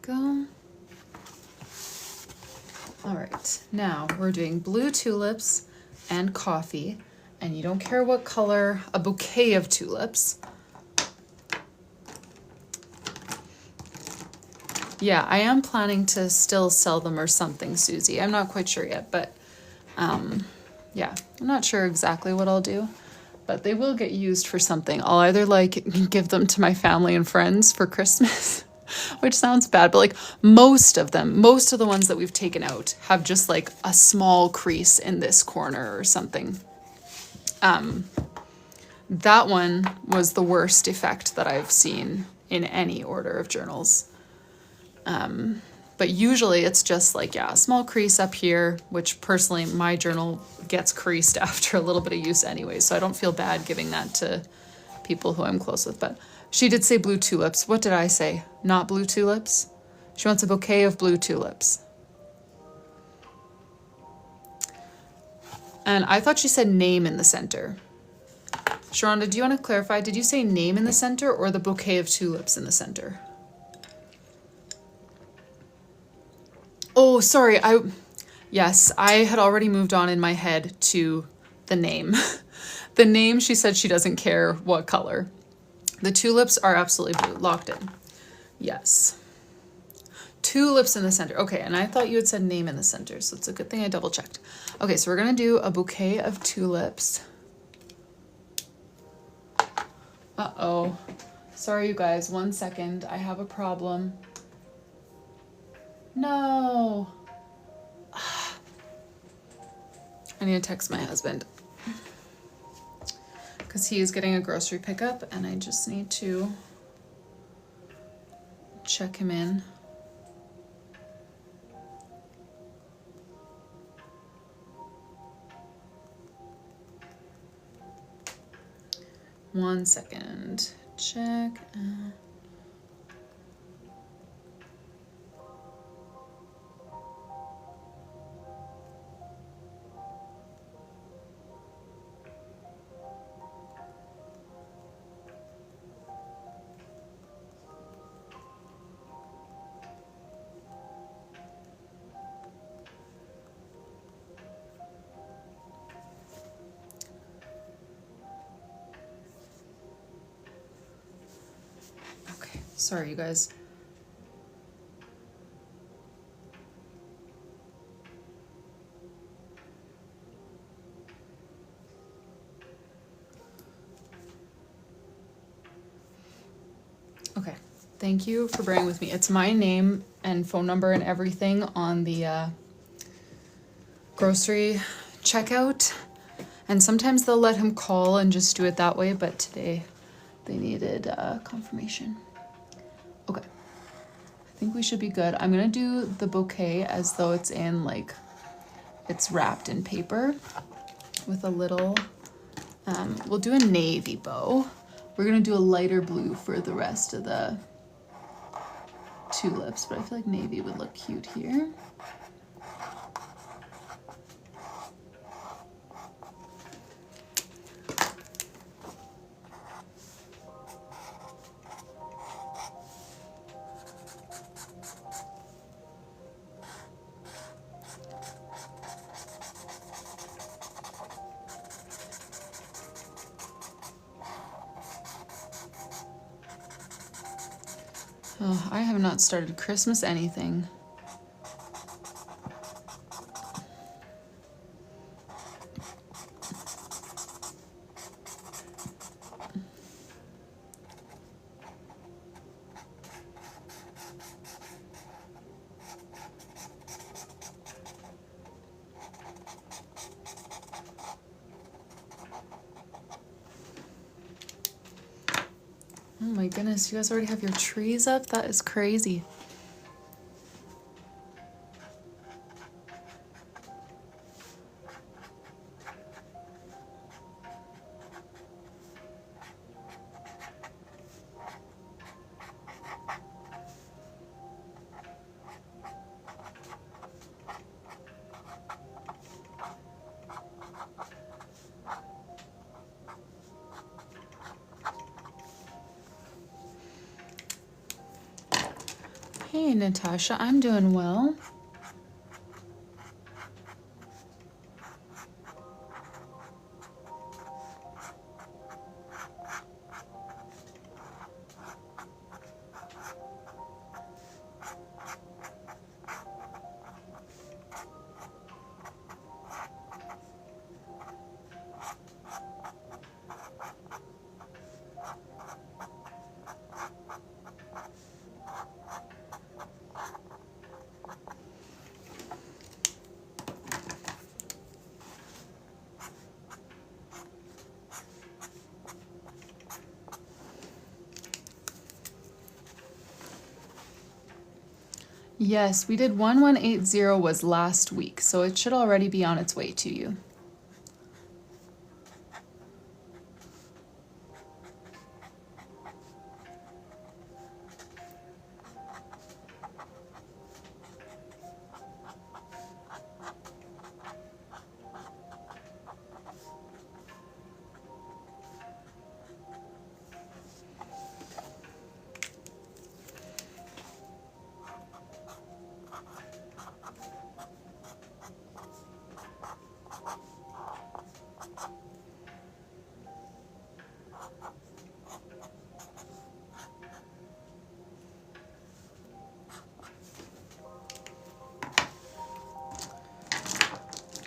Go. All right, now we're doing blue tulips and coffee, and you don't care what color, a bouquet of tulips. Yeah, I am planning to still sell them or something, Susie. I'm not quite sure yet, but yeah, I'm not sure exactly what I'll do, but they will get used for something. I'll either like give them to my family and friends for Christmas, which sounds bad, but like most of them, most of the ones that we've taken out have just like a small crease in this corner or something. That one was the worst effect that I've seen in any order of journals. But usually it's just like, yeah, a small crease up here, which personally my journal gets creased after a little bit of use anyway, so I don't feel bad giving that to people who I'm close with. But she did say blue tulips. What did I say? Not blue tulips? She wants a bouquet of blue tulips. And I thought she said name in the center. Sharonda, do you want to clarify? Did you say name in the center or the bouquet of tulips in the center? Oh, sorry. Yes, I had already moved on in my head to the name. The name, she said she doesn't care what color. The tulips are absolutely blue, locked in. Yes. Tulips in the center. Okay, and I thought you had said name in the center, so it's a good thing I double checked. Okay, so we're gonna do a bouquet of tulips. Uh-oh. Sorry, you guys, 1 second. I have a problem. No. I need to text my husband because he is getting a grocery pickup and I just need to check him in. One second. Check. Sorry, you guys. Okay, thank you for bearing with me. It's my name and phone number and everything on the grocery checkout. And sometimes they'll let him call and just do it that way, but today they needed confirmation. Okay, I think we should be good. I'm gonna do the bouquet as though it's in like, it's wrapped in paper with a little, we'll do a navy bow. We're gonna do a lighter blue for the rest of the tulips, but I feel like navy would look cute here. Oh, I have not started Christmas anything. Oh my goodness, you guys already have your trees up? That is crazy. Hey, Natasha, I'm doing well. Yes, we did 1180 was last week, so it should already be on its way to you.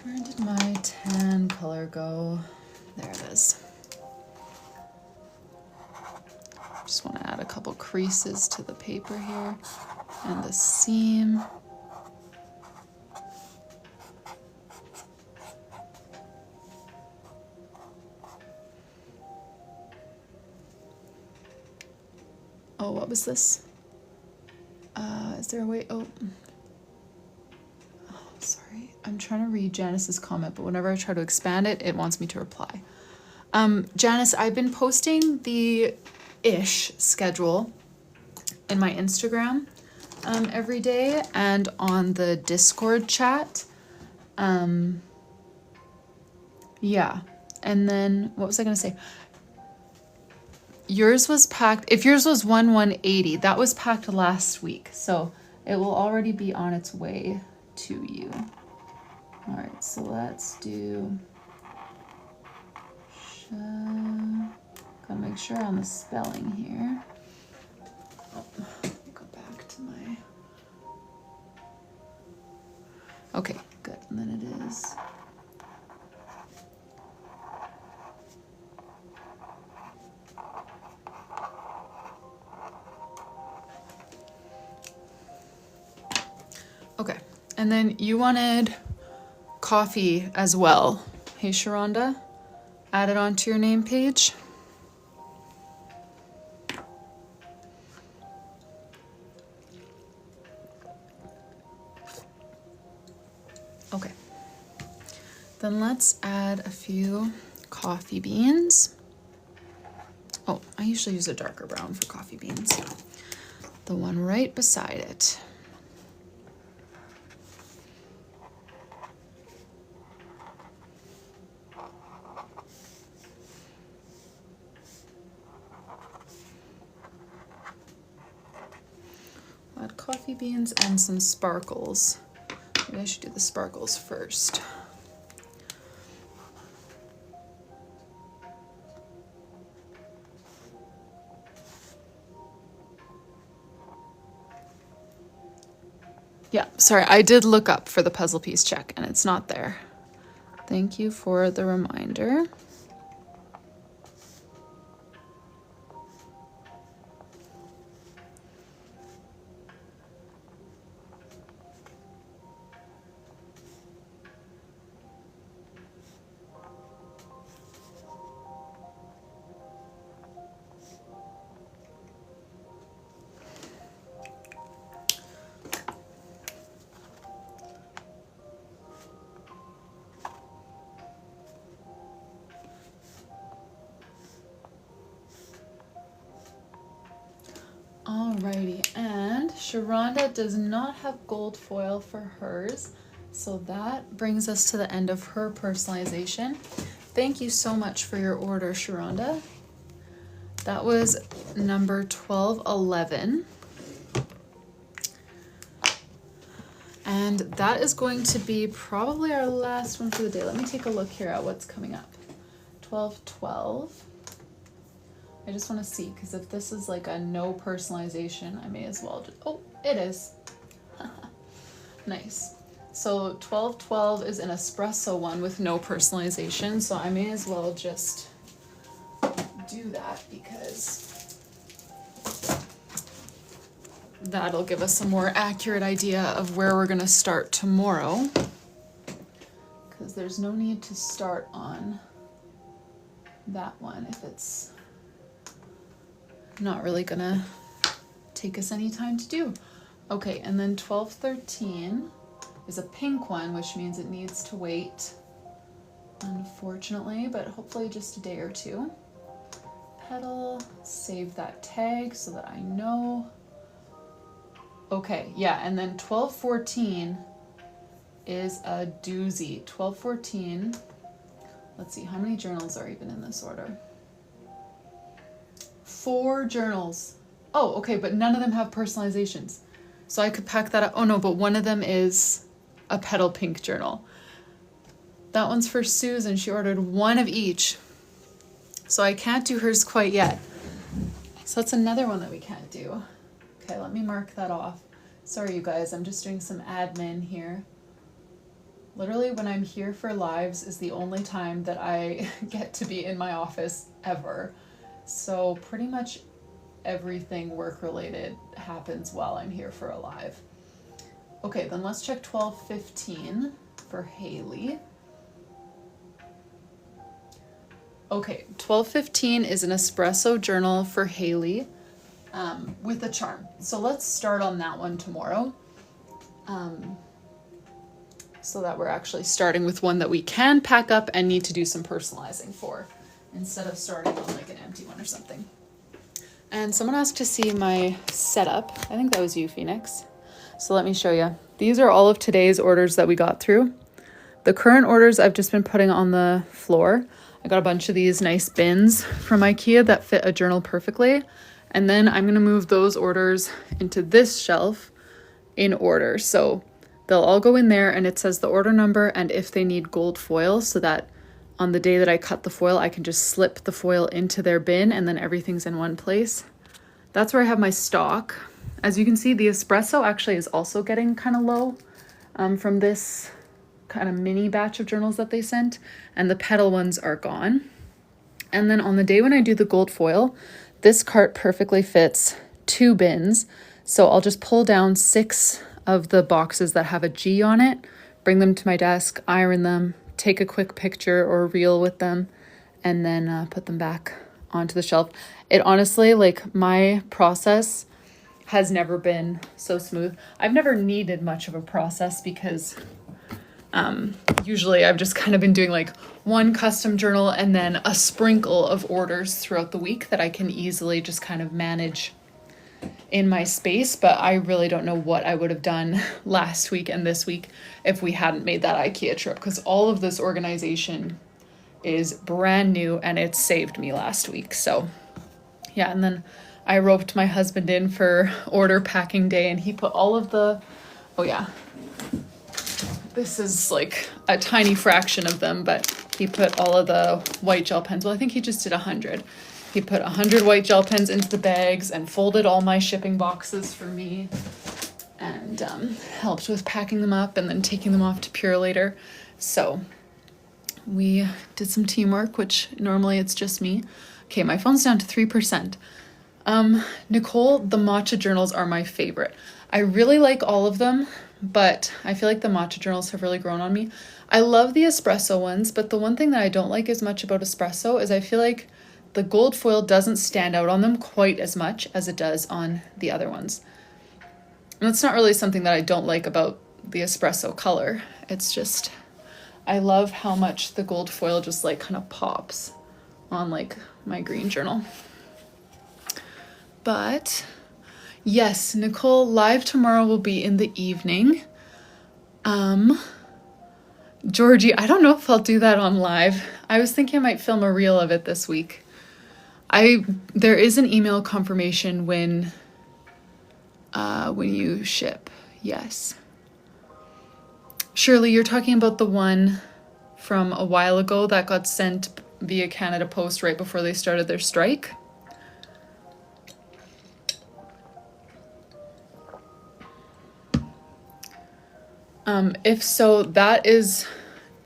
Where did my tan color go? There it is. Just want to add a couple creases to the paper here and the seam. Oh, what was this? Is there a way? Oh, sorry. I'm trying to read Janice's comment, but whenever I try to expand it, it wants me to reply. Janice, I've been posting the ish schedule in my Instagram every day and on the Discord chat. Yeah. And then what was I going to say? Yours was packed. If yours was 1180, that was packed last week. So it will already be on its way to you. All right, so let's do, gotta make sure on the spelling here. Oh, let me go back to my, okay, good, and then it is. Okay, and then you wanted coffee as well. Hey, Sharonda, add it onto your name page. Okay, then let's add a few coffee beans. Oh, I usually use a darker brown for coffee beans. The one right beside it. Add coffee beans and some sparkles. Maybe I should do the sparkles first. Yeah, sorry, I did look up for the puzzle piece check and it's not there. Thank you for the reminder. Alrighty, and Sharonda does not have gold foil for hers, so that brings us to the end of her personalization. Thank you so much for your order, Sharonda. That was number 1211. And that is going to be probably our last one for the day. Let me take a look here at what's coming up. 12/12. I just want to see, because if this is like a no personalization, I may as well just, oh, it is. Nice. So 12/12 is an espresso one with no personalization, so I may as well just do that because that'll give us a more accurate idea of where we're gonna start tomorrow, because there's no need to start on that one if it's not really gonna take us any time to do. Okay, and then 12/13 is a pink one, which means it needs to wait, unfortunately, but hopefully just a day or two. Petal, save that tag so that I know. Okay, yeah, and then 12/14 is a doozy. 12/14, let's see, how many journals are even in this order? 4 journals. Oh, okay, but none of them have personalizations. So I could pack that up. Oh no, but one of them is a petal pink journal. That one's for Susan. She ordered one of each. So I can't do hers quite yet. So that's another one that we can't do. Okay, let me mark that off. Sorry, you guys, I'm just doing some admin here. Literally, when I'm here for lives is the only time that I get to be in my office ever. So pretty much everything work-related happens while I'm here for a live. Okay, then let's check 12/15 for Haley. Okay, 12/15 is an espresso journal for Haley. With a charm. So let's start on that one tomorrow. So that we're actually starting with one that we can pack up and need to do some personalizing for, instead of starting on like an empty one or something. And someone asked to see my setup. I think that was you, Phoenix. So let me show you. These are all of today's orders that we got through. The current orders I've just been putting on the floor. I got a bunch of these nice bins from IKEA that fit a journal perfectly. And then I'm gonna move those orders into this shelf in order. So they'll all go in there, and it says the order number and if they need gold foil, so that on the day that I cut the foil, I can just slip the foil into their bin and then everything's in one place. That's where I have my stock. As you can see, the espresso actually is also getting kind of low from this kind of mini batch of journals that they sent, and the petal ones are gone. And then on the day when I do the gold foil, this cart perfectly fits 2 bins. So I'll just pull down 6 of the boxes that have a G on it, bring them to my desk, iron them, take a quick picture or reel with them, and then put them back onto the shelf. It honestly, like, my process has never been so smooth. I've never needed much of a process because usually I've just kind of been doing like one custom journal and then a sprinkle of orders throughout the week that I can easily just kind of manage in my space. But I really don't know what I would have done last week and this week if we hadn't made that IKEA trip, because all of this organization is brand new and it saved me last week. So yeah, and then I roped my husband in for order packing day, and he put all of the, oh yeah, this is like a tiny fraction of them, but he put all of the white gel pens. Well, I think he just did 100. He put 100 white gel pens into the bags and folded all my shipping boxes for me, and helped with packing them up and then taking them off to Pure later. So we did some teamwork, which normally it's just me. Okay, my phone's down to 3%. Nicole, the matcha journals are my favorite. I really like all of them, but I feel like the matcha journals have really grown on me. I love the espresso ones, but the one thing that I don't like as much about espresso is I feel like the gold foil doesn't stand out on them quite as much as it does on the other ones. And that's not really something that I don't like about the espresso color. It's just, I love how much the gold foil just like kind of pops on like my green journal. But yes, Nicole, live tomorrow will be in the evening. Georgie, I don't know if I'll do that on live. I was thinking I might film a reel of it this week. There is an email confirmation when you ship. Yes. Shirley, you're talking about the one from a while ago that got sent via Canada Post right before they started their strike. If so, that is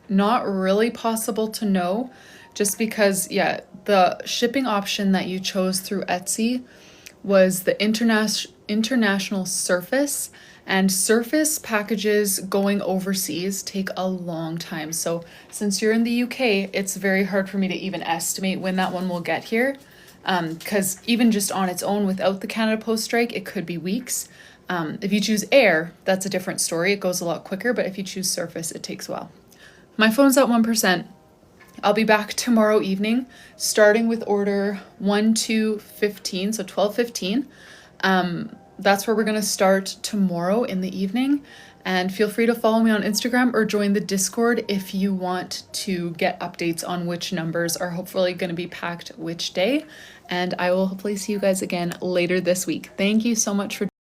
not really possible to know, just because, yeah, the shipping option that you chose through Etsy was the international surface, and surface packages going overseas take a long time. So since you're in the UK, it's very hard for me to even estimate when that one will get here, because even just on its own without the Canada Post strike, it could be weeks. If you choose air, that's a different story. It goes a lot quicker, but if you choose surface, it takes a while. My phone's at 1%. I'll be back tomorrow evening, starting with order 1 to 15, so 12:15. That's where we're going to start tomorrow in the evening. And feel free to follow me on Instagram or join the Discord if you want to get updates on which numbers are hopefully going to be packed which day. And I will hopefully see you guys again later this week. Thank you so much for